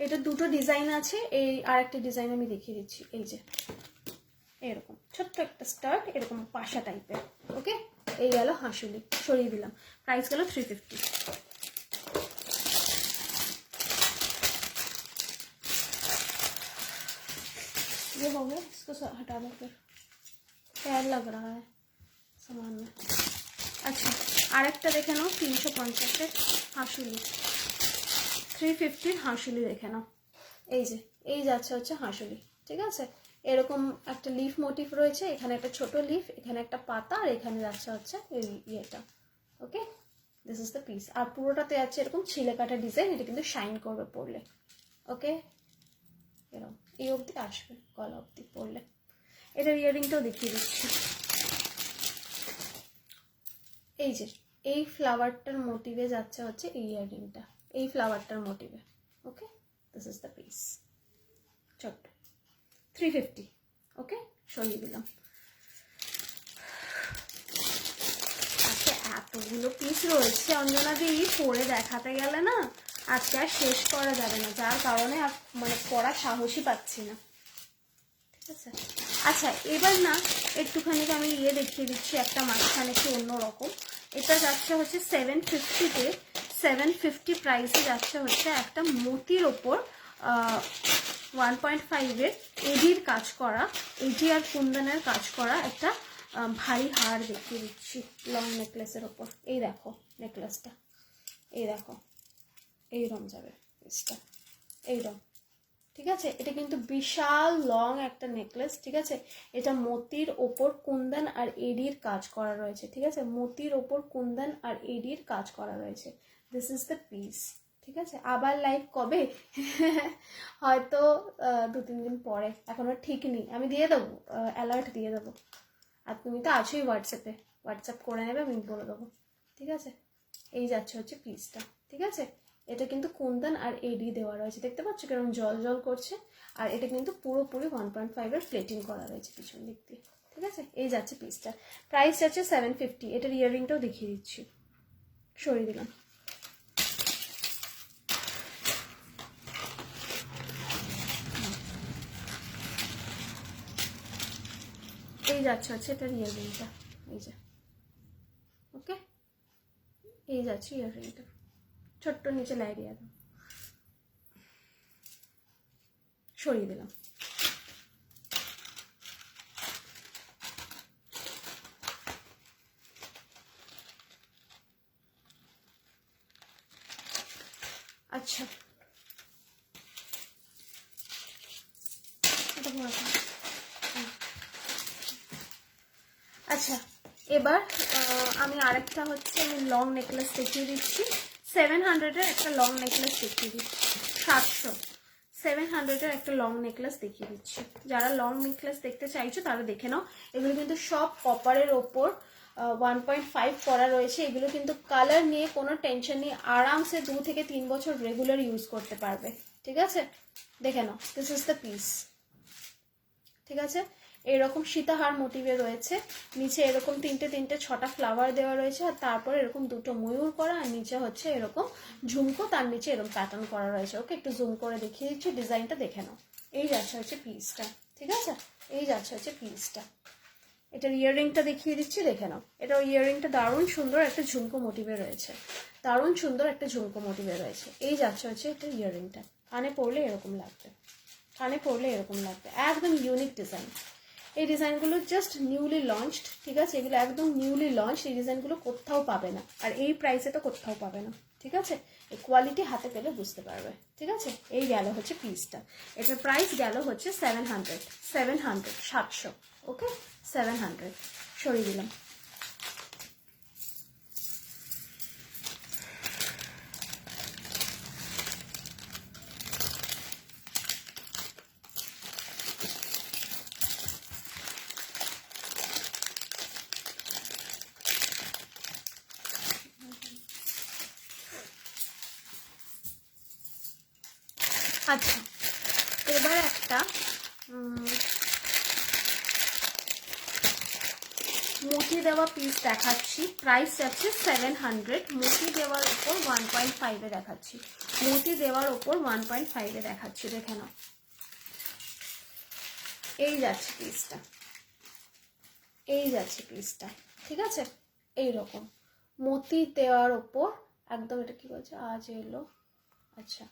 এটা দুটো ডিজাইন আছে, এই আর একটা ডিজাইন আমি দেখিয়ে দিচ্ছি। এই যে এরকম ছোট্ট একটা স্টার্ট, এরকম পাশা টাইপের, ওকে। এই গেল হাঁসুলি, সরিয়ে দিলাম, প্রাইস গেল 350। ये हो गया, इसको हटा दो, फिर पैर लग रहा है सामान में। अच्छा, আরেকটা দেখে নাও 350-এর হাঁসুলি, 350-র হাঁসুলি দেখে নাও। এই যে এই যাচ্ছে হচ্ছে হাঁসুলি, ঠিক আছে। এরকম একটা লিফ মোটিভ রয়েছে, এখানে একটা ছোট লিফ, এখানে একটা পাতা, আর এখানে যাচ্ছে হচ্ছে এই ইয়েটা, ওকে। দিস ইজ দ্য পিস, আর পুরোটাতে যাচ্ছে এরকম ছিলে কাটা ডিজাইন, এটা কিন্তু শাইন করবে পরলে, ওকে। এরকম এই অবধি আসবে গলা অবধি পরলে। এটার ইয়ারিংটাও দেখিয়ে দিচ্ছি, এই যে এই ফ্লাওয়ারটার মোটিভে যাচ্ছে হচ্ছে এই ইয়াররিংটা, এই ফ্লাওয়ারটার মোটিভে। ওকে, দিস ইজ দ্য পিস, ছোট্ট 350। ওকে, সরিয়ে দিলাম। আচ্ছা, এতগুলো পিস রয়েছে অঞ্জনাদি, পরে দেখাতে গেলে না আজকে আর শেষ করা যাবে না, যার কারণে মানে পড়া সাহসই পাচ্ছি না। ঠিক আছে, আচ্ছা এবার না একটুখানি আমি দেখিয়ে দিচ্ছি একটা মাঝখানে একটু অন্যরকম। এটা যাচ্ছে হচ্ছে 750-তে, 750 প্রাইসে যাচ্ছে হচ্ছে একটা মতির ওপর 1.5-এর এডির কাজ করা, এডি আর কুন্দনের কাজ করা একটা ভারী হার দেখিয়ে দিচ্ছি লং নেকলেসের ওপর। এই দেখো নেকলেসটা, এই দেখো এইরকম যাবে পিসটা, এইরকম। ঠিক আছে, এটা কিন্তু বিশাল লং একটা নেকলেস। ঠিক আছে, এটা মতির ওপর কুন্দন আর এডির কাজ করা রয়েছে। ঠিক আছে, মতির ওপর কুন্দন আর এডির কাজ করা রয়েছে। This is the piece. ঠিক আছে, আবার লাইভ কবে? হয়তো 2-3 দিন পরে, এখনো ঠিক নেই। আমি দিয়ে দেবো, অ্যালার্ট দিয়ে দেবো। আর তুমি তো আছোই হোয়াটসঅ্যাপে, হোয়াটসঅ্যাপ করে নেবে, আমি বলে দেবো। ঠিক আছে, এই যাচ্ছে হচ্ছে পিসটা। ঠিক আছে, এটা কিন্তু কুন্দন আর এডি দেওয়া রয়েছে, দেখতে পাচ্ছ কেরকম জল জল করছে। আর এটা কিন্তু পুরোপুরি 1.5-এর প্লেটিং করা রয়েছে পিছন দিক দিয়ে। ঠিক আছে, এই যাচ্ছে পিসটা, প্রাইস যাচ্ছে 750। এটার ইয়াররিংটাও দেখিয়ে দিচ্ছি, সরিয়ে দিলাম। এই যাচ্ছে হচ্ছে এটার ইয়াররিংটা, এই যে। ওকে, এই যাচ্ছে ইয়াররিংটা, ছোট্ট নিচে লাইরিয়া দাও, সরিয়ে দিলাম। আচ্ছা, আচ্ছা এবার আমি আরেকটা হচ্ছে আমি লং নেকলেস দেখিয়ে দিচ্ছি। 700-এর একটা লং নেকলেস দেখিয়ে দিচ্ছি, 700, 700-এর একটা লং নেকলেস দেখিয়ে দিচ্ছি। যারা লং নেকলেস দেখতে চাইছো তারা দেখে নাও। এগুলো কিন্তু সব কপারের ওপর 1.5 করা রয়েছে। এগুলো কিন্তু কালার নিয়ে কোনো টেনশন নেই, আরামসে 2 থেকে 3 বছর রেগুলার ইউজ করতে পারবে। ঠিক আছে, দেখে নাও, দিস ইজ দ্য পিস। ঠিক আছে, এরকম সীতাহার মোটিভে রয়েছে, নিচে এরকম 3-6টা ফ্লাওয়ার দেওয়া রয়েছে, আর তারপর এরকম 2টো ময়ূর করা, আর নিচে হচ্ছে এরকম ঝুমকো, তার নিচে এরকম প্যাটার্ন করা রয়েছে। ওকে, একটু জুম করে দেখিয়ে দিচ্ছি, ডিজাইনটা দেখে নাও। এই যাচ্ছে হচ্ছে পিসটা। ঠিক আছে, এই যাচ্ছে হচ্ছে পিসটা। এটার ইয়াররিংটা দেখিয়ে দিচ্ছি, দেখে নাও। এটার ইয়াররিংটা দারুণ সুন্দর একটা ঝুমকো মোটিভে রয়েছে, দারুণ সুন্দর একটা ঝুমকো মোটিভে রয়েছে। এই যাচ্ছে হচ্ছে এটার ইয়াররিংটা, কানে পরলে এরকম লাগবে, কানে পরলে এরকম লাগবে, একদম ইউনিক ডিজাইন। এই ডিজাইনগুলো জাস্ট নিউলি লঞ্চড। ঠিক আছে, এগুলো একদম নিউলি লঞ্চ, এই ডিজাইনগুলো কোথাও পাবে না, আর এই প্রাইসে তো কোথাও পাবে না। ঠিক আছে, এই কোয়ালিটি হাতে পেলে বুঝতে পারবে। ঠিক আছে, এই গেল হচ্ছে পিসটা, এটার প্রাইস গেল হচ্ছে 700, 700। ওকে, 700, সরিয়ে দিলাম। আচ্ছা, এবার একটা মুটি দেওয়া পিস দেখাচ্ছি, প্রাইস যাচ্ছে 700। মুটি দেওয়ার ওপর 1.5-এ দেখাচ্ছি, মুটি দেওয়ার ওপর 1.5-এ দেখাচ্ছি, দেখে নাও। এই যাচ্ছে পিসটা, এই যাচ্ছে পিসটা। ঠিক আছে, এইরকম মতি দেওয়ার ওপর একদম, এটা কি বলছে আজ এলো, আচ্ছা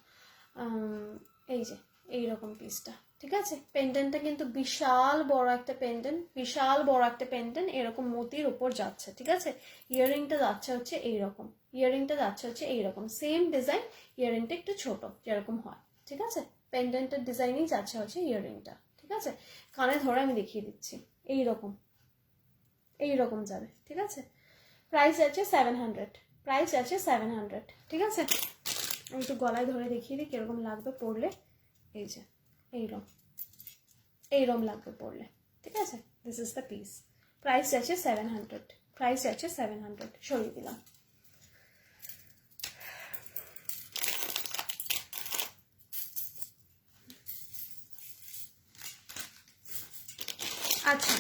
এই যে এইরকম পিসটা। ঠিক আছে, পেন্ডেন্টটা কিন্তু বিশাল বড় একটা পেন্ডেন্ট, বিশাল বড় একটা পেন্ডেন্ট এরকম মতির ওপর যাচ্ছে। ঠিক আছে, ইয়াররিংটা যাচ্ছে হচ্ছে এইরকম, ইয়াররিংটা যাচ্ছে হচ্ছে এইরকম, সেম ডিজাইন, ইয়াররিংটা একটু ছোট যেরকম হয়। ঠিক আছে, পেন্ডেন্টের ডিজাইনই যাচ্ছে হচ্ছে ইয়াররিংটা। ঠিক আছে, কানে ধরে আমি দেখিয়ে দিচ্ছি, এইরকম, এইরকম যাবে। ঠিক আছে, প্রাইস আছে 700, প্রাইস আছে 700। ঠিক আছে, আমি একটু গলায় ধরে দেখিয়ে দিই কিরকম লাগবে পরলে। এই যে এইরকম, এইরকম লাগবে পরলে। ঠিক আছে, this is the piece, price আছে 700। প্রাইস যাচ্ছে 700, সরিয়ে দিলাম। আচ্ছা,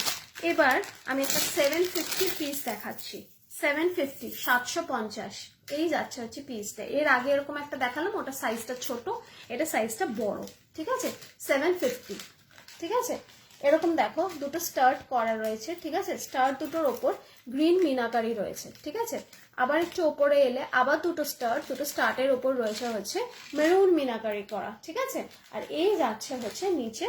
এবার আমি একটা 750 পিস দেখাচ্ছি। 750, 750 এই যাচ্ছে হচ্ছে পিসটা। এর আগে এরকম একটা দেখালাম, ওটা সাইজটা ছোট, এটা সাইজটা বড়, ঠিক আছে। 750, ঠিক আছে। এরকম দেখো দুটো স্টার্ট করা রয়েছে, ঠিক আছে। স্টার্ট দুটোর ওপর গ্রিন মিনাকারি রয়েছে, ঠিক আছে। আবার একটু ওপরে এলে আবার দুটো স্টার্টের ওপর রয়েছে হচ্ছে মেরুন মিনাকারি করা, ঠিক আছে। আর এই যাচ্ছে হচ্ছে নিচে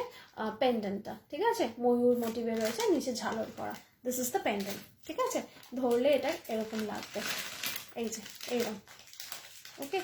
পেন্ডেন্টটা, ঠিক আছে, ময়ূর মোটিভে রয়েছে, নিচে ঝালর করা। দিস ইজ দ্য পেন্ডেন্ট, ঠিক আছে। ধরলে এটা এরকম লাগবে, এই যে এইরকম, ওকে।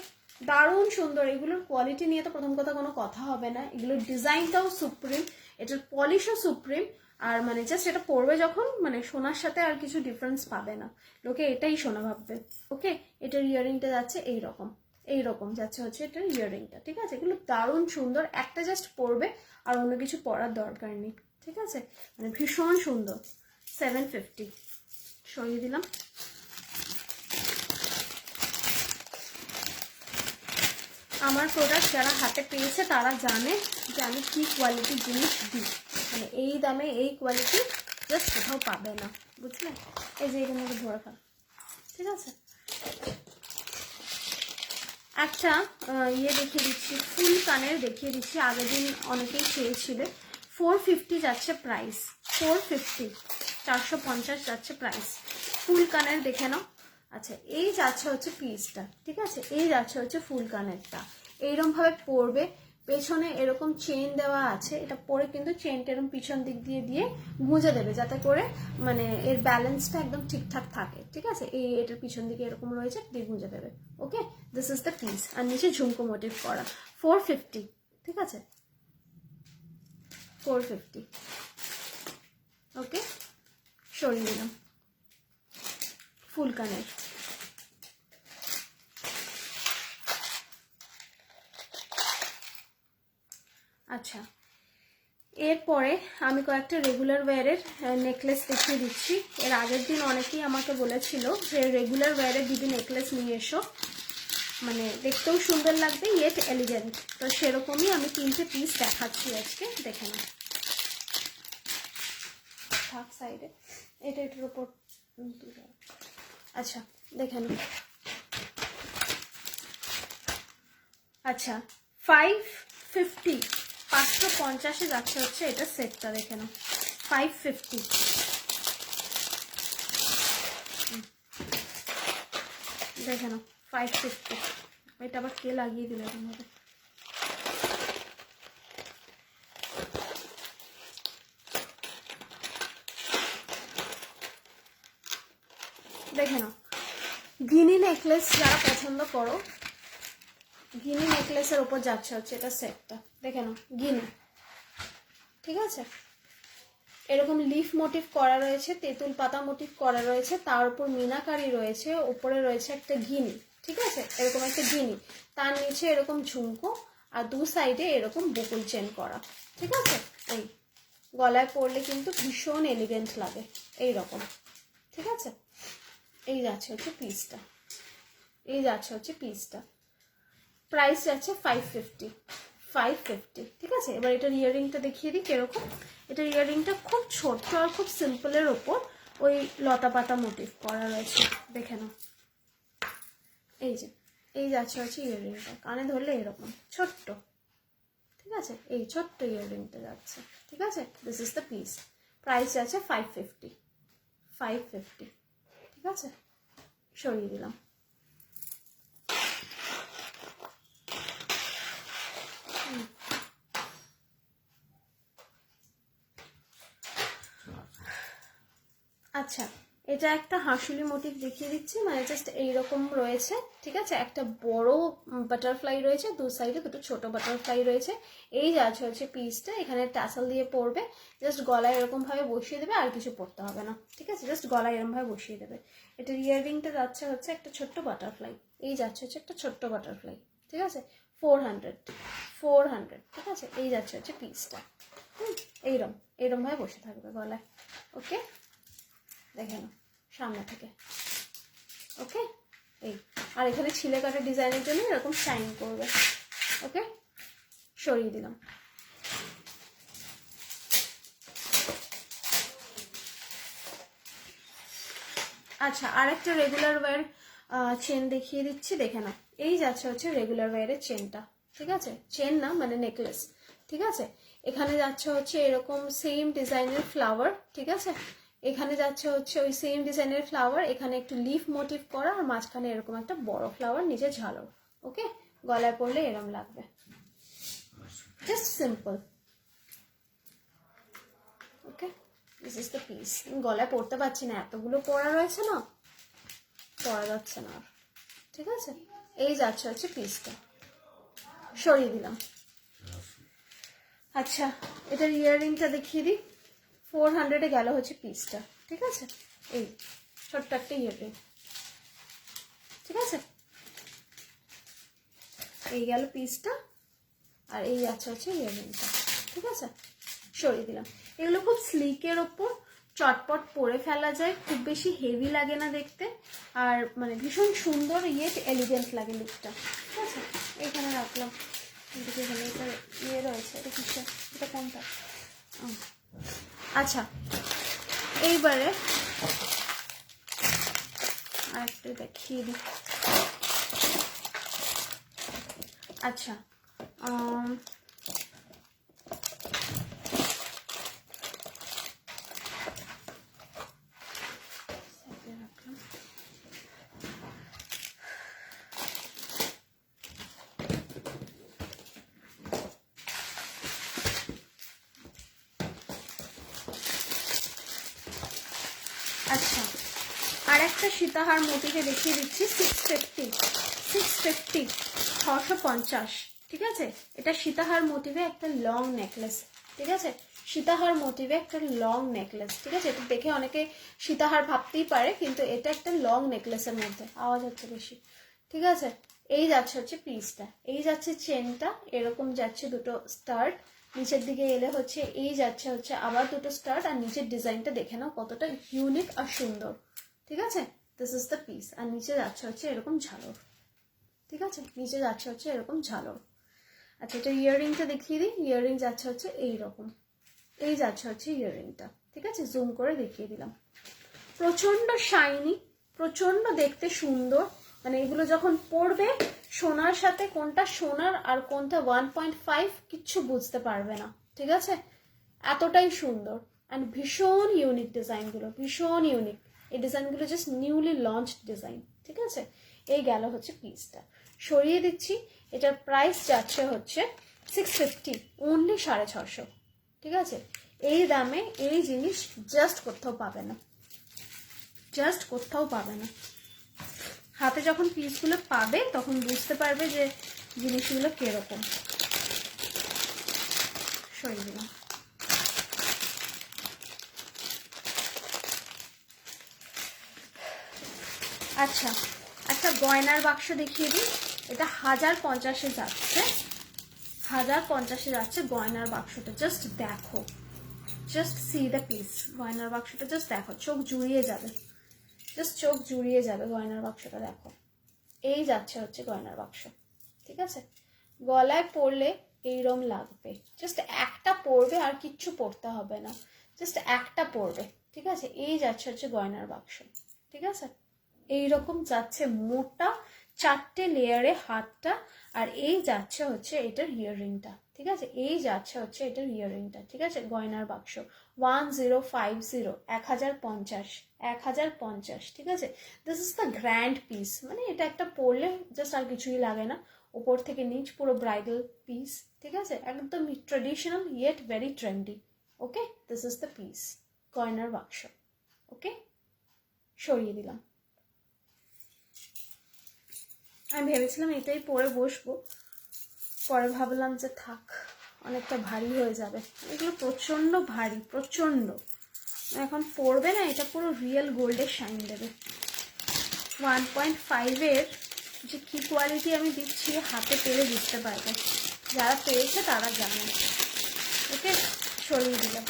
দারুণ সুন্দর। এগুলোর কোয়ালিটি নিয়ে তো প্রথম কোনো কথা হবে না। এগুলোর ডিজাইনটাও সুপ্রিম, এটার পলিশও সুপ্রিম। আর মানে জাস্ট এটা পরবে যখন, মানে সোনার সাথে আর কিছু ডিফারেন্স পাবে না, লোকে এটাই সোনা ভাববে, ওকে। এটার ইয়াররিংটা যাচ্ছে এইরকম যাচ্ছে হচ্ছে এটার ইয়াররিংটা, ঠিক আছে। এগুলো দারুণ সুন্দর, একটা জাস্ট পরবে আর অন্য কিছু পরার দরকার নেই, ঠিক আছে। মানে ভীষণ সুন্দর। 750 সরিয়ে দিলাম। আমার প্রোডাক্ট যারা হাতে পেয়েছে তারা জানে যে আমি কি কোয়ালিটির জিনিস দিই, মানে এই দামে এই কোয়ালিটি জাস্ট কোথাও পাবে না, বুঝলে। এই যে এখানে ধরে ফেল, ঠিক আছে। একটা ইয়ে দেখিয়ে দিচ্ছি, ফুল কানের দেখিয়ে দিচ্ছি। আগের দিন অনেকেই চেয়েছিলে। 450 যাচ্ছে প্রাইস, 450, 450 যাচ্ছে প্রাইস। ফুল কানের দেখে নাও। আচ্ছা, এই যাচ্ছে হচ্ছে পিসটা, ঠিক আছে। এই যাচ্ছে হচ্ছে ফুল কানেরটা, এইরকম ভাবে পরবে। পেছনে এরকম চেন দেওয়া আছে, এটা পরে কিন্তু চেনটা এরকম পিছন দিক দিয়ে দিয়ে গুঁজে দেবে, যাতে করে মানে এর ব্যালেন্সটা একদম ঠিকঠাক থাকে, ঠিক আছে। এই এটার পিছন দিকে এরকম রয়েছে, দিয়ে গুঁজে দেবে, okay. This is the piece. আর নিচে ঝুমকো মোটিভ করা। 450, ঠিক আছে, 450, ওকে। সরিয়ে দিলাম। ফুল কানের। আচ্ছা, এরপরে আমি কয়েকটা রেগুলার ওয়্যারের নেকলেস দেখিয়ে দিচ্ছি। এর আগের দিন অনেকেই আমাকে বলেছিল যে রেগুলার ওয়্যারের দিদি নেকলেস নিয়ে এসো, মানে দেখতেও সুন্দর লাগবে, ইয়েট এলিগেন্ট। তো সেরকমই আমি 3টে পিস দেখাচ্ছি আজকে, দেখে নাও। থাক সাইডে, এটার উপর। আচ্ছা, দেখে নাও। আচ্ছা, 550, 550 যাচ্ছে হচ্ছে এটা সেটটা, দেখে নাও। 550, দেখে নাও। 550, এটা আবার কে লাগিয়ে দিল এরকম ভাবে। দেখে নাও। গিনি নেকলেস যারা পছন্দ করো, গিনি নেকলেসের ওপর যাচ্ছে হচ্ছে এটা সেটটা, দেখে নাও। গিনি, ঠিক আছে। এরকম লিফ মোটিভ করা রয়েছে, তেঁতুল পাতা মোটিভ করা রয়েছে, তার উপর মিনাকারি রয়েছে, উপরে রয়েছে একটা গিনি, ঠিক আছে। এরকম একটা গিনি, তার নিচে এরকম ঝুমকো, আর দু সাইডে এরকম বকুল চেন করা, ঠিক আছে। এই গলায় পরলে কিন্তু ভীষণ এলিগেন্ট লাগে, এইরকম, ঠিক আছে। এই যাচ্ছে হচ্ছে পিসটা, এই যাচ্ছে হচ্ছে পিসটা। প্রাইস যাচ্ছে 550, 550, ঠিক আছে। এবার এটার ইয়াররিংটা দেখিয়ে দিই কিরকম। এটার ইয়াররিংটা খুব ছোট্ট আর খুব সিম্পলের ওপর ওই লতা পাতা মোটিভ করা রয়েছে, দেখে নাও। এই যে এই যাচ্ছে হচ্ছে ইয়াররিংটা, কানে ধরলে এরকম ছোট্ট, ঠিক আছে। এই ছোট্ট ইয়াররিংটা যাচ্ছে, ঠিক আছে। This is the piece. Price যাচ্ছে 550, 550, ঠিক আছে। সরিয়ে দিলাম। আচ্ছা, এটা একটা হাঁসুলি মোটিভ দেখিয়ে দিচ্ছি, মানে জাস্ট এইরকম রয়েছে, ঠিক আছে। একটা বড় বাটারফ্লাই রয়েছে, দু সাইডে দুটো ছোট বাটারফ্লাই রয়েছে। এই যাচ্ছে হচ্ছে পিসটা, এখানে টাসেল দিয়ে পরবে, জাস্ট গলায় এরকম ভাবে বসিয়ে দেবে, আর কিছু পরতে হবে না, ঠিক আছে। জাস্ট গলায় এরকম ভাবে বসিয়ে দেবে। এটার ইয়াররিংটা যাচ্ছে হচ্ছে একটা ছোট্ট বাটারফ্লাই, এই যাচ্ছে হচ্ছে একটা ছোট্ট বাটারফ্লাই, ঠিক আছে। 400, 400, ঠিক আছে। এই যাচ্ছে হচ্ছে পিসটা, এইরকম ভাবে বসে থাকবে গলায়, ওকে। দেখে নাও, সামনে থেকে। ওকে, এই আর এখানে ছিলে কাটা ডিজাইনের জন্য এরকম শাইন করবে। ওকে, সরিয়ে দিলাম। আচ্ছা, আর একটা রেগুলার ওয়্যার চেন দেখিয়ে দিচ্ছি, দেখে নাও। এই যাচ্ছে হচ্ছে রেগুলার ওয়্যারের চেনটা, ঠিক আছে? চেন না মানে নেকলেস, ঠিক আছে? এখানে যাচ্ছে হচ্ছে এরকম সেম ডিজাইনের ফ্লাওয়ার, ঠিক আছে? এখানে যাচ্ছে হচ্ছে ওই সেম ডিজাইনের ফ্লাওয়ার, এখানে একটু লিফ মোটিভ করা, আর মাঝখানে এরকম একটা বড় ফ্লাওয়ার, নিচে ঝালর। ওকে, গলায় পরলে এরকম লাগবে, just simple. Okay, this is the piece. গলায় পরতে পারছি না, এতগুলো পরা রয়েছে না, পরা যাচ্ছে না আর, ঠিক আছে? এই যাচ্ছে হচ্ছে পিসটা, সরিয়ে দিলাম। আচ্ছা, এটার ইয়াররিংটা দেখিয়ে দিই। 400-এ গেল হচ্ছে পিসটা, ঠিক আছে? এই ছোট্ট একটা ইয়াররিং, ঠিক আছে? এই গেল পিসটা, আর এই যাচ্ছে হচ্ছে ইয়াররিংটা, ঠিক আছে? সরিয়ে দিলাম। এগুলো খুব স্লিকের ওপর, চটপট পরে ফেলা যায়, খুব বেশি হেভি লাগে না দেখতে, আর মানে ভীষণ সুন্দর ইয়েট এলিগেন্ট লাগে লুকটা, ঠিক আছে? এইখানে রাখলাম। এখানে এটা ইয়ে রয়েছে, এটা কিসে, এটা কোনটা? আচ্ছা, এইবারে আরেকটা দেখিয়ে দিই। আচ্ছা, আচ্ছা, আর একটা সীতাহার মোটিভে দেখিয়ে দিচ্ছি। 650, ঠিক আছে? এটা সীতাহার মোটিভে একটা লং নেকলেস, ঠিক আছে? সীতাহার মোটিভে একটা লং নেকলেস, ঠিক আছে? এটা দেখে অনেকে সীতাহার ভাবতেই পারে, কিন্তু এটা একটা লং নেকলেসের মধ্যে। আওয়াজ হচ্ছে বেশি, ঠিক আছে? এই যাচ্ছে হচ্ছে পিসটা, এই যাচ্ছে চেনটা, এরকম যাচ্ছে দুটো স্টার্ট, নিচের দিকে এলে হচ্ছে এই যাচ্ছে হচ্ছে আবার দুটো স্টার্ট, আর নিচের ডিজাইনটা দেখে নাও কতটা ইউনিক আর সুন্দর, ঠিক আছে? This is the piece. আর নিচে যাচ্ছে হচ্ছে এরকম ঝালর, ঠিক আছে? নিচে যাচ্ছে হচ্ছে এরকম ঝালর। আচ্ছা, এটা ইয়াররিংটা দেখিয়ে দিই। ইয়াররিং যাচ্ছে হচ্ছে এইরকম, এই যাচ্ছে হচ্ছে ইয়াররিংটা, ঠিক আছে? জুম করে দেখিয়ে দিলাম। প্রচন্ড শাইনি, প্রচন্ড দেখতে সুন্দর, মানে এগুলো যখন পরবে সোনার সাথে কোনটা সোনার আর কোনটা 1.5 কিচ্ছু বুঝতে পারবে না, ঠিক আছে? এতটাই সুন্দর অ্যান্ড ভীষণ ইউনিক ডিজাইনগুলো, ভীষণ ইউনিক। এই ডিজাইনগুলো জাস্ট নিউলি লঞ্চড ডিজাইন, ঠিক আছে? এই গেল হচ্ছে পিসটা, সরিয়ে দিচ্ছি। এটার প্রাইস যাচ্ছে হচ্ছে 650, অনলি 650, ঠিক আছে? এই দামে এই জিনিস জাস্ট কোথাও পাবে না, জাস্ট কোথাও পাবে না। হাতে যখন পিসগুলো পাবে তখন বুঝতে পারবে যে জিনিসগুলো কিরকম। সরিয়ে দিলাম। আচ্ছা, একটা গয়নার বাক্স দেখিয়ে দিই। এটা 1050-এ যাচ্ছে, 1050-এ যাচ্ছে গয়নার বাক্সটা। জাস্ট দেখো, জাস্ট সি দ্য পিস। গয়নার বাক্সটা জাস্ট দেখো, চোখ জুড়িয়ে যাবে, জাস্ট চোখ জুড়িয়ে যাবে গয়নার বাক্সটা দেখো। এই যাচ্ছে হচ্ছে গয়নার বাক্স, ঠিক আছে? গলায় পরলে এইরকম লাগবে, জাস্ট একটা পরবে আর কিচ্ছু পরতে হবে না, জাস্ট একটা পরবে, ঠিক আছে? এই যাচ্ছে হচ্ছে গয়নার বাক্স, ঠিক আছে? এইরকম যাচ্ছে মোটা 4টে লেয়ারে হাতটা, আর এই যাচ্ছে হচ্ছে এটার ইয়াররিংটা, ঠিক আছে? এই যাচ্ছে হচ্ছে এটার ইয়াররিংটা, ঠিক আছে? গয়নার বাক্স 1050, 1050, ঠিক আছে? This is the grand piece. মানে এটা একটা পরলে জাস্ট আর কিছুই লাগে না, উপর থেকে নিচ পুরো ব্রাইডাল পিস, ঠিক আছে? একদম traditional yet very trendy. Okay, this is the piece, গয়নার বাক্স। ওকে, সরিয়ে দিলাম। আমি ভেবেছিলাম এটাই পরে বসবো, পরে ভাবলাম যে থাক, অনেকটা ভারী হয়ে যাবে। এগুলো প্রচণ্ড ভারী, প্রচণ্ড। এখন পরবে না, এটা পুরো রিয়েল গোল্ডের শাইন দেবে। 1.5-এর যে কী কোয়ালিটি আমি দিচ্ছি হাতে পেরে বুঝতে পারবে, যারা পেয়েছে তারা জানে। ওকে, সরিয়ে দিলাম।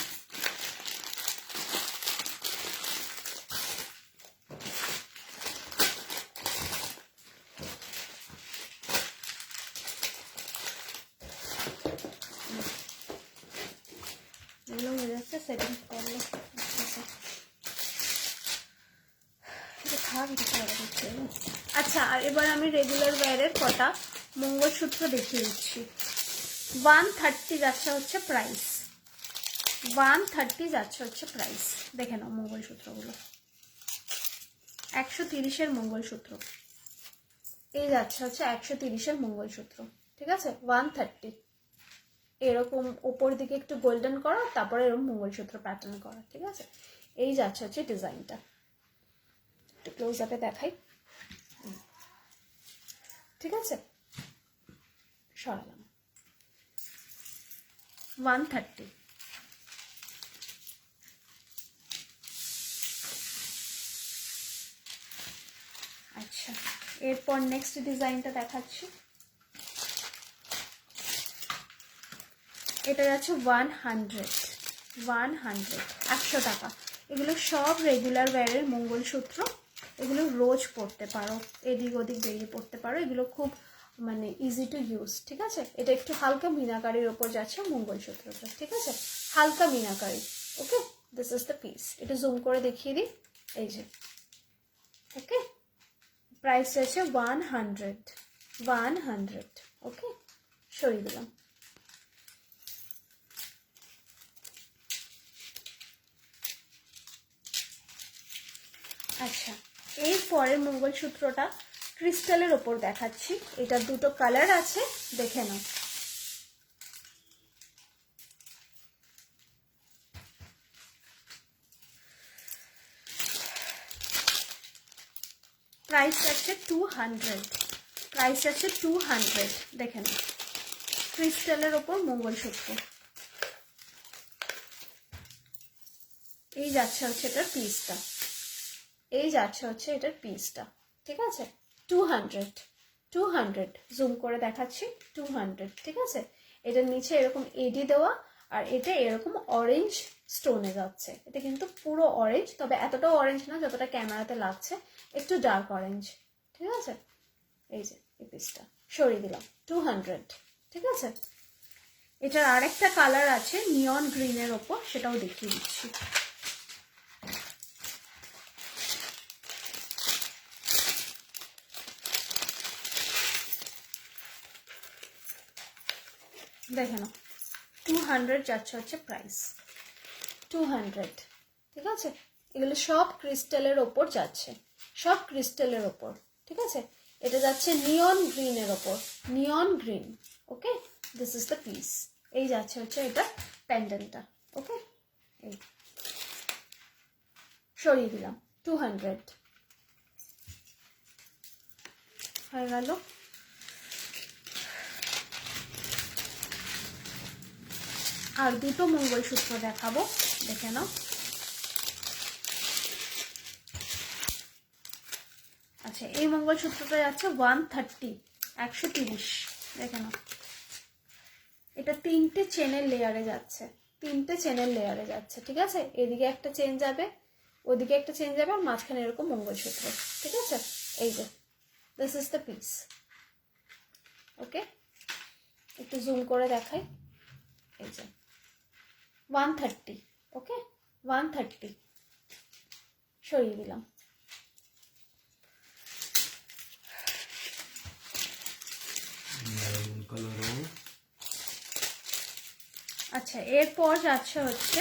এগুলো হয়ে যাচ্ছে সেটিং করলে। আচ্ছা, আর এবার আমি রেগুলার ওয়্যারের কটা মঙ্গলসূত্র দেখিয়ে দিচ্ছি। 130 যাচ্ছে হচ্ছে প্রাইস, 130 যাচ্ছে হচ্ছে প্রাইস। দেখে নাও মঙ্গলসূত্রগুলো, 130-এর মঙ্গলসূত্র। এই যাচ্ছে হচ্ছে 130-এর মঙ্গলসূত্র, ঠিক আছে। 130, এরকম ওপর দিকে একটু গোল্ডেন করা, তারপরে এরকম মঙ্গলসূত্র প্যাটার্ন করা, ঠিক আছে। এই যাচ্ছে হচ্ছে ডিজাইনটা, একটু ক্লোজ আপে দেখাই, ঠিক আছে। সরালাম 130। আচ্ছা, এরপর নেক্সট ডিজাইনটা দেখাচ্ছি। এটা যাচ্ছে 100, 100 টাকা। এগুলো সব রেগুলার ওয়্যারের মঙ্গলসূত্র, এগুলো রোজ পরতে পারো, এদিক ওদিক বেরিয়ে পড়তে পারো, এগুলো খুব মানে ইজি টু ইউজ, ঠিক আছে। এটা একটু হালকা মিনাকারির ওপর যাচ্ছে মঙ্গলসূত্রটা, ঠিক আছে, হালকা মিনাকারি। ওকে, দিস ইজ দ্য পিস। এটা জুম করে দেখিয়ে দিই, এই যে, ওকে। প্রাইস আছে 100, 100, ওকে। সরিয়ে দিলাম। আচ্ছা, এর পরের মঙ্গলসূত্রটা ক্রিস্টালের ওপর দেখাচ্ছি। এটা দুটো কালার আছে, দেখে নাও। প্রাইস আছে 200, প্রাইস আছে 200, দেখে নাও। ক্রিস্টালের ওপর মঙ্গলসূত্র, এই যাচ্ছে হচ্ছে এটার পিসটা, এই যাচ্ছে হচ্ছে এটার পিসটা, ঠিক আছে। 200, 200 জুম করে দেখাচ্ছি, 200, ঠিক আছে। এটার নিচে এরকম এডি দেওয়া, আর এটা এরকম অরেঞ্জ স্টোনে যাচ্ছে। এটা কিন্তু পুরো অরেঞ্জ, তবে এতটাও অরেঞ্জ না যতটা ক্যামেরাতে লাগছে, একটু ডার্ক অরেঞ্জ, ঠিক আছে। এই যে এই পিসটা সরিয়ে দিলাম, 200, ঠিক আছে। এটার আরেকটা কালার আছে নিয়ন গ্রিনের ওপর, সেটাও দেখিয়ে দিচ্ছি। দেখে নাও, 200 যাচ্ছে হচ্ছে প্রাইস, 200, ঠিক আছে। এগুলো সব ক্রিস্টালের ওপর যাচ্ছে, সব ক্রিস্টালের ওপর, ঠিক আছে। এটা যাচ্ছে নিয়ন গ্রিনের ওপর, নিয়ন green, okay. This is the piece. এই যাচ্ছে হচ্ছে এটা প্যান্ডেলটা, ওকে। এই সরিয়ে দিলাম, 200 হয়ে গেল। আর দুটো মঙ্গলসূত্র দেখাবো, দেখে নাও। আচ্ছা, এই মঙ্গলসূত্রটা যাচ্ছে 130, 130, দেখে নাও। এটা তিনটে চেনের লেয়ারে যাচ্ছে, তিনটে চেনের লেয়ারে যাচ্ছে, ঠিক আছে। এদিকে একটা চেন যাবে, ওদিকে একটা চেন যাবে, আর মাঝখানে এরকম মঙ্গলসূত্র, ঠিক আছে। এই যে দিস ইজ দ্য পিস, ওকে। একটু জুম করে দেখাই, এই যে 130, ওকে, 130 সরিয়ে দিলাম। আচ্ছা, এরপর যাচ্ছে হচ্ছে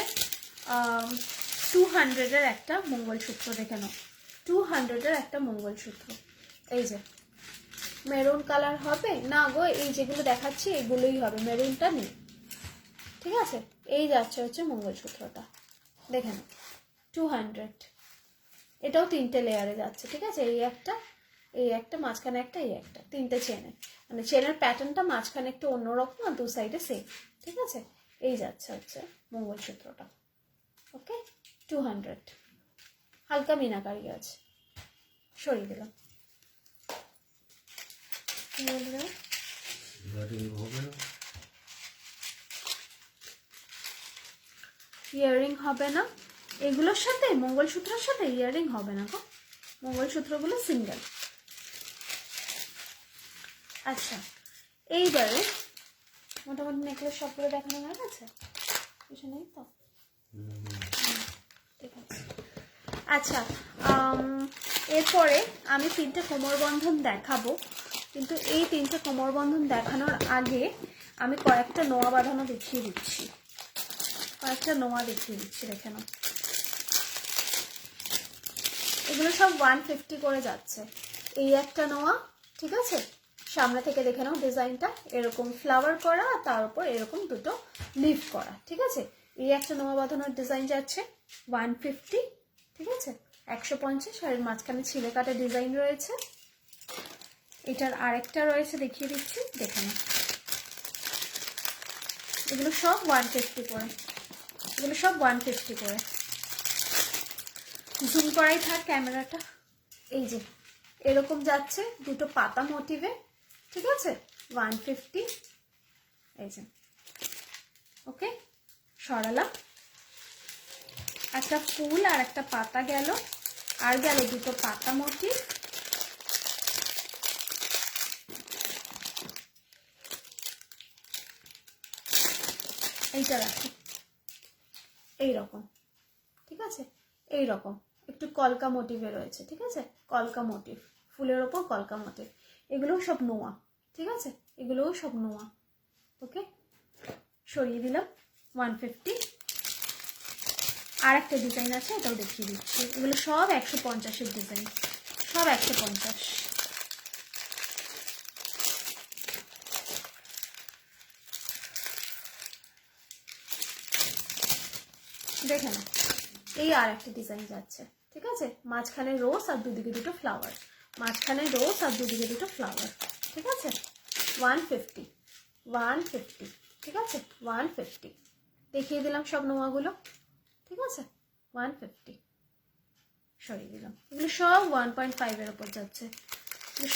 200-এর একটা মঙ্গলসূত্র, দেখে নাও। 200-এর একটা মঙ্গলসূত্র, এই যে মেরুন কালার হবে না গো, এই যেগুলো দেখাচ্ছি এগুলোই হবে, মেরুনটা নেই, ঠিক আছে। এই যাচ্ছে হচ্ছে মঙ্গলসূত্রটা, দেখে নাও, 200। এটাও তিনটে লেয়ারে যাচ্ছে, ঠিক আছে। এই একটা, এই একটা, মাঝখানে একটা, এই একটা, তিনটে চেনে, মানে চেনের প্যাটার্নটা মাঝখানে একটু অন্যরকম, আর দু সাইডে সেম, ঠিক আছে। এই যাচ্ছে হচ্ছে মঙ্গলসূত্রটা, ওকে। 200, হালকা মিনাকারি আছে, সরিয়ে দিলাম। ইয়াররিং হবে না এগুলোর সাথে, মঙ্গলসূত্রের সাথে ইয়াররিং হবে না গো, মঙ্গলসূত্রগুলো সিঙ্গেল। আচ্ছা, এইবারে মোটামুটি নেকলেস সবগুলো দেখানো হয়ে গেছে, কিছু নেই তো। ঠিক আছে। আচ্ছা, এরপরে আমি 3টে কোমর বন্ধন দেখাবো, কিন্তু এই 3টে কোমর বন্ধন দেখানোর আগে আমি কয়েকটা নোয়া বাঁধানো দেখিয়ে দিচ্ছি, দেখে নাও। এগুলো সব 150 করে যাচ্ছে। এই একটা নোয়া, ঠিক আছে, সামনে থেকে দেখে নাও ডিজাইনটা, এরকম ফ্লাওয়ার করা আর তার উপর এরকম দুটো লিফ করা, ঠিক আছে। এই একটা নোয়া বাঁধানোর ডিজাইন যাচ্ছে 150, ঠিক আছে, 150। আর মাঝখানে ছিলে কাটা ডিজাইন রয়েছে। এটার আরেকটা রয়েছে, দেখিয়ে দিচ্ছি, দেখে নাও। এগুলো সব 150 করে, জুম করাই থাক ক্যামেরাটা। এই যে এরকম যাচ্ছে দুটো পাতা মোটিভে, ঠিক আছে, 150। এই যে ওকে, সরালাম, একটা ফুল আর একটা পাতা গেল, আর গেল দুটো পাতা মোটিভ। এইটা রাখি এইরকম, ঠিক আছে, এইরকম একটু কলকা মোটিভে রয়েছে, ঠিক আছে, কলকা মোটিভ, ফুলের ওপর কলকা মোটিভ। এগুলোও সব নোয়া, ঠিক আছে, এগুলোও সব নোয়া। ওকে, সরিয়ে দিলাম 150। আর একটা ডিজাইন আছে, এটাও দেখিয়ে দিচ্ছি। এগুলো সব 150-এর ডিজাইন, সব 150। দেখে না, এই আর একটা ডিজাইন যাচ্ছে, ঠিক আছে, মাঝখানে রোজ আর দুদিকে দুটো ফ্লাওয়ার, ঠিক আছে, 150, ঠিক আছে, 150 দেখিয়ে দিলাম সব নোয়াগুলো, ঠিক আছে, 150 সরিয়ে দিলাম। এগুলো সব 1.5-এর ওপর যাচ্ছে,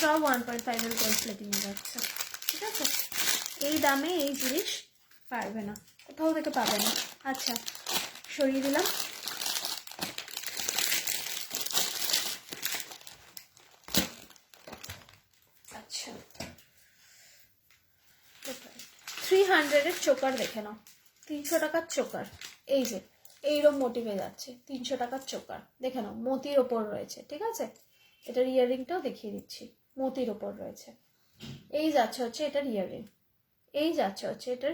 সব 1.5-এর গোল্ড প্লেটিংয়ে যাচ্ছে, ঠিক আছে। এই দামে এই জিনিস পারবে না, কোথাও থেকে পাবে না। আচ্ছা, সরিয়ে দিলাম। আচ্ছা, 300-এর চোকার দেখে নাও, 300 টাকার চোকার। এই যে এইরকম মোটিভে যাচ্ছে, 300 টাকার চোকার, দেখে নাও, মতির ওপর রয়েছে, ঠিক আছে। এটার ইয়াররিংটাও দেখিয়ে দিচ্ছি, মতির ওপর রয়েছে। এই যাচ্ছে হচ্ছে এটার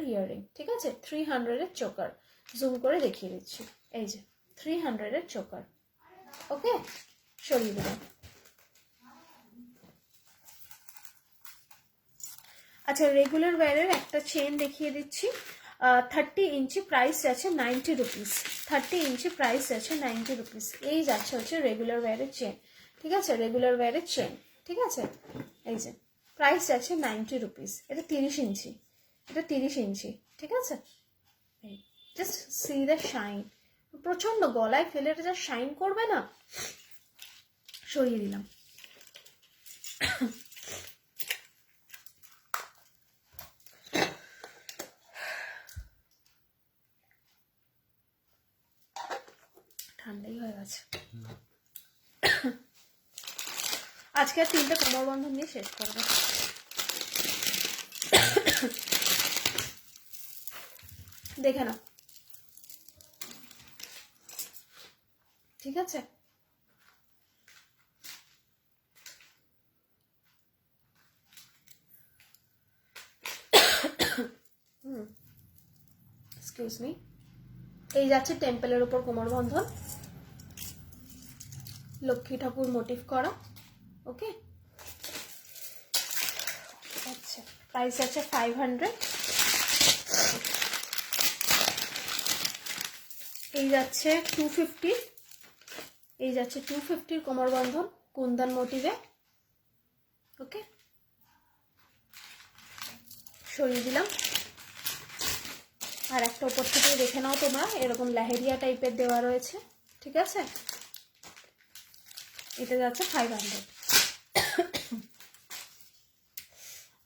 ইয়াররিং, ঠিক আছে। 300-এর চোকার, জুম করে দেখিয়ে দিচ্ছি। এই যে 300-এর চোকার, ওকে, সরিয়ে দিলাম। আচ্ছা, রেগুলার ওয়্যারের একটা চেন দেখিয়ে দিচ্ছি। 30 ইঞ্চি, প্রাইস আছে 90 রুপিস। 30 ইঞ্চি, প্রাইস আছে 90 রুপিস। এই যাচ্ছে হচ্ছে রেগুলার ওয়্যারের চেন, ঠিক আছে, রেগুলার ওয়্যারের চেন, ঠিক আছে। এই যে প্রাইস আছে 90 রুপিস। এটা 30 ইঞ্চি, ঠিক আছে। জাস্ট সি দ্য শাইন, প্রচন্ড গলায় ফেলে এটা যা শাইন করবে না। সরিয়ে দিলাম। ঠান্ডাই হয়ে গেছে। আজকে আর 3টে কোমর বন্ধন দিয়ে শেষ করবো। দেখে নাও, ঠিক আছে। Excuse me. এই যাচ্ছে টেম্পলের উপর কোমর বন্ধন, লক্ষ্মী ঠাকুর মোটিভ করা, ওকে। আচ্ছা, প্রাইস আছে 500। এই যাচ্ছে 250, এই যাচ্ছে 250-র কোমর বন্ধন, কুন্দন মোটিভে, ওকে, সরিয়ে দিলাম। আর একটা উপর থেকে দেখে নাও তোমরা, এরকম লেহেরিয়া টাইপের দেওয়া রয়েছে, ঠিক আছে। এটা যাচ্ছে 500।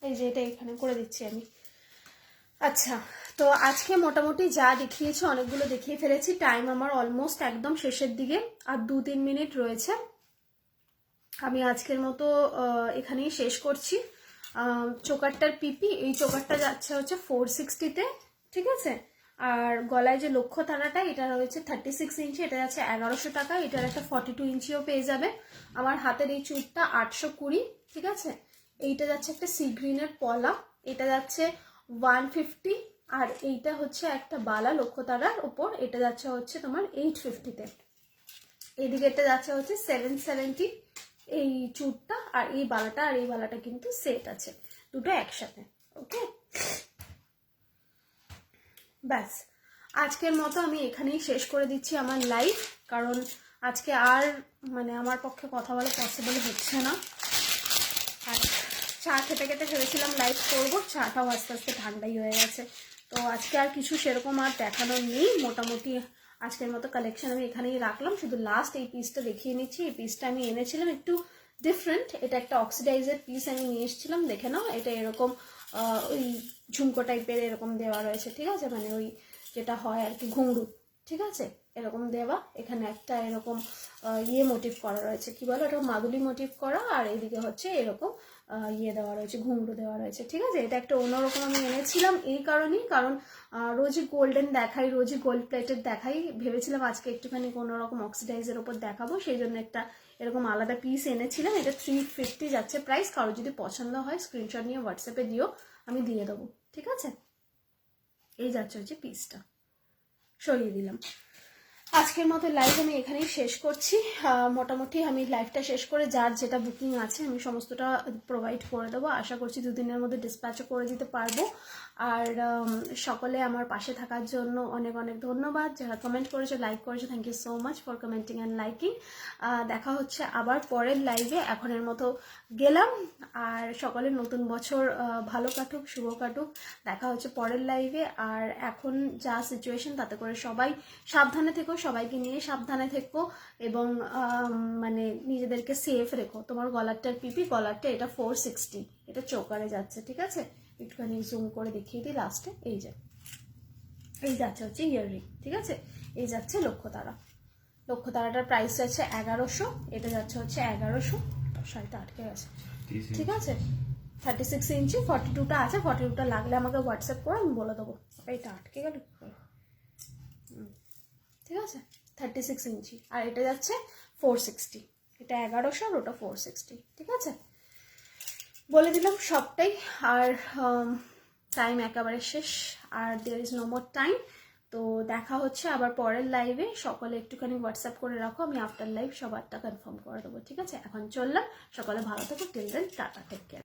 এই যে এটা এখানে করে দিচ্ছি আমি। আচ্ছা, তো আজকে মোটামুটি যা দেখিয়েছি অনেকগুলো দেখিয়ে ফেলেছি। টাইম আমার অলমোস্ট একদম শেষের দিকে, আর 2-3 মিনিট রয়েছে। আমি আজকের মতো এখানেই শেষ করছি। চোকারটার পিপি, এই চোকারটা যাচ্ছে হচ্ছে 460-তে, ঠিক আছে। আর গলায় যে লক্ষ্য তারাটা এটা রয়েছে 36 ইঞ্চি, এটা যাচ্ছে 1100 টাকা। এটার একটা 42 ইঞ্চিও পেয়ে যাবে। আমার হাতের এই চুড়টা 820, ঠিক আছে। এইটা যাচ্ছে একটা সি গ্রিনের পলা, এটা যাচ্ছে 150। আর এইটা হচ্ছে একটা বালা লক্ষ্য তারার উপর, এটা যাচ্ছে হচ্ছে তোমার 850-তে। এইদিকে এটা যাচ্ছে হচ্ছে 770 এই চুড়টা, আর এই বালাটা আর এই বালাটা কিন্তু সেট আছে, দুটো একসাথে। ওকে, ব্যাস আজকের মতো আমি এখানেই শেষ করে দিচ্ছি আমার লাইভ, কারণ আজকে আর মানে আমার পক্ষে কথা বলা পসিবল হচ্ছে না। আর চা খেতে খেতে ভেবেছিলাম লাইভ করবো, চাটাও আস্তে আস্তে ঠান্ডাই হয়ে গেছে। তো আজকে আর কিছু সেরকম আর দেখানোর নেই। মোটামুটি আজকের মতো কালেকশন আমি এখানেই রাখলাম, শুধু লাস্ট এই পিসটা দেখিয়ে নিচ্ছি। এই পিসটা আমি এনেছিলাম একটু ডিফারেন্ট, এটা একটা অক্সিডাইজের পিস আমি নিয়ে এসেছিলাম, দেখে নাও। এটা এরকম ওই ঝুমকো টাইপের এরকম দেওয়া রয়েছে, ঠিক আছে, মানে ওই যেটা হয় আর কি ঘুঙরু, ঠিক আছে, এরকম দেওয়া। এখানে একটা এরকম ইয়ে মোটিভ করা রয়েছে, কি বলো, এটা মাদুলি মোটিভ করা, আর এইদিকে হচ্ছে এরকম ইয়ে দেওয়া রয়েছে, ঘুঙরু দেওয়া রয়েছে, ঠিক আছে। এটা একটা অন্যরকম আমি এনেছিলাম এই কারণেই, কারণ রোজই গোল্ডেন দেখাই, রোজই গোল্ড প্লেটেড দেখাই, ভেবেছিলাম আজকে একটুখানি কোনোরকম অক্সিডাইজের ওপর দেখাবো, সেই জন্য একটা এরকম আলাদা পিস এনেছিলাম। এটা 350 যাচ্ছে প্রাইস। কারো যদি পছন্দ হয় স্ক্রিনশট নিয়ে হোয়াটসঅ্যাপে দিও, আমি দিয়ে দেবো, ঠিক আছে। এই যাচ্ছে হচ্ছে পিসটা, সরিয়ে দিলাম। আজকের মতো লাইভ আমি এখানেই শেষ করছি। মোটামুটি আমি লাইভটা শেষ করে যার যেটা বুকিং আছে আমি সমস্তটা প্রোভাইড করে দেবো। আশা করছি দুদিনের মধ্যে ডিসপ্যাচও করে দিতে পারবো। আর সকলে আমার পাশে থাকার জন্য অনেক অনেক ধন্যবাদ। যারা কমেন্ট করেছে, লাইক করেছে, thank you so much for commenting and liking. দেখা হচ্ছে আবার পরের লাইভে। এখনের মতো গেলাম। আর সকলের নতুন বছর ভালো কাটুক, শুভ কাটুক। দেখা হচ্ছে পরের লাইভে। আর এখন যা সিচুয়েশন, তাতে করে সবাই সাবধানে থেকো, সবাইকে নিয়ে সাবধানে থেকো, এবং মানে নিজেদেরকে সেফ রেখো। তোমার গলারটার পিপি, গলারটা এটা 460, এটা চোকারে যাচ্ছে, ঠিক আছে। একটুখানি জুম করে দেখিয়ে দিই লাস্টে। এই যে এই যাচ্ছে হচ্ছে ইয়াররিং, ঠিক আছে। এই যাচ্ছে লক্ষ্য তারা, লক্ষ্য তারাটার প্রাইস যাচ্ছে 1100, এটা যাচ্ছে হচ্ছে 1100। শাড়িটা আটকে গেছে, ঠিক আছে। 36 ইঞ্চি, 42টা আছে, 42টা লাগলে আমাকে হোয়াটসঅ্যাপ করে আমি বলে দেবো। এইটা আটকে গেল, ঠিক আছে। 36 ইঞ্চি, আর এটা যাচ্ছে 460, এটা 1100 আর ওটা 460, ঠিক আছে। বলে দিলাম সবটাই। আর টাইম একেবারে শেষ, আর there is no more time. তো দেখা হচ্ছে আবার পরের লাইভে। সকলে একটুখানি হোয়াটসঅ্যাপ করে রাখো, আমি আফটার লাইভ সবারটা কনফার্ম করে দেবো, ঠিক আছে। এখন চললাম, সকলে ভালো থেকো, till then tata, take care.